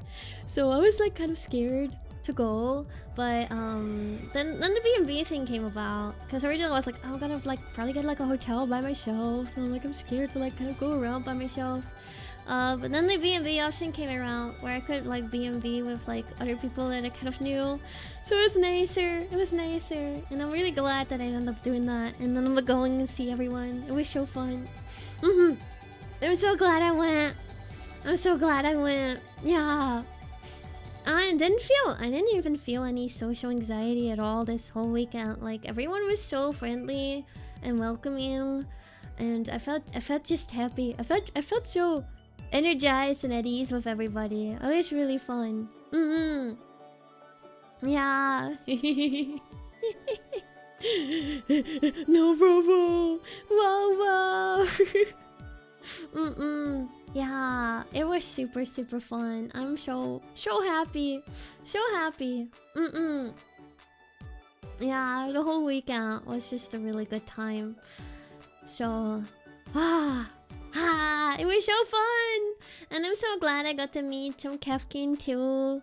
So I was like kind of scared to go, but then the B&B thing came about because originally I was like, I'm gonna like probably get like a hotel by myself, and like I'm scared to like kind of go around by myself. But then the B&B option came around where I could like B&B with like other people that I kind of knew, so it was nicer. It was nicer, and I'm really glad that I ended up doing that. And then I'm going and see everyone. It was so fun. I'm so glad I went. I'm so glad I went. Yeah. I didn't even feel any social anxiety at all this whole weekend. Like everyone was so friendly and welcoming, and I felt just happy. I felt so energized and at ease with everybody. It was really fun. Yeah. No, bro. Whoa. Yeah, it was super fun. I'm so happy. So happy. Yeah, the whole weekend was just a really good time. So it was so fun. And I'm so glad I got to meet some Kefkin too.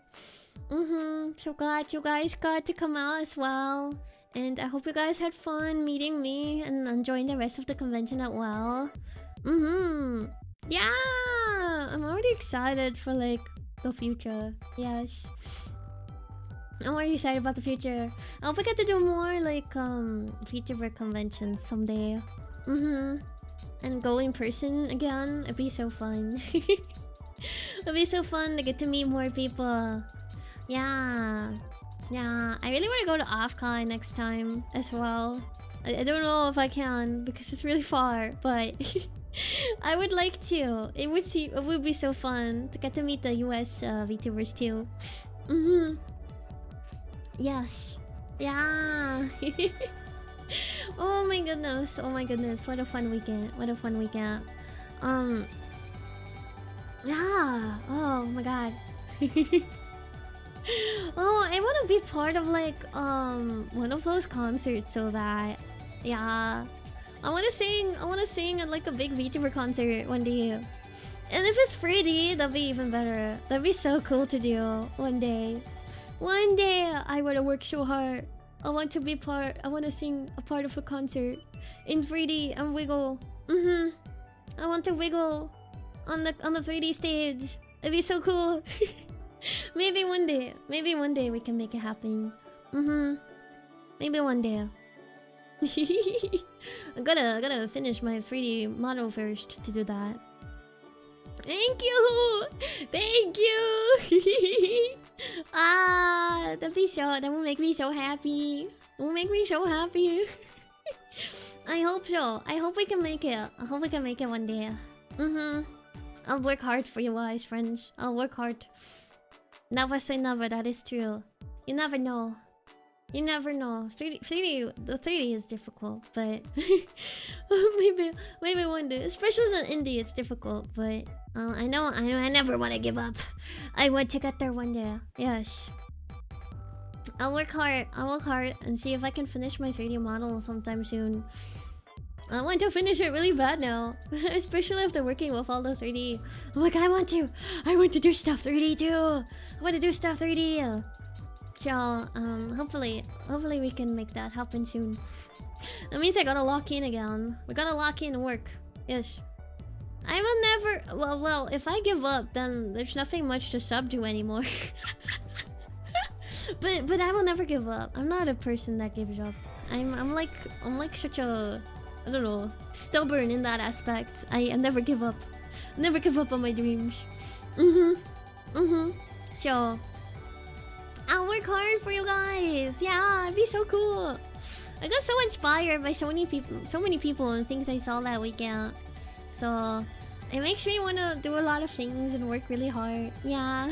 So glad you guys got to come out as well. And I hope you guys had fun meeting me and enjoying the rest of the convention as well. Yeah, I'm already excited for like the future. Yes, I'm already excited about the future. I hope I get to do more like VTuber conventions someday. And go in person again. It'd be so fun. It'd be so fun to get to meet more people. Yeah, I really want to go to AFCON next time as well. I don't know if I can because it's really far, but I would like to. It would be so fun to get to meet the US VTubers too. Yes. Yeah. Oh my goodness. What a fun weekend. Yeah. Oh my god. Oh, I want to be part of like one of those concerts so that, yeah, I want to sing at like a big VTuber concert one day. And if it's 3D, that'd be even better. That'd be so cool to do one day. One day, I want to work so hard. I want to sing a part of a concert in 3D and wiggle. I want to wiggle on the 3D stage. It'd be so cool. Maybe one day we can make it happen. Maybe one day. I gotta finish my 3D model first to do that. Thank you. That will make me so happy. I hope so. I hope we can make it. One day. I'll work hard for you guys, friends. I'll work hard. Never say never, that is true. You never know. 3D, the 3D is difficult, but maybe one day. Especially as an indie, it's difficult, but I know I never want to give up. I want to get there one day. Yes. I'll work hard and see if I can finish my 3D model sometime soon. I want to finish it really bad now. Especially after working with all the 3D. I'm like, I want to do stuff 3D too. I want to do stuff 3D. So, hopefully we can make that happen soon. That means I gotta lock in again. We gotta lock in and work. Yes. I will never. Well. If I give up, then there's nothing much to subdue anymore. but I will never give up. I'm not a person that gives up. I'm like such a, I don't know, stubborn in that aspect. I never give up. Never give up on my dreams. So I'll work hard for you guys. Yeah, it'd be so cool. I got so inspired by so many people and things I saw that weekend. So it makes me want to do a lot of things and work really hard. Yeah.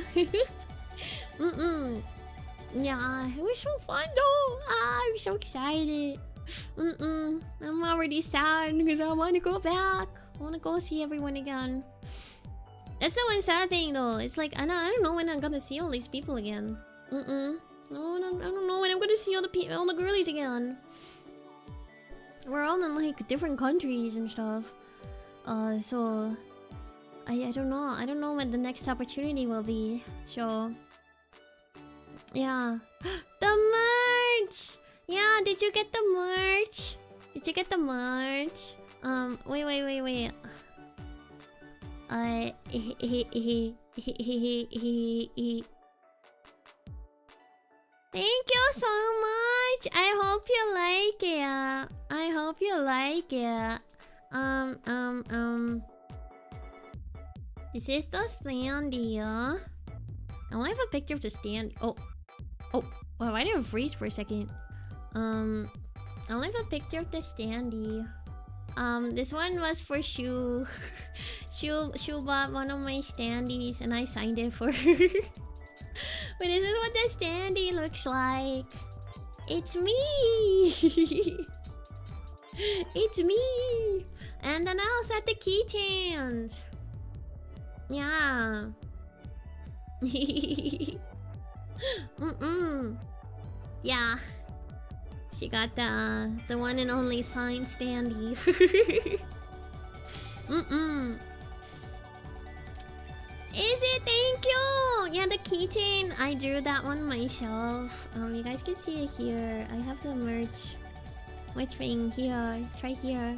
Yeah, it was so fun though. I'm so excited. I'm already sad because I want to go back. I want to go see everyone again. That's the one sad thing though. It's like I don't know when I'm gonna see all these people again. No, I don't know when I'm gonna see all the girlies again. We're all in like different countries and stuff. So I don't know. I don't know when the next opportunity will be. So yeah. The merch! Yeah, did you get the merch? Did you get the merch? Wait. Thank you so much! I hope you like it. I hope you like it. This is the standee. I want to have a picture of the stand. Oh, well, why did it freeze for a second? I want to have a picture of the standee. This one was for Shu. Shu bought one of my standees and I signed it for her. But this is what the standee looks like. It's me! It's me! And then I also had the keychains. Yeah. Yeah. She got the one and only signed standee. Is it? Thank you! Yeah, the keychain. I drew that one myself. You guys can see it here. I have the merch. Which thing? Here. It's right here.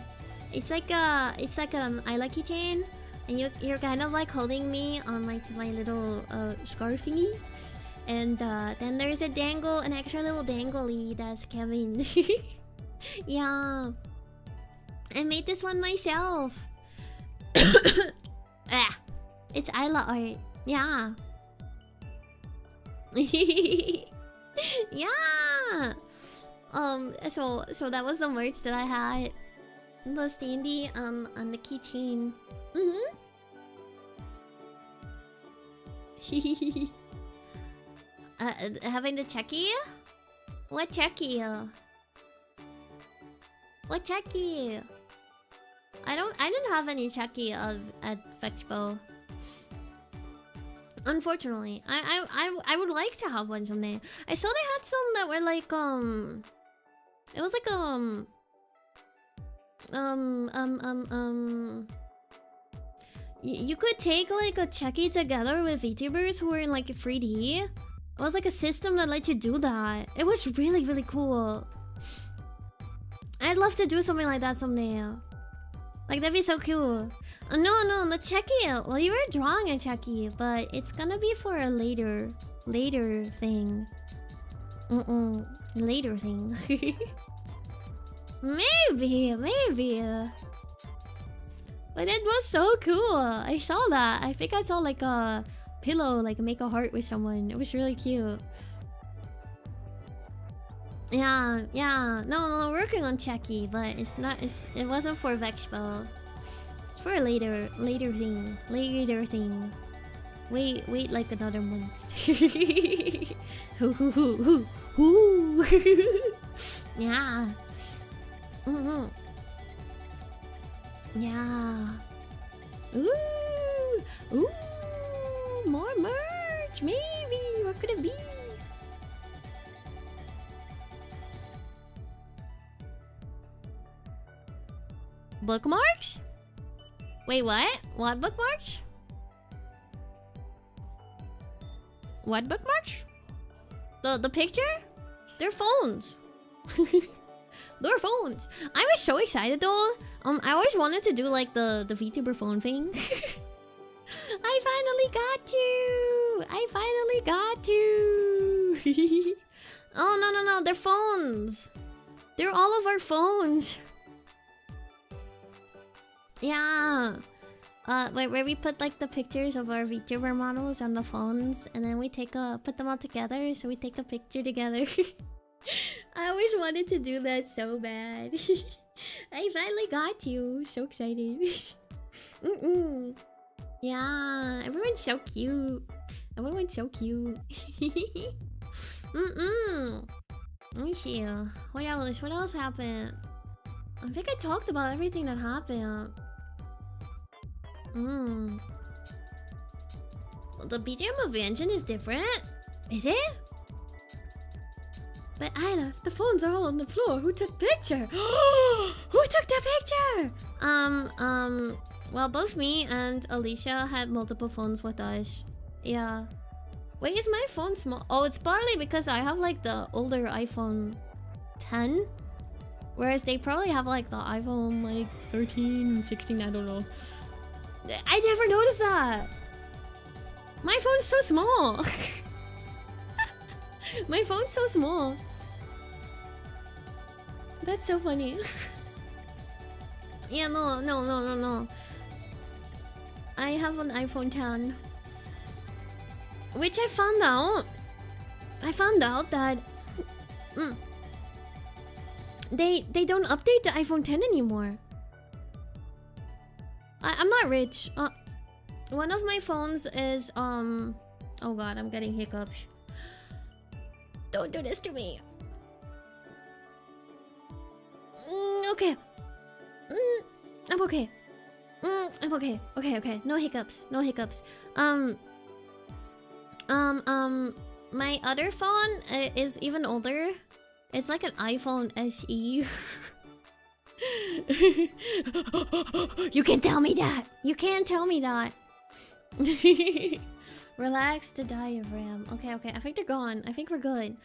It's like an Ayla keychain. And you're kind of like holding me on like my little scarf thingy. And then there's an extra little dangly that's Kevin. Yeah. I made this one myself. It's Ayla art. Yeah. Yeah. So that was the merch that I had. The standee on the keychain. Having the checky? What checky? What checky? I didn't have any checky at VeXpo. Unfortunately. I would like to have one someday. I saw they had some that were like it was like you could take like a checky together with VTubers who were in like 3D. It was like a system that let you do that. It was really, really cool. I'd love to do something like that someday. Like, that'd be so cool. No, the checky. Well, you were drawing a checky, but it's gonna be for a later thing. Later thing. Maybe. But it was so cool. I saw that. I think I saw like a pillow, like make a heart with someone. It was really cute. Yeah. No, we're working on checky, but it wasn't for VeXpo. It's for a later thing. Wait like another month. Yeah. Yeah. Ooh, more merch, maybe. What could it be? Bookmarks? Wait, what? What bookmarks? What bookmarks? The picture? They're phones. Their phones. I was so excited though. I always wanted to do like the VTuber phone thing. I finally got to. I finally got to. Oh no, they're phones. They're all of our phones. Yeah. Where we put like the pictures of our VTuber models on the phones, and then we put them all together, so we take a picture together. I always wanted to do that so bad. I finally got you. So excited. Yeah, everyone's so cute. Everyone's so cute. Let me see. What else? What else happened? I think I talked about everything that happened. The BGM of engine is different. Is it? But Ayla, the phones are all on the floor. Who took picture? Who took the picture? Well, both me and Alicia had multiple phones with us. Yeah. Wait, is my phone small? Oh, it's partly because I have like the older iPhone 10. Whereas they probably have like the iPhone like 13, 16, I don't know. I never noticed that. My phone's so small. My phone's so small. That's so funny. Yeah, no. I have an iPhone 10. Which I found out. That they don't update the iPhone 10 anymore. I'm not rich. One of my phones is oh god, I'm getting hiccups. Don't do this to me. Okay. I'm okay. I'm okay. Okay. No hiccups. My other phone is even older. It's like an iPhone SE. You can't tell me that. You can't tell me that. Relax the diaphragm. Okay. I think they're gone. I think we're good.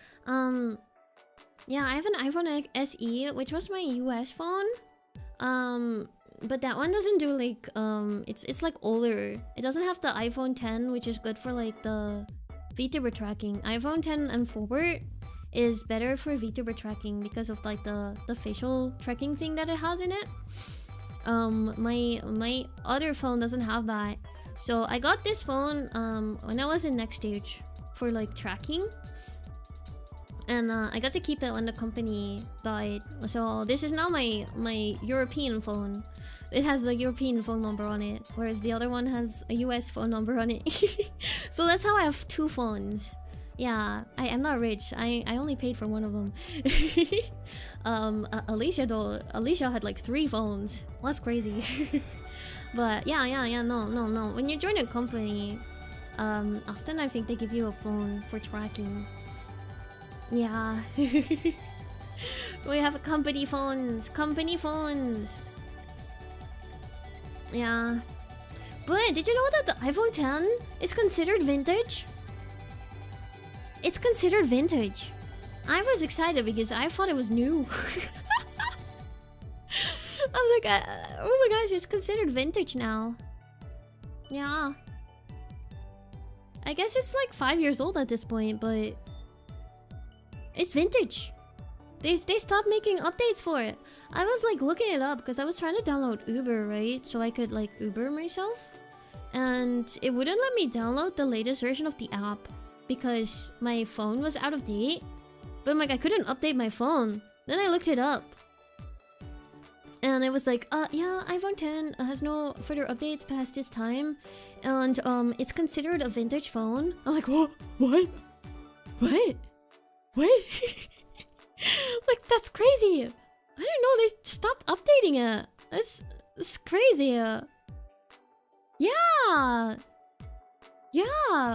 Yeah, I have an iPhone SE, which was my US phone. But that one doesn't do like it's like older. It doesn't have the iPhone 10, which is good for like the VTuber tracking. iPhone 10 and forward is better for VTuber tracking because of like the facial tracking thing that it has in it. My other phone doesn't have that. So I got this phone when I was in next stage for like tracking. And I got to keep it when the company died. So this is now my European phone. It has a European phone number on it, whereas the other one has a US phone number on it. So that's how I have two phones. Yeah, I'm not rich. I only paid for one of them. Alicia though, Alicia had like 3 phones. Well, that's crazy. But yeah, no. When you join a company, often I think they give you a phone for tracking. Yeah. We have company phones. Yeah. But did you know that the iPhone 10 is considered vintage? It's considered vintage. I was excited because I thought it was new. I'm like, oh my gosh, it's considered vintage now. Yeah. I guess it's like 5 years old at this point, but it's vintage. They stopped making updates for it. I was like looking it up because I was trying to download Uber, right? So I could like Uber myself. And it wouldn't let me download the latest version of the app because my phone was out of date. But I'm like, I couldn't update my phone. Then I looked it up. And it was like, yeah, iPhone 10 has no further updates past this time. And it's considered a vintage phone. I'm like, what? Like, that's crazy. I didn't know they stopped updating it. That's crazy. Yeah.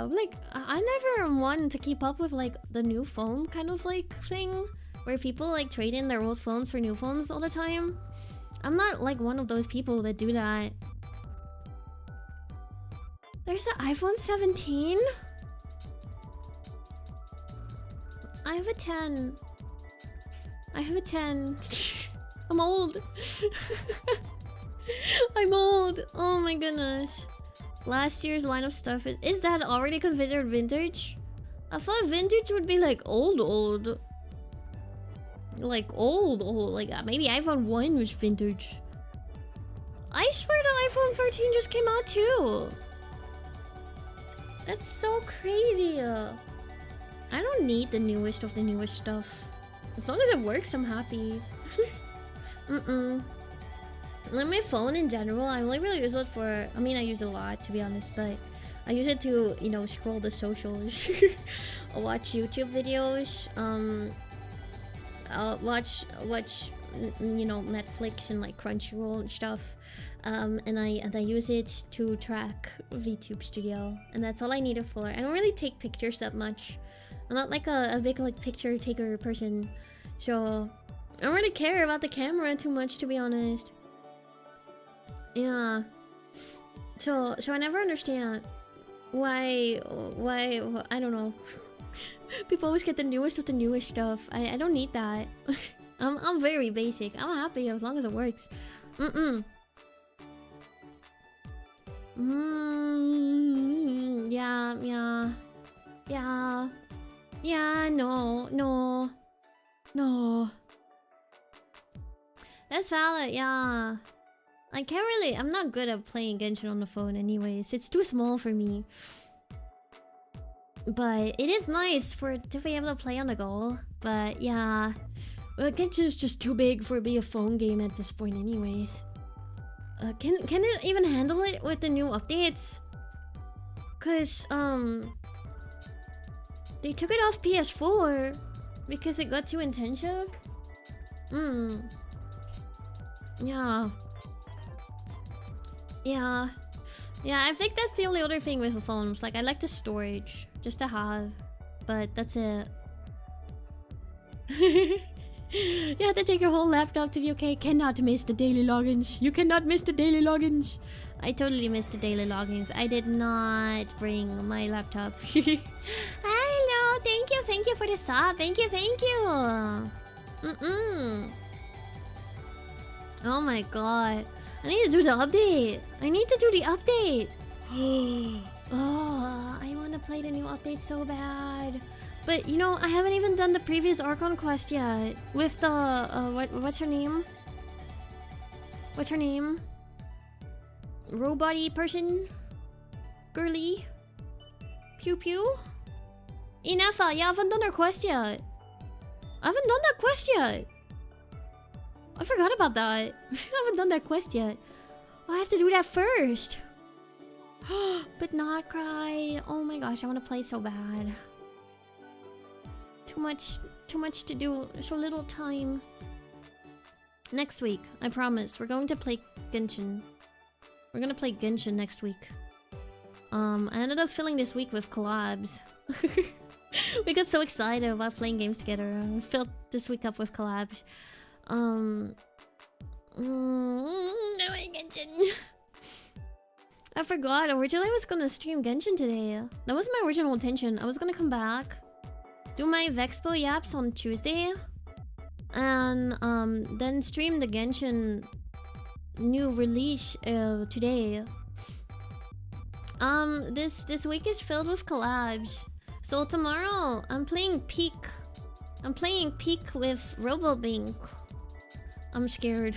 Like, I never am one to keep up with like the new phone kind of like thing where people like trade in their old phones for new phones all the time. I'm not like one of those people that do that. There's an iPhone 17. I have a 10. I have a 10. I'm old. I'm old. Oh my goodness. Last year's line of stuff is that already considered vintage? I thought vintage would be like old. Like old. Like maybe iPhone 1 was vintage. I swear the iPhone 13 just came out too. That's so crazy. I don't need the newest of the newest stuff. As long as it works, I'm happy. Like my phone in general, I only really use it for... I mean, I use it a lot, to be honest, but... I use it to, you know, scroll the socials. Watch YouTube videos. Watch, you know, Netflix and like Crunchyroll and stuff. And I use it to track VTube Studio, and that's all I need it for. I don't really take pictures that much. I'm not like a big like picture taker person, so I don't really care about the camera too much, to be honest. Yeah. So I never understand why I don't know. People always get the newest of the newest stuff. I don't need that. I'm very basic. I'm happy as long as it works. Yeah, no. That's valid, yeah. I can't really... I'm not good at playing Genshin on the phone anyways. It's too small for me. But it is nice to be able to play on the go. But yeah... Well, Genshin is just too big for it to be a phone game at this point anyways. Can it even handle it with the new updates? Cause, they took it off PS4 because it got too intensive. Yeah, I think that's the only other thing with the phones. Like, I like the storage, just to have, but that's it. You have to take your whole laptop to the UK. Cannot miss the daily logins. You cannot miss the daily logins. I totally missed the daily logins. I did not bring my laptop. Hello, thank you for the sub. Thank you. Oh my god. I need to do the update. Oh, I want to play the new update so bad. But, you know, I haven't even done the previous Archon quest yet. With the, what's her name? Robot-y person? Girly? Pew Pew? Inefa, yeah, I haven't done her quest yet. I forgot about that. I haven't done that quest yet. Oh, I have to do that first. But not cry. Oh my gosh, I want to play so bad. Too much to do. So little time. Next week, I promise. We're going to play Genshin. We're gonna play Genshin next week. I ended up filling this week with collabs. We got so excited about playing games together. We filled this week up with collabs. Genshin. I forgot. Originally, I was gonna stream Genshin today. That was my original intention. I was gonna come back, do my VeXpo yaps on Tuesday, and then stream the Genshin new release today. This week is filled with collabs. So tomorrow I'm playing Peak. I'm playing Peak with RoboBink. I'm scared.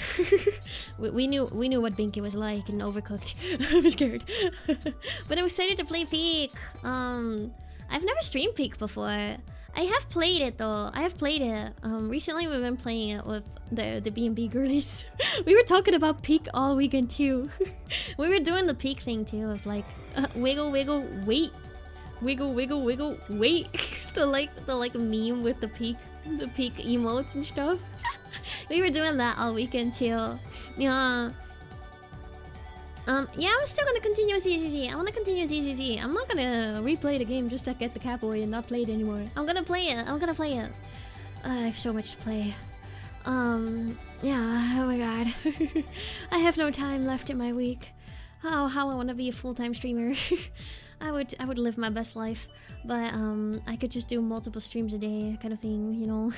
we knew what Binky was like in Overcooked. I'm scared. But I'm excited to play Peak. I've never streamed Peak before. I have played it though. Recently we've been playing it with the B&B girlies. We were talking about Peak all weekend too. We were doing the Peak thing too. It was like wiggle wiggle wait. Wiggle wiggle wiggle wait. the like meme with the Peak emotes and stuff. We were doing that all weekend too. Yeah. Yeah, I'm still gonna continue ZZZ. I wanna continue ZZZ. I'm not gonna replay the game just to get the Catboy and not play it anymore. I'm gonna play it. I have so much to play. Yeah, oh my god. I have no time left in my week. Oh, how I wanna be a full-time streamer. I would live my best life. But, I could just do multiple streams a day kind of thing, you know?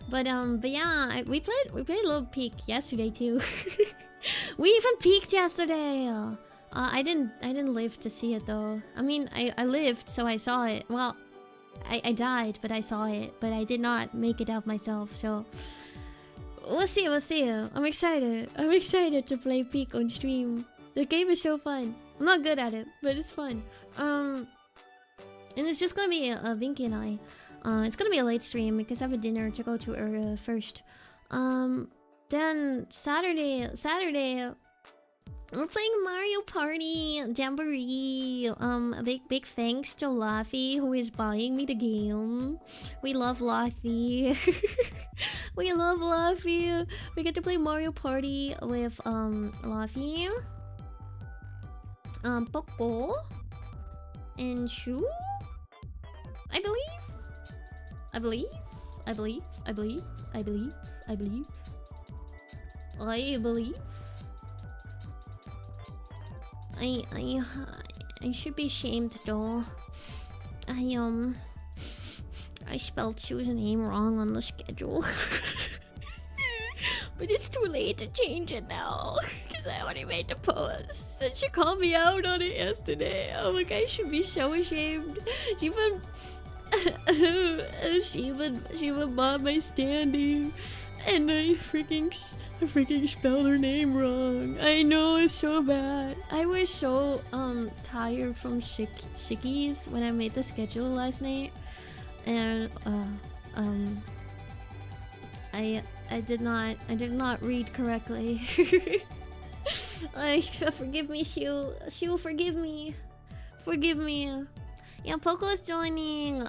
But yeah, we played a little peek yesterday too. We even peaked yesterday. I didn't live to see it though. I mean, I lived, so I saw it. Well, I died, but I saw it. But I did not make it out myself. So we'll see. I'm excited to play peek on stream. The game is so fun. I'm not good at it, but it's fun. And it's just gonna be Vinky and I. It's gonna be a late stream because I have a dinner to go to first. Then Saturday, we're playing Mario Party Jamboree. A big thanks to Laffy who is buying me the game. We love Laffy. We love Laffy. We get to play Mario Party with Laffy, Poco, and Shu. I believe. I should be shamed though. I spelled Shu's name wrong on the schedule. But it's too late to change it now. Because I already made the post. And she called me out on it yesterday. Oh my god, I should be so ashamed. She even bought my standee. And I freaking spelled her name wrong. I know, it's so bad. I was so tired from sickies when I made the schedule last night. And I did not read correctly. Forgive me, Shu. Shu, forgive me. Forgive me. Yeah, Poco is joining.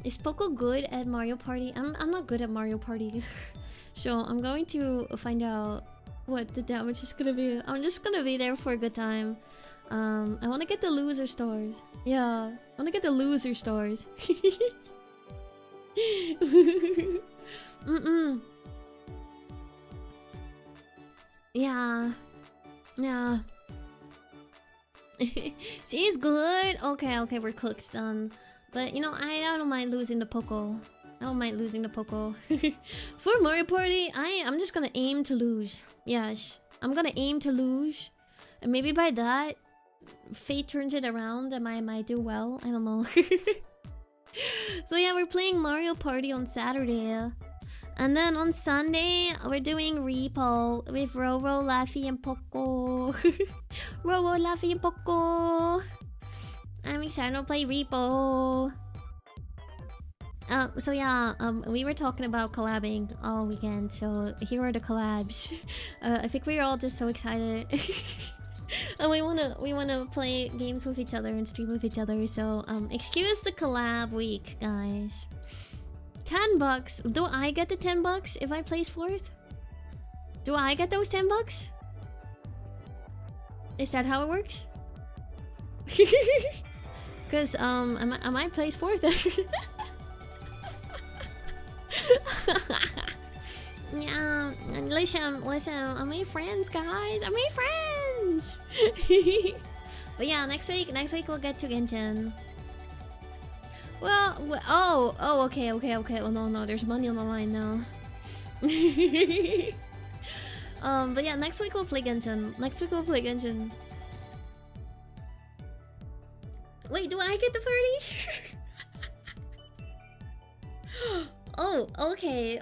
Is Poco good at Mario Party? I'm not good at Mario Party. So I'm going to find out what the damage is gonna be. I'm just gonna be there for a good time. I wanna get the loser stars. Yeah, I wanna get the loser stars. Yeah. She's good. Okay, we're cooked then. But you know, I don't mind losing the Poco. For Mario Party, I'm just gonna aim to lose. Yes, I'm gonna aim to lose, and maybe by that, fate turns it around and I might do well. I don't know. So yeah, we're playing Mario Party on Saturday. And then on Sunday, we're doing Repo with Roro, Laffy, and Poco. Roro, Laffy, and Poco. I'm excited to play Repo. So yeah, we were talking about collabing all weekend, so here are the collabs. I think we're all just so excited. And we wanna play games with each other and stream with each other, so excuse the collab week, guys. $10. Do I get the $10 if I place 4th? Do I get those $10? Is that how it works? Cause I might place 4th. Yeah, listen, I made friends, guys. I made friends. But yeah, next week we'll get to Genshin. Well, okay. Oh no, there's money on the line now. But yeah, next week we'll play Genshin. Wait, do I get the party? Oh, okay.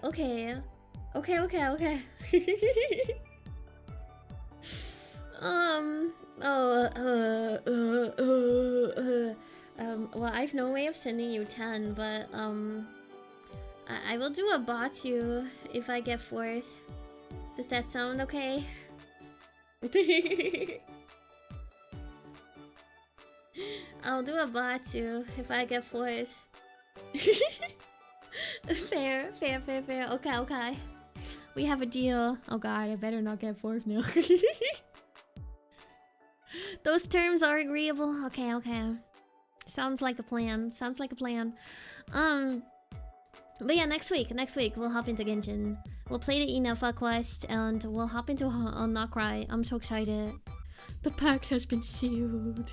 Well, I have no way of sending you 10, but I will do a ZATSU if I get 4th. Does that sound okay? I'll do a ZATSU if I get 4th. Fair. Okay. We have a deal. Oh god, I better not get 4th now. Those terms are agreeable. Okay. Sounds like a plan. But yeah, next week we'll hop into Genshin. We'll play the Inafa quest and we'll hop into Nokrai. I'm so excited. The pact has been sealed.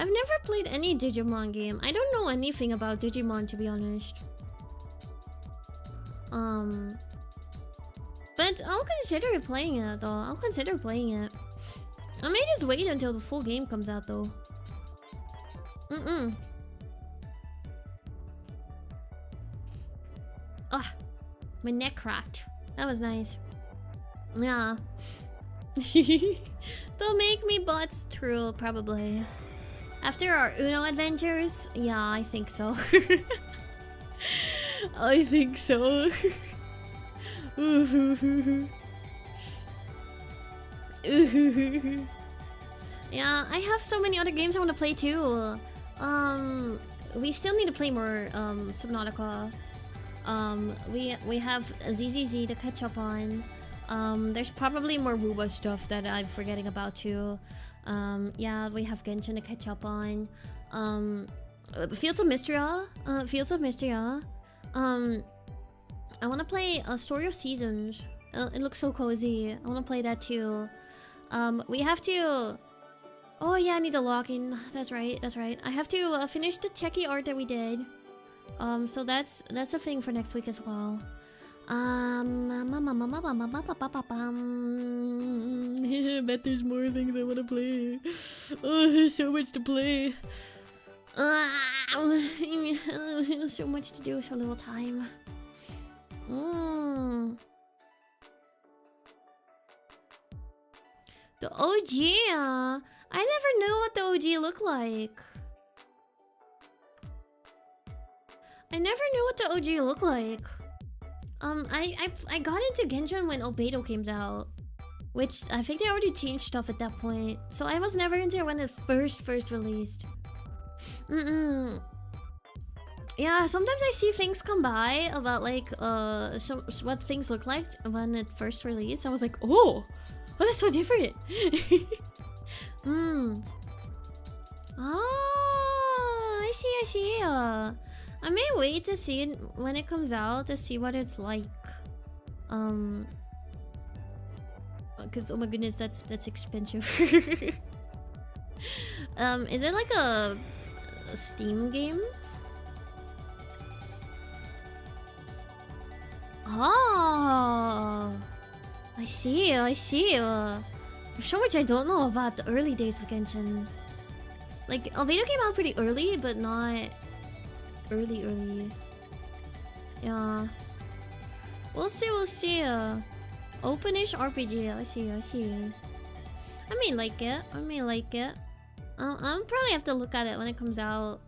I've never played any Digimon game. I don't know anything about Digimon, to be honest. But I'll consider playing it though. I'll consider playing it. I may just wait until the full game comes out though. Ugh, my neck cracked. That was nice. Yeah. They'll make me bots true, probably. After our Uno adventures? Yeah, I think so. I think so. Yeah, I have so many other games I want to play too. We still need to play more Subnautica. We have ZZZ to catch up on. There's probably more Ruba stuff that I'm forgetting about too. Yeah, we have Genshin to catch up on. Fields of Mysteria. I want to play Story of Seasons. It looks so cozy. I want to play that too. We have to... Oh yeah, I need to log in. That's right. I have to finish the Checky art that we did. So that's a thing for next week as well. I bet there's more things I want to play. Oh, there's so much to play. So much to do, so little time. The OG, I never knew what the OG looked like. I got into Genshin when Obeido came out, which I think they already changed stuff at that point. So I was never into it when it first released. Yeah, sometimes I see things come by about like what things look like when it first released. I was like, oh, that's so different. Oh, I see. I may wait to see it when it comes out to see what it's like. Cause oh my goodness, that's expensive. Is it like a Steam game? Oh, I see. There's so much I don't know about the early days of Genshin. Like, Albedo came out pretty early, but not early. Yeah. We'll see. Openish RPG. I see. I may like it. I'll probably have to look at it when it comes out.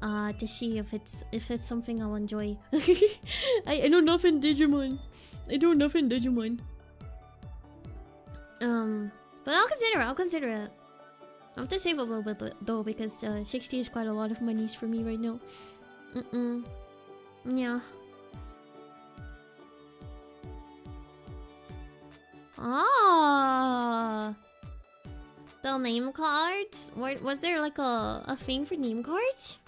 To see if it's something I'll enjoy. I know nothing Digimon. But I'll consider it. I have to save a little bit though, because 60 is quite a lot of monies for me right now. Yeah. Ah, the name cards. Was there like a thing for name cards?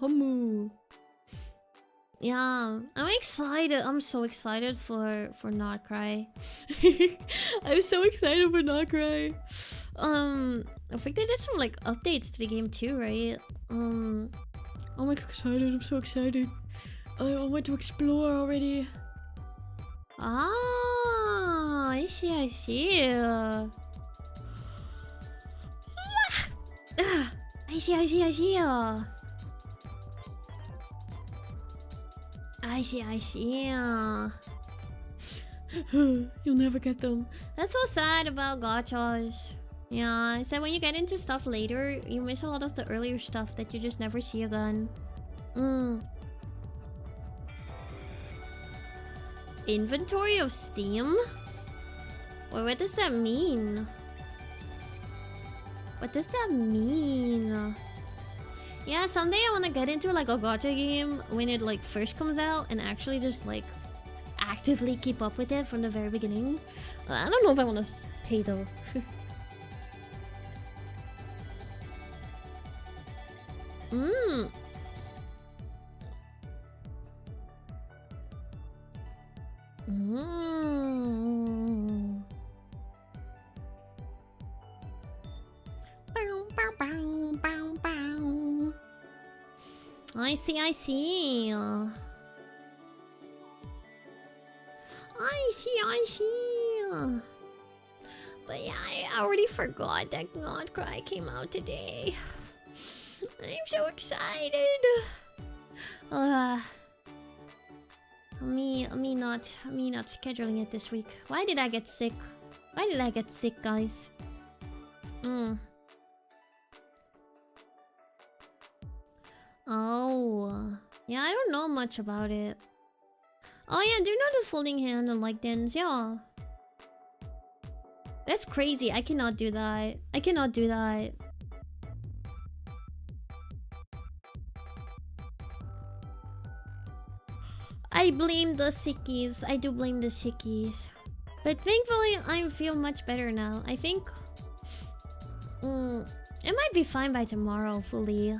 Hummu. Yeah, I'm excited. I'm so excited for Not Cry. I'm so excited for Not Cry. I think they did some like updates to the game too, right? I'm like excited. I'm so excited. I want to explore already. Ah, I see. I see. You'll never get them. That's so sad about gachas. Yeah, I said when you get into stuff later, you miss a lot of the earlier stuff that you just never see again. Inventory of Steam? Well, what does that mean? Yeah, someday I want to get into like a gacha game when it like first comes out and actually just like actively keep up with it from the very beginning. I don't know if I want to pay though. Mm. Bow, bow, bow, bow, bow. I see, I see. I see, I see. But yeah, I already forgot that God Cry came out today. I'm so excited. Me not scheduling it this week. Why did I get sick? Why did I get sick, guys? Oh, yeah, I don't know much about it. Oh yeah, do you know the folding hand and like dance? Yeah. That's crazy. I cannot do that. I cannot do that. I blame the sickies. I do blame the sickies. But thankfully, I feel much better now. I think... it might be fine by tomorrow, fully.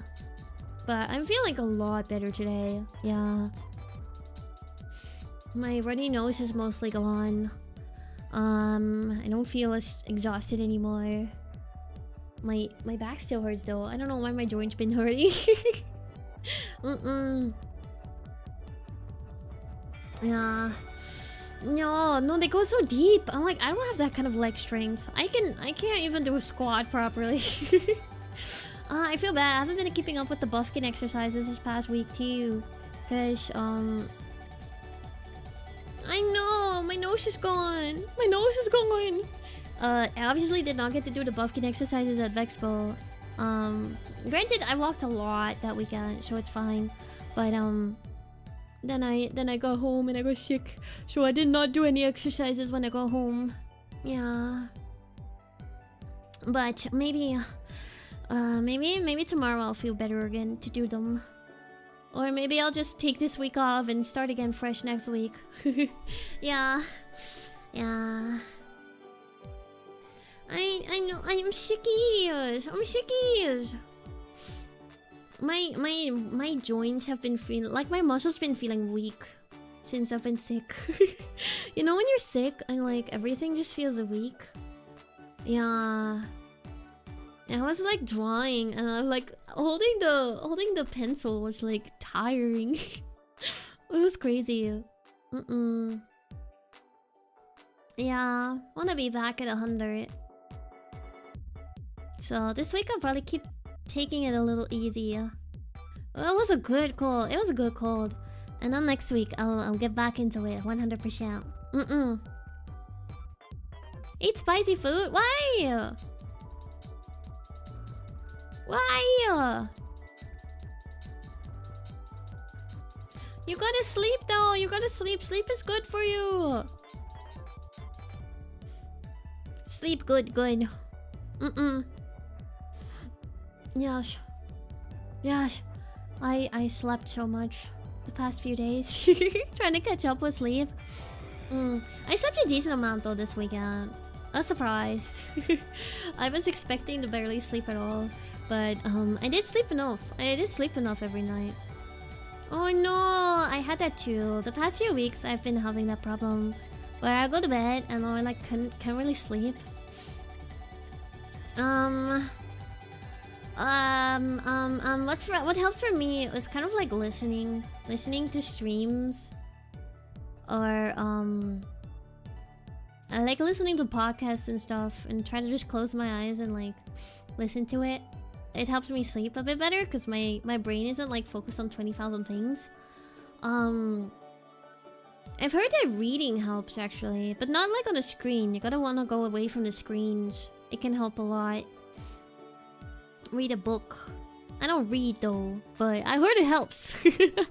But I'm feeling a lot better today. Yeah. My runny nose is mostly gone. I don't feel as exhausted anymore. My back still hurts though. I don't know why my joints been hurting. Yeah. No, they go so deep. I'm like, I don't have that kind of leg strength. I can't even do a squat properly. I feel bad. I haven't been keeping up with the buffkin exercises this past week too. Cause I know, my nose is gone. My nose is gone. I obviously did not get to do the buffkin exercises at VeXpo. Granted, I walked a lot that weekend, so it's fine. But then I got home and I got sick, so I did not do any exercises when I got home. Yeah. But maybe tomorrow I'll feel better again to do them. Or maybe I'll just take this week off and start again fresh next week. Yeah. Yeah. I know, I am sickies. I'm sickies. My joints have been feeling like my muscles been feeling weak since I've been sick. You know when you're sick and like everything just feels weak? Yeah. I was like drawing and like holding the pencil was like tiring. It was crazy. Yeah, wanna be back at 100. So this week I'll probably keep taking it a little easy. Well, it was a good cold. It was a good cold. And then next week I'll get back into it 100%. Eat spicy food? Why? Why? You gotta sleep though. You gotta sleep. Sleep is good for you. Sleep good. Yes. Yes. I slept so much the past few days. Trying to catch up with sleep. I slept a decent amount though this weekend. I was surprised. I was expecting to barely sleep at all. But I did sleep enough. I did sleep enough every night. Oh no, I had that too. The past few weeks I've been having that problem where I go to bed and I like can't really sleep. What helps for me was kind of like listening to streams, or I like listening to podcasts and stuff and try to just close my eyes and like listen to it. It helps me sleep a bit better because my brain isn't like focused on 20,000 things. I've heard that reading helps actually, but not like on a screen. You gotta wanna go away from the screens. It can help a lot. Read a book. I don't read though, but I heard it helps. I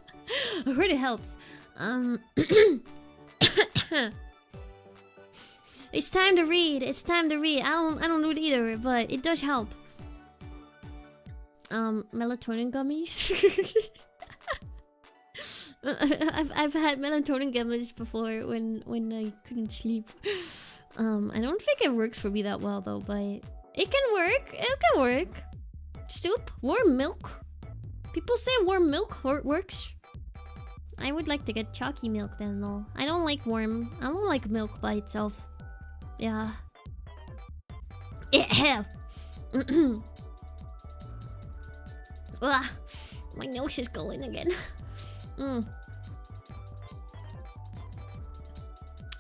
heard it helps. It's time to read. It's time to read. I don't do it either, but it does help. Melatonin gummies. I've had melatonin gummies before when I couldn't sleep. I don't think it works for me that well though, but it can work. It can work. Soup, warm milk. People say warm milk works. I would like to get chalky milk then though. I don't like warm. I don't like milk by itself. Yeah. Ugh, my nose is going again.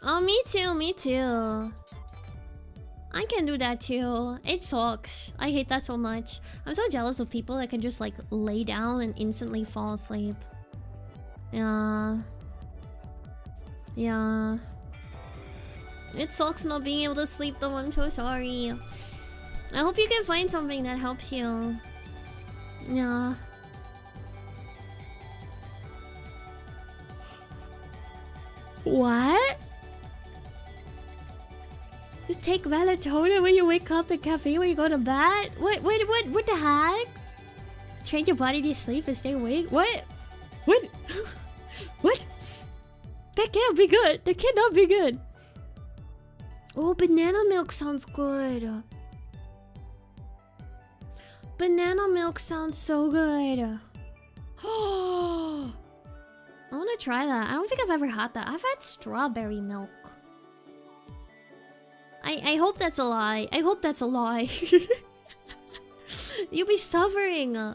Oh, me too, me too. I can do that too. It sucks. I hate that so much. I'm so jealous of people that can just like lay down and instantly fall asleep. Yeah. Yeah. It sucks not being able to sleep though. I'm so sorry. I hope you can find something that helps you. Yeah. What? You take melatonin when you wake up and caffeine when you go to bed? What the heck? Train your body to sleep and stay awake? What? What? What? That can't be good. That cannot be good. Oh, banana milk sounds good. Banana milk sounds so good. Oh, I want to try that. I don't think I've ever had that. I've had strawberry milk. I hope that's a lie. I hope that's a lie. You'll be suffering. Yeah,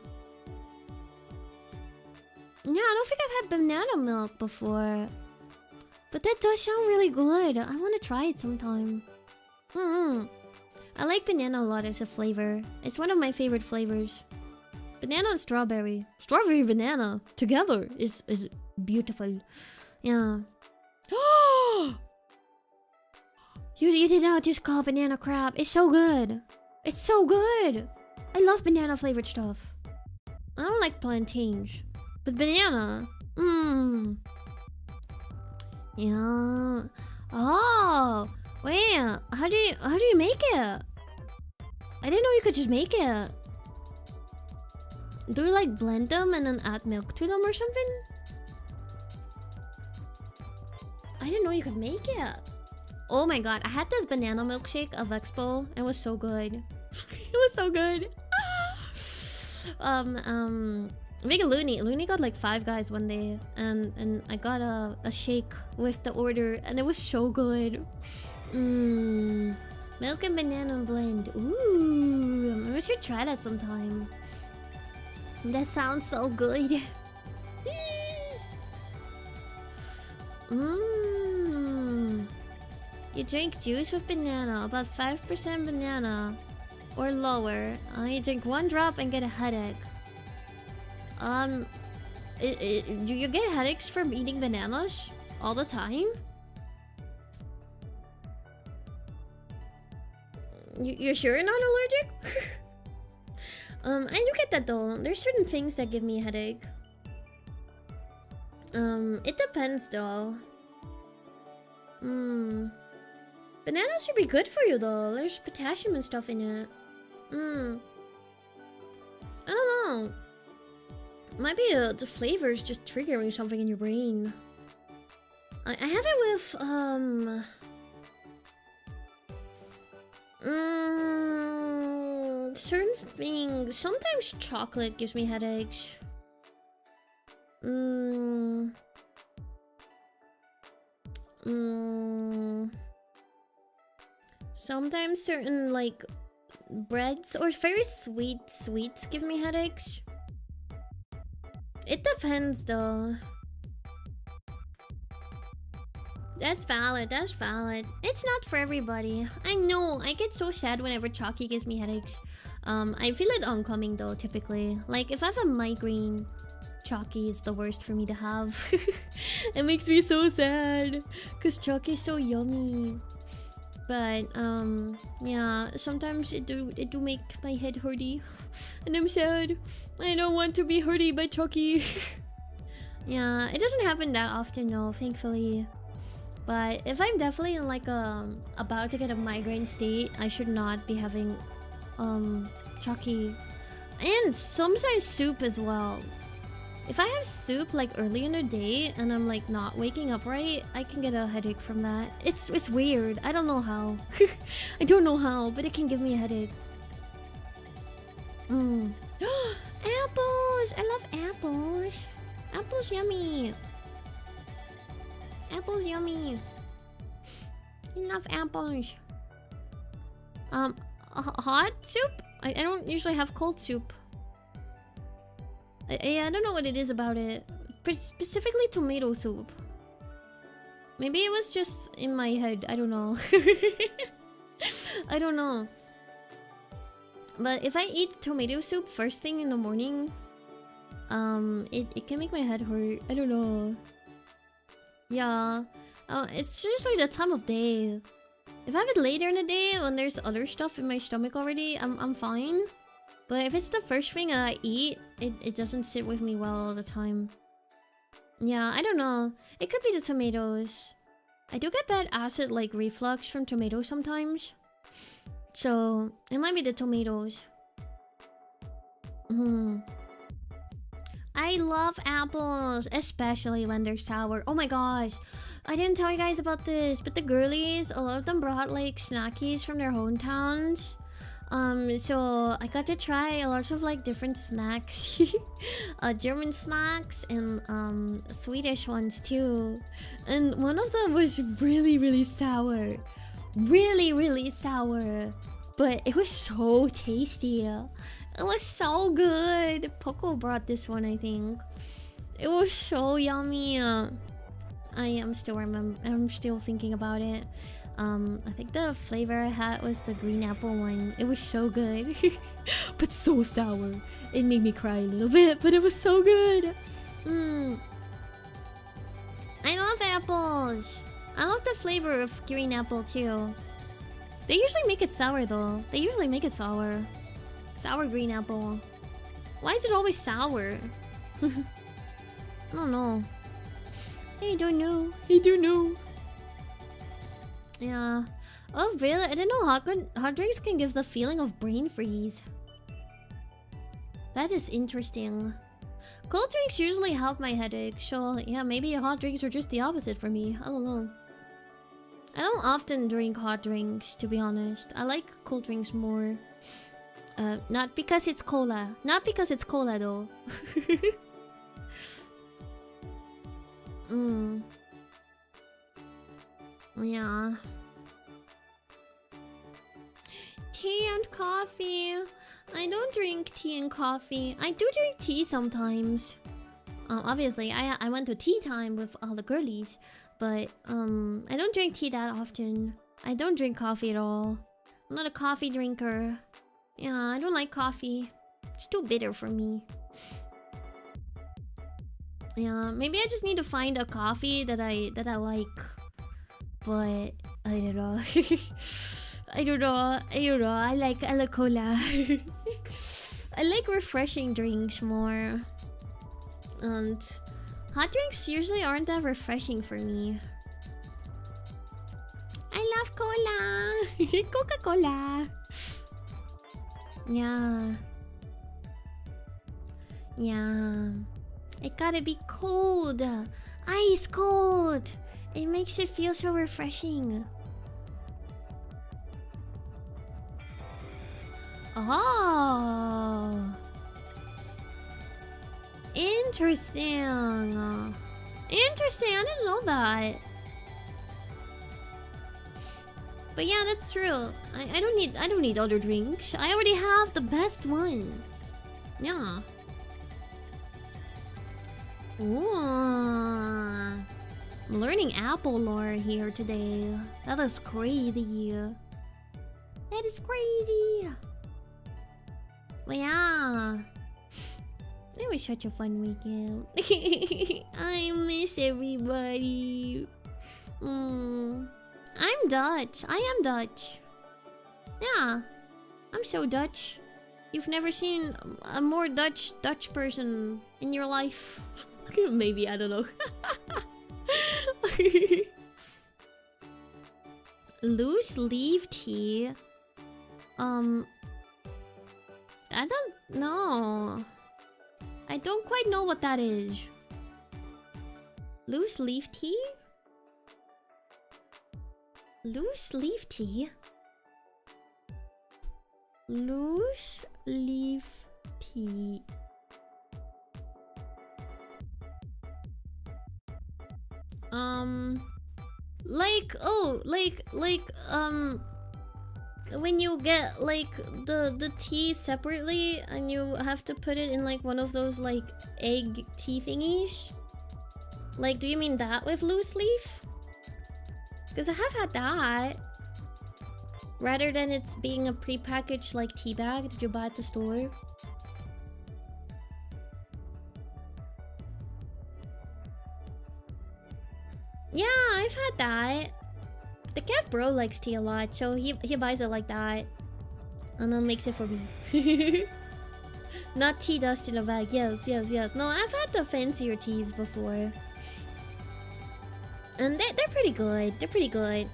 I don't think I've had banana milk before. But that does sound really good. I want to try it sometime. I like banana a lot as a flavor. It's one of my favorite flavors. Banana and strawberry. Strawberry banana together is beautiful. Yeah. You did not just call banana crap. It's so good. It's so good. I love banana flavored stuff. I don't like plantains, but banana. Yeah. Oh, wait. How do you make it? I didn't know you could just make it. Do you like blend them and then add milk to them or something? I didn't know you could make it. Oh my god, I had this banana milkshake of VeXpo. It was so good. It was so good. Make a Looney got like 5 guys one day, and I got a shake with the order, and it was so good. Milk and banana blend. Ooh, we should try that sometime. That sounds so good. You drink juice with banana, about 5% banana or lower. You drink 1 drop and get a headache. Do you get headaches from eating bananas all the time? You're sure you're not allergic? I do get that though. There's certain things that give me a headache. It depends though. Bananas should be good for you though. There's potassium and stuff in it. I don't know. Might be the flavors just triggering something in your brain. I have it with certain things. Sometimes chocolate gives me headaches. Sometimes certain like breads or very sweet sweets give me headaches. It depends though. That's valid, that's valid. It's not for everybody. I know, I get so sad whenever chalky gives me headaches. I feel it oncoming though, typically. Like, if I have a migraine, chalky is the worst for me to have. It makes me so sad. Because chalky is so yummy. But, yeah, sometimes it do make my head hurty. And I'm sad. I don't want to be hurty by chalky. Yeah, it doesn't happen that often though, thankfully. But if I'm definitely in like about to get a migraine state, I should not be having chalky. And sometimes soup as well. If I have soup like early in the day and I'm like not waking up right, I can get a headache from that. It's weird. I don't know how. I don't know how, but it can give me a headache. Apples! I love apples. Apples yummy. Apples yummy. I love apples. Hot soup? I don't usually have cold soup. I don't know what it is about it. Specifically tomato soup. Maybe it was just in my head. I don't know. I don't know. But if I eat tomato soup first thing in the morning, it can make my head hurt. I don't know. Yeah. It's usually the time of day. If I have it later in the day when there's other stuff in my stomach already, I'm fine. But if it's the first thing I eat, it doesn't sit with me well all the time. Yeah, I don't know. It could be the tomatoes. I do get bad acid like reflux from tomatoes sometimes. So it might be the tomatoes. I love apples, especially when they're sour. Oh my gosh, I didn't tell you guys about this, but the girlies, a lot of them brought like snackies from their hometowns. So I got to try a lot of like different snacks. German snacks and Swedish ones too. And one of them was really sour. Really sour. But it was so tasty. It was so good. Poco brought this one, I think. It was so yummy. I'm still thinking about it. I think the flavor I had was the green apple one. It was so good. But so sour. It made me cry a little bit, but it was so good. I love apples. I love the flavor of green apple too. They usually make it sour though. They usually make it sour. Sour green apple. Why is it always sour? I don't know. I don't know. I don't know. Yeah. Oh really? I didn't know hot drinks can give the feeling of brain freeze. That is interesting. Cold drinks usually help my headache, so yeah, maybe hot drinks are just the opposite for me. I don't know. I don't often drink hot drinks, to be honest. I like cold drinks more. Not because it's cola. Not because it's cola, though. Yeah. Tea and coffee. I don't drink tea and coffee. I do drink tea sometimes. Obviously, I went to tea time with all the girlies. But, I don't drink tea that often. I don't drink coffee at all. I'm not a coffee drinker. Yeah, I don't like coffee. It's too bitter for me. Yeah, maybe I just need to find a coffee that I like. But I don't know. I don't know. I like cola. I like refreshing drinks more. And hot drinks usually aren't that refreshing for me. I love cola. Coca-Cola. Yeah. Yeah. It gotta be cold. Ice cold. It makes it feel so refreshing. Oh. Interesting. Interesting. I didn't know that. But yeah, that's true. I don't need other drinks. I already have the best one. Yeah. Ooh. I'm learning Apple lore here today. That is crazy. That is crazy. But yeah. It was such a fun weekend. I miss everybody. I'm Dutch. I am Dutch. Yeah. I'm so Dutch. You've never seen a more Dutch person in your life. Maybe, I don't know. Loose leaf tea. I don't know. I don't quite know what that is. Loose leaf tea? Loose leaf tea? Loose leaf tea. Like, oh, when you get like the tea separately and you have to put it in like one of those like egg tea thingies. Like, do you mean that with loose leaf? Because I have had that. Rather than it's being a prepackaged like tea bag that you buy at the store. Yeah, I've had that. The cat bro likes tea a lot, so he buys it like that. And then makes it for me. Not tea dust in a bag. Yes. No, I've had the fancier teas before. And they're pretty good. They're pretty good.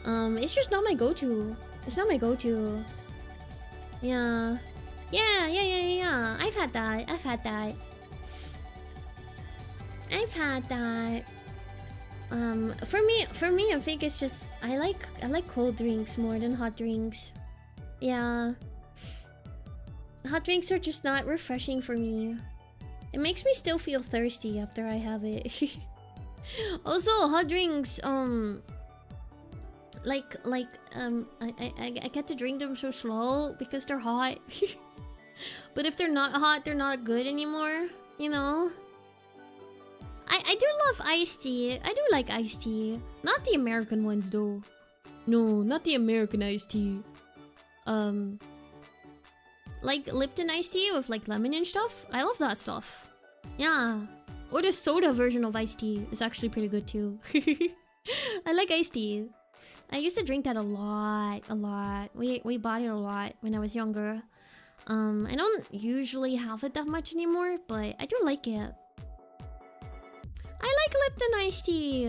It's just not my go-to. It's not my go-to. Yeah. Yeah. I've had that. I've had that. For me, I think it's just I like cold drinks more than hot drinks. Yeah. Hot drinks are just not refreshing for me. It makes me still feel thirsty after I have it. Also, hot drinks, I get to drink them so slow because they're hot. But if they're not hot, they're not good anymore, you know? I do love iced tea. I do like iced tea. Not the American ones though. No, not the American iced tea. Like Lipton iced tea with like lemon and stuff. I love that stuff. Yeah. Or the soda version of iced tea is actually pretty good too. I like iced tea. I used to drink that a lot. We bought it a lot when I was younger. I don't usually have it that much anymore, but I do like it. I like Lipton iced tea.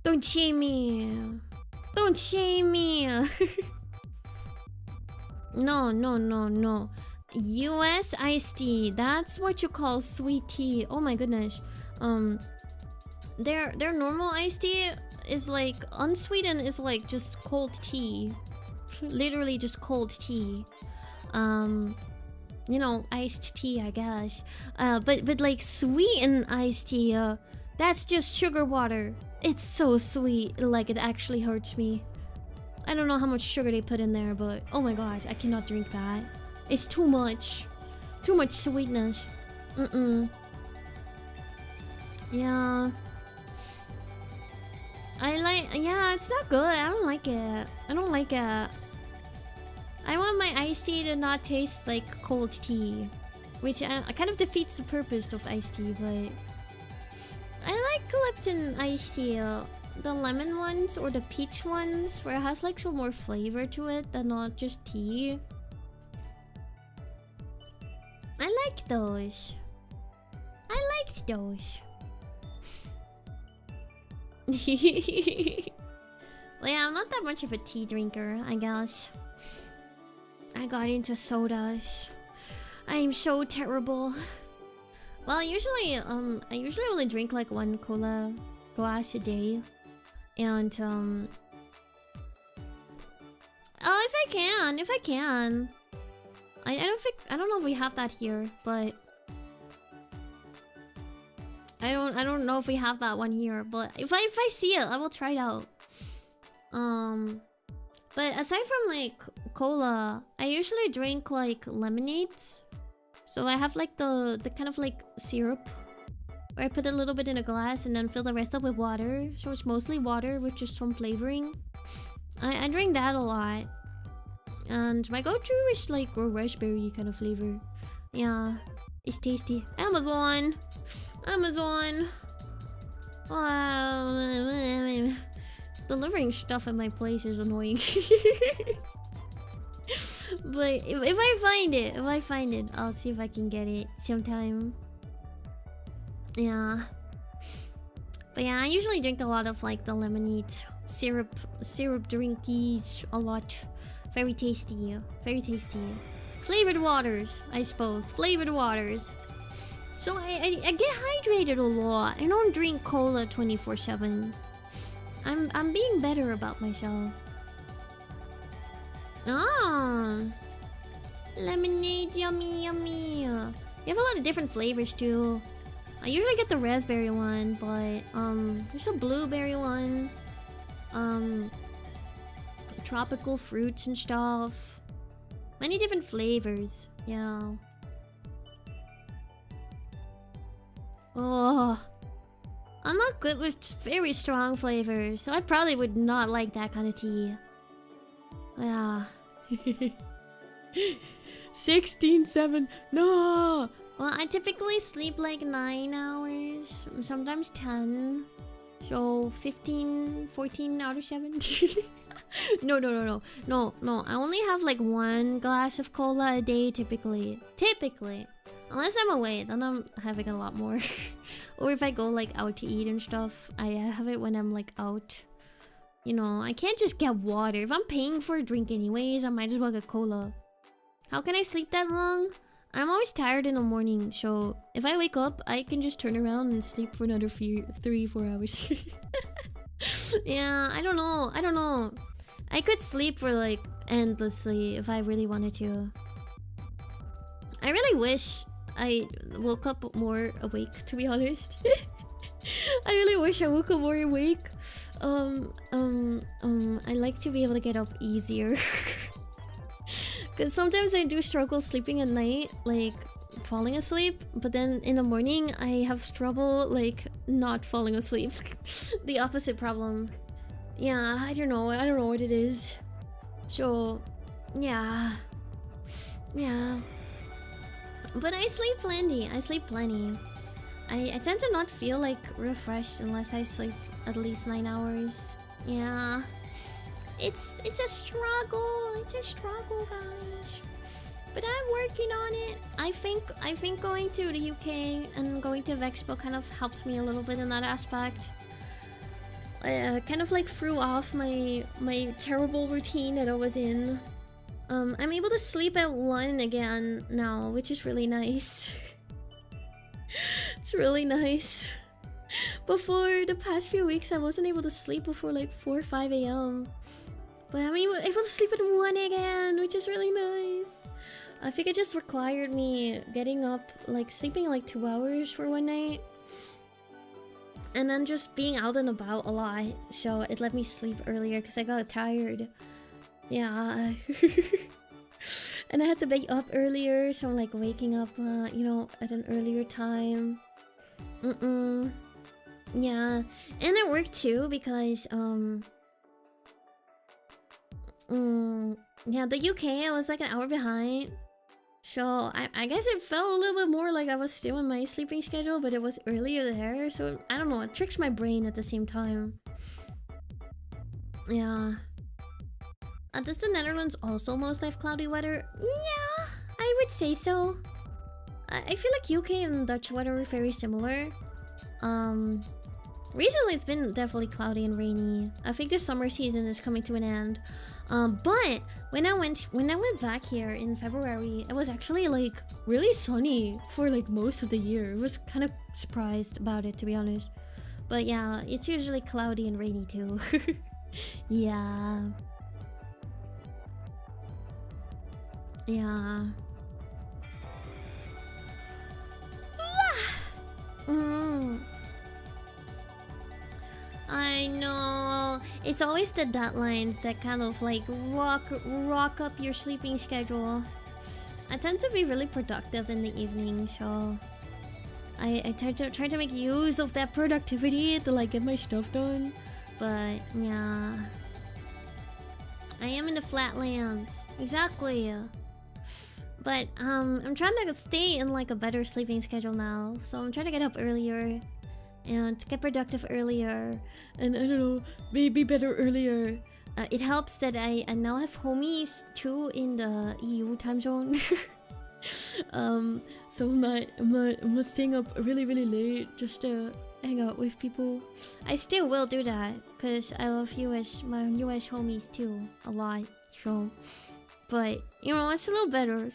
Don't shame me. Don't shame me. No. US iced tea. That's what you call sweet tea. Oh my goodness. Their normal iced tea is like unsweetened is like just cold tea. Literally just cold tea. You know, iced tea, I guess. But like sweetened iced tea, that's just sugar water. It's so sweet, like it actually hurts me. I don't know how much sugar they put in there, but oh my gosh, I cannot drink that. It's too much. Too much sweetness. Yeah. Yeah, it's not good. I don't like it. I want my iced tea to not taste like cold tea. Which kind of defeats the purpose of iced tea, but... I like Lipton iced tea. The lemon ones or the peach ones, where it has like some more flavor to it than not just tea. I like those. I liked those. Well, yeah, I'm not that much of a tea drinker, I guess. I got into sodas. I'm so terrible. Well, I usually only drink like one cola glass a day. And oh, if I can. I don't know if we have that here, but I don't know if we have that one here, but if I see it, I will try it out. But aside from like cola, I usually drink like lemonades. So I have like the kind of like syrup where I put a little bit in a glass and then fill the rest up with water. So it's mostly water with just some flavoring. I drink that a lot. And my go-to is like a raspberry kind of flavor. Yeah, it's tasty. Amazon. Delivering stuff at my place is annoying. But if I find it, I'll see if I can get it sometime. Yeah. But yeah, I usually drink a lot of like the lemonade syrup drinkies a lot. Very tasty. Flavored waters, I suppose. Flavored waters. So I get hydrated a lot. I don't drink cola 24/7. I'm being better about myself. Ah, lemonade, yummy. You have a lot of different flavors too. I usually get the raspberry one, but there's a blueberry one. Tropical fruits and stuff. Many different flavors. Yeah. Oh, I'm not good with very strong flavors, so I probably would not like that kind of tea. Yeah. 16-7. No. Well, I typically sleep like 9 hours, sometimes 10. So 15, 14 out of 7. No. I only have like 1 glass of cola a day typically. Unless I'm away, then I'm having a lot more. Or if I go like out to eat and stuff, I have it when I'm like out. You know, I can't just get water. If I'm paying for a drink anyways, I might as well get cola. How can I sleep that long? I'm always tired in the morning, so if I wake up, I can just turn around and sleep for another 3-4 hours. Yeah, I don't know. I could sleep for like endlessly if I really wanted to. I really wish I woke up more awake, to be honest. I really wish I woke up more awake. I like to be able to get up easier. Because sometimes I do struggle sleeping at night, like falling asleep, but then in the morning I have trouble like not falling asleep. The opposite problem. Yeah, I don't know what it is. So, yeah. But I sleep plenty. I tend to not feel like refreshed unless I sleep at least 9 hours. Yeah. It's a struggle. Guys. But I'm working on it. I think going to the UK and going to VeXpo kind of helped me a little bit in that aspect. Kind of like threw off my terrible routine that I was in. I'm able to sleep at 1 again now, which is really nice. It's really nice. Before the past few weeks, I wasn't able to sleep before like 4 or 5 a.m. But I'm able to sleep at 1 again, which is really nice. I think it just required me getting up, like sleeping like 2 hours for one night. And then just being out and about a lot. So it let me sleep earlier because I got tired. Yeah. And I had to be up earlier, so I'm like waking up, you know, at an earlier time. Yeah. And it worked too because, yeah, the UK, I was like an hour behind. So I guess it felt a little bit more like I was still in my sleeping schedule, but it was earlier there. So I don't know, it tricks my brain at the same time. Yeah. Does the Netherlands also most have cloudy weather? Yeah, I would say so. I feel like UK and Dutch weather are very similar. Recently it's been definitely cloudy and rainy. I think the summer season is coming to an end. But when I went back here in February, it was actually like really sunny for like most of the year. I was kind of surprised about it, to be honest. But yeah, it's usually cloudy and rainy too. Yeah. Yeah. I know. It's always the deadlines that kind of like rock up your sleeping schedule. I tend to be really productive in the evening, so I try to make use of that productivity to like get my stuff done. But yeah, I am in the flatlands. Exactly. But I'm trying to stay in like a better sleeping schedule now. So I'm trying to get up earlier and get productive earlier. And I don't know, maybe better earlier. It helps that I now have homies too in the EU time zone. So I'm not staying up really late just to hang out with people. I still will do that because I love my US homies too a lot. So, but you know, it's a little better.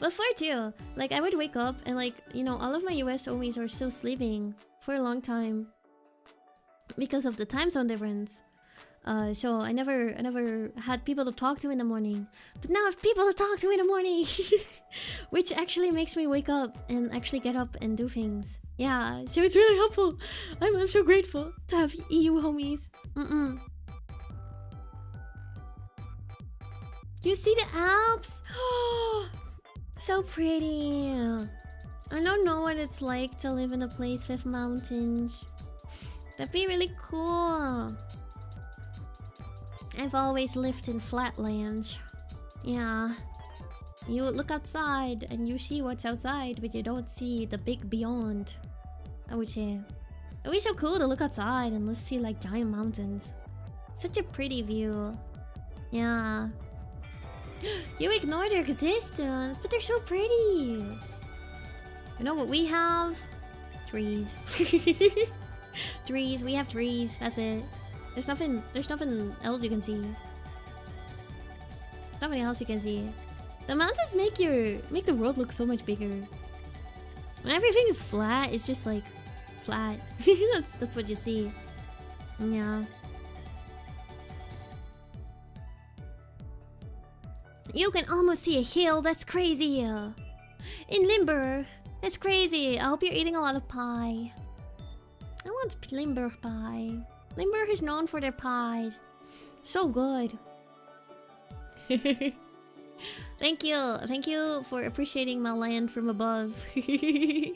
Before too, like I would wake up and like, you know, all of my US homies are still sleeping for a long time because of the time zone difference. So I never had people to talk to in the morning. But now I have people to talk to in the morning, which actually makes me wake up and actually get up and do things. Yeah, so it's really helpful. I'm so grateful to have EU homies. You see the Alps? So pretty. I don't know what it's like to live in a place with mountains. That'd be really cool. I've always lived in flatlands. Yeah. You look outside and you see what's outside, but you don't see the big beyond, I would say. It'd be so cool to look outside and let's see like giant mountains. Such a pretty view. Yeah. You ignore their existence, but they're so pretty. You know what we have? Trees. Trees. We have trees. That's it. There's nothing else you can see. Nothing else you can see. The mountains make the world look so much bigger. When everything is flat, it's just like flat. That's what you see. Yeah. You can almost see a hill. That's crazy. In Limburg. That's crazy. I hope you're eating a lot of pie. I want Limburg pie. Limburg is known for their pies. So good. Thank you. Thank you for appreciating my land from above. I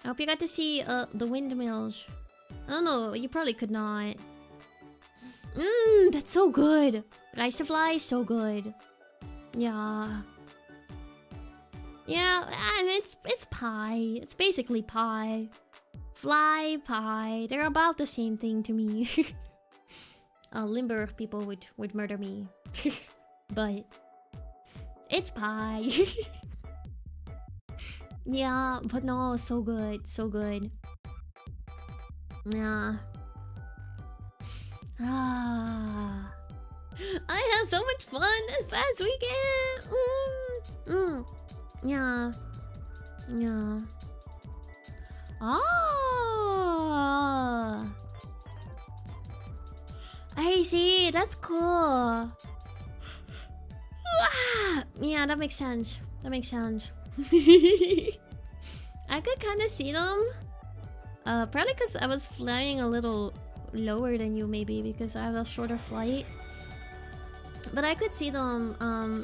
hope you got to see the windmills. I don't know, you probably could not. That's so good. Rice to fly, so good. Yeah. Yeah, and it's pie. It's basically pie. Fly, pie. They're about the same thing to me. Limburg people would murder me. But it's pie. Yeah, but no, so good. So good. Yeah. I had so much fun this past weekend. Yeah. Yeah. Oh. I see. That's cool. Yeah, that makes sense. That makes sense. I could kind of see them. Probably because I was flying a little lower than you, maybe because I have a shorter flight. But I could see them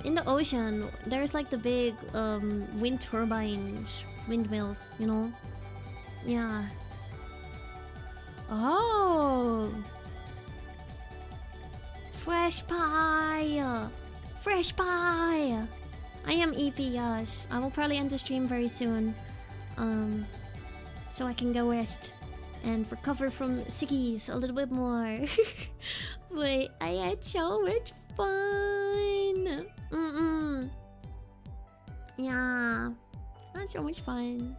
in the ocean. There's like the big wind turbines, windmills, you know? Yeah. Oh! Fresh pie! Fresh pie! I am EP, yes. I will probably end the stream very soon. So I can go rest and recover from sickies a little bit more. But I had so much fun. Yeah. That's so much fun.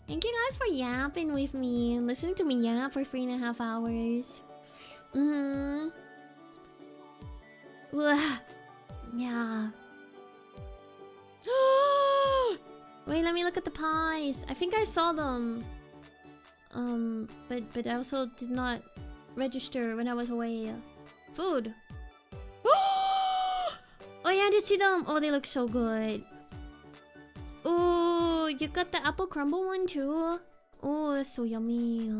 Thank you guys for yapping with me and listening to me yap for 3.5 hours. Yeah. Wait, let me look at the pies. I think I saw them. But I also did not register when I was away. Food. Oh yeah, I did see them. Oh, they look so good. Oh, you got the apple crumble one too? Oh, that's so yummy.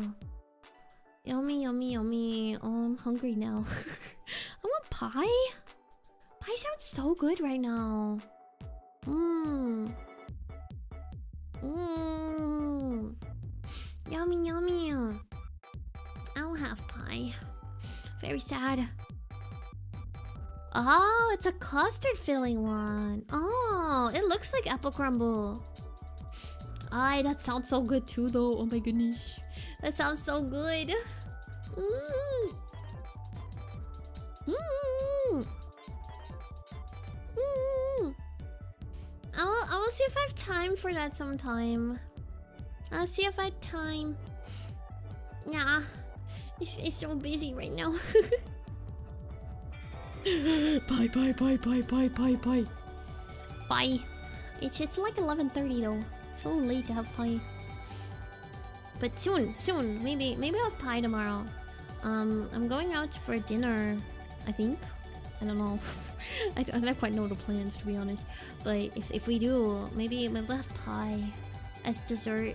Yummy, yummy, yummy. Oh, I'm hungry now. I want pie. Pie sounds so good right now. Yummy, yummy. I don't have pie. Very sad. Oh, it's a custard filling one. Oh, it looks like apple crumble. Ay, that sounds so good too though. Oh my goodness. That sounds so good. I will see if I have time for that sometime. I'll see if I have time. Yeah. It's so busy right now. Bye. Bye. It's like 11:30 though. So late to have pie. But soon. Maybe I'll have pie tomorrow. I'm going out for dinner, I think. I don't know. I don't quite know the plans, to be honest. But if we do, maybe we'll have pie as dessert.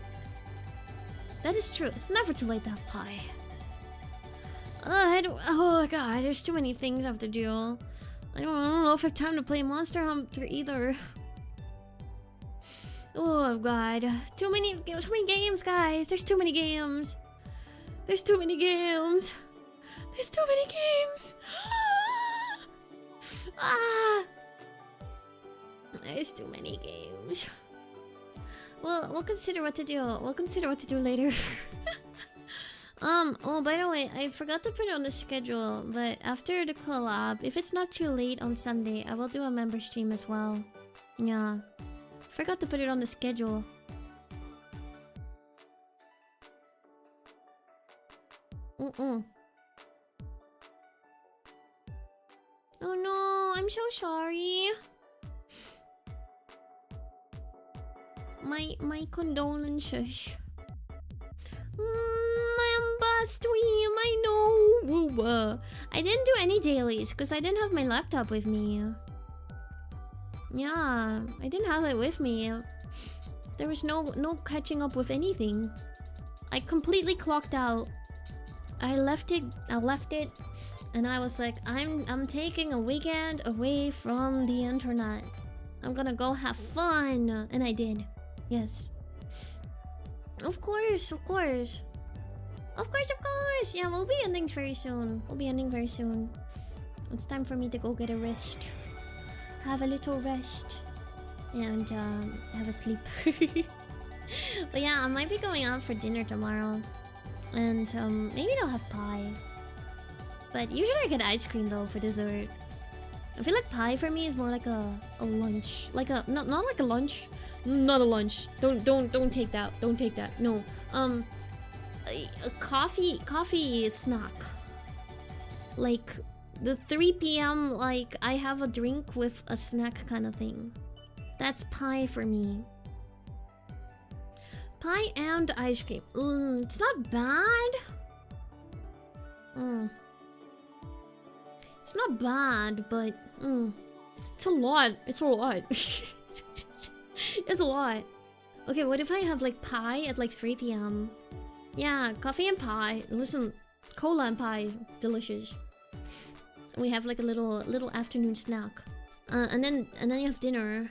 That is true. It's never too late to have pie. Oh god, there's too many things I have to do. I don't know if I have time to play Monster Hunter either. Oh god, too many games, guys. There's too many games. There's too many games. Ah! There's too many games. We'll consider what to do. We'll consider what to do later. Oh, by the way, I forgot to put it on the schedule, but after the collab, if it's not too late on Sunday, I will do a member stream as well. Yeah. Forgot to put it on the schedule. Oh no, I'm so sorry. My condolences. Stream, I know. I didn't do any dailies because I didn't have my laptop with me. Yeah, I didn't have it with me. There was no catching up with anything. I completely clocked out. I left it, and I was like, I'm taking a weekend away from the internet. I'm gonna go have fun, and I did. Yes. Of course. Yeah, we'll be ending very soon. It's time for me to go get a rest. Have a little rest. And have a sleep. But yeah, I might be going out for dinner tomorrow. And maybe they'll have pie. But usually I get ice cream though for dessert. I feel like pie for me is more like a lunch. Like a not like a lunch. Not a lunch. Don't take that. Don't take that. No. A coffee snack. Like the 3 p.m. like I have a drink with a snack kind of thing. That's pie for me. Pie and ice cream. It's not bad. It's not bad, but it's a lot. It's a lot. It's a lot. Okay, what if I have like pie at like 3 p.m? Yeah, coffee and pie. Listen, cola and pie, delicious. We have like a little afternoon snack, and then you have dinner,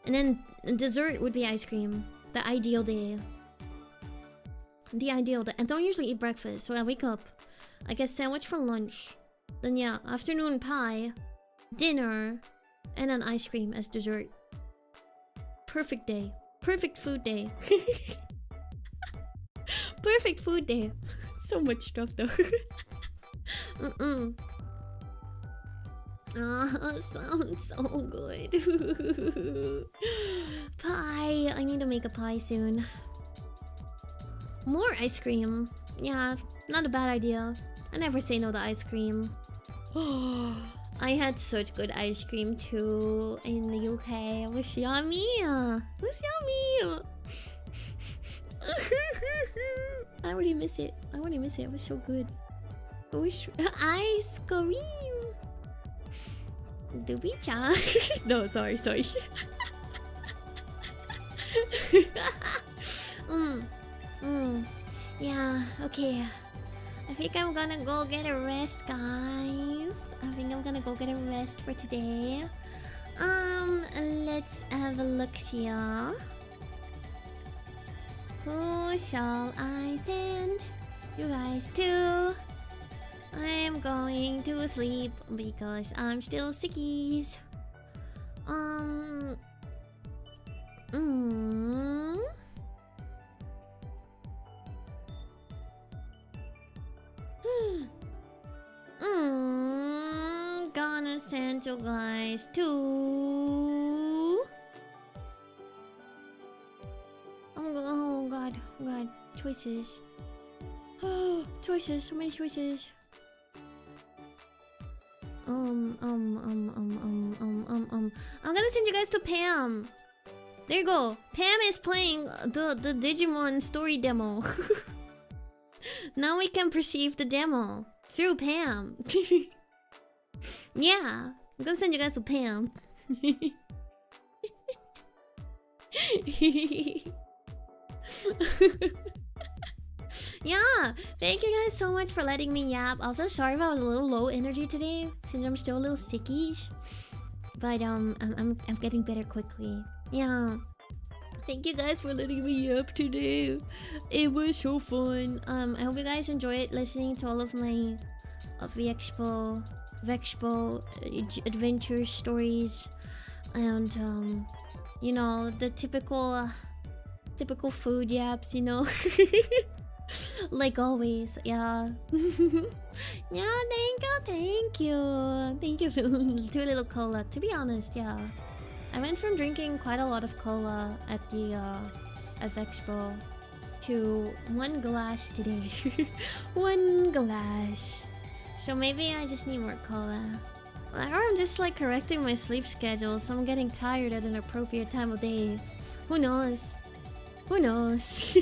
and then dessert would be ice cream. The ideal day. And don't usually eat breakfast, so I wake up, I get sandwich for lunch, then yeah, afternoon pie, dinner, and then ice cream as dessert. Perfect day. Perfect food day. Perfect food day. So much stuff though. Sounds so good. Pie. I need to make a pie soon. More ice cream. Yeah, not a bad idea. I never say no to ice cream. I had such good ice cream too in the UK. It was yummy. It was yummy. I already miss it. It was so good. It was ice cream. Dubicha. No, sorry. Yeah, okay. I think I'm gonna go get a rest, guys. I think I'm gonna go get a rest for today. Let's have a look here. Who shall I send you guys to? I'm going to sleep because I'm still sickies. Gonna send you guys to... Oh god, choices. Choices, so many choices. I'm gonna send you guys to Pam. There you go. Pam is playing the Digimon story demo. Now we can perceive the demo through Pam. Yeah, I'm gonna send you guys to Pam. Yeah, thank you guys so much for letting me yap. Also, sorry if I was a little low energy today, since I'm still a little sickish. But I'm getting better quickly. Yeah. Thank you guys for letting me yap today. It was so fun. I hope you guys enjoyed listening to all of my V Expo, VeXpo adventure stories, and you know, the typical food yaps, you know. Like always, yeah. Yeah, thank you, too little cola. To be honest, yeah, I went from drinking quite a lot of cola at the at VeXpo to 1 glass today. 1 glass. So maybe I just need more cola, or I'm just like correcting my sleep schedule, so I'm getting tired at an appropriate time of day. Who knows? Who knows?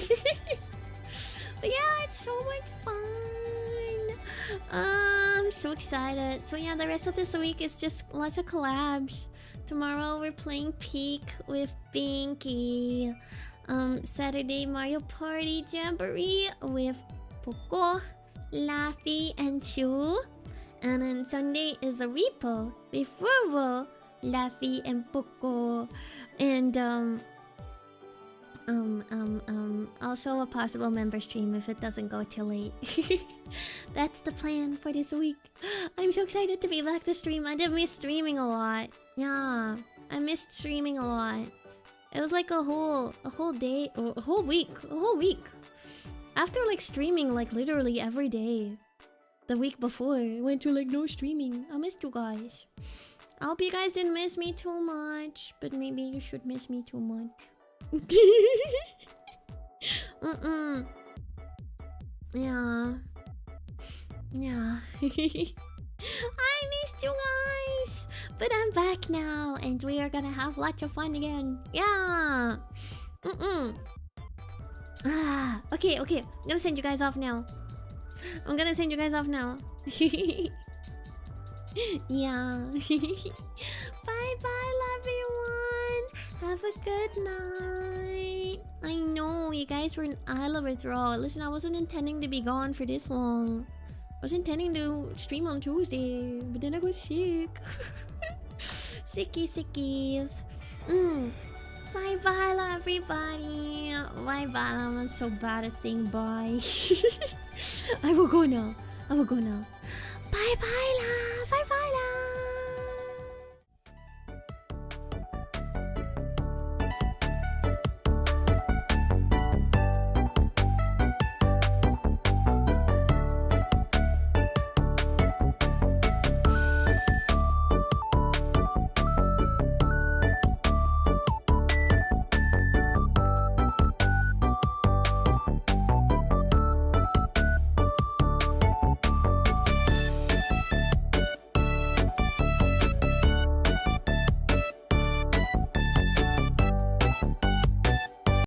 But yeah, it's so much fun. I'm so excited. So yeah, the rest of this week is just lots of collabs. Tomorrow we're playing Peak with Binky. Saturday Mario Party Jamboree with Poco, Laffy, and Chu. And then Sunday is a repo with Vuvu, Laffy, and Poco. And also a possible member stream if it doesn't go too late. That's the plan for this week. I'm so excited to be back to stream. I did miss streaming a lot. Yeah, I missed streaming a lot. It was like a whole day, or a whole week. After like streaming like literally every day. The week before, I went to like no streaming. I missed you guys. I hope you guys didn't miss me too much, but maybe you should miss me too much. Yeah. I missed you guys, but I'm back now, and we are gonna have lots of fun again. Yeah. Okay. I'm gonna send you guys off now. Yeah. Bye, love everyone. Have a good night. I know you guys were in Ayla withdrawal. Listen, I wasn't intending to be gone for this long. I was intending to stream on Tuesday, but then I got sick. Sickies. Bye, love everybody. Bye. I'm so bad at saying bye. I will go now. Bye, love.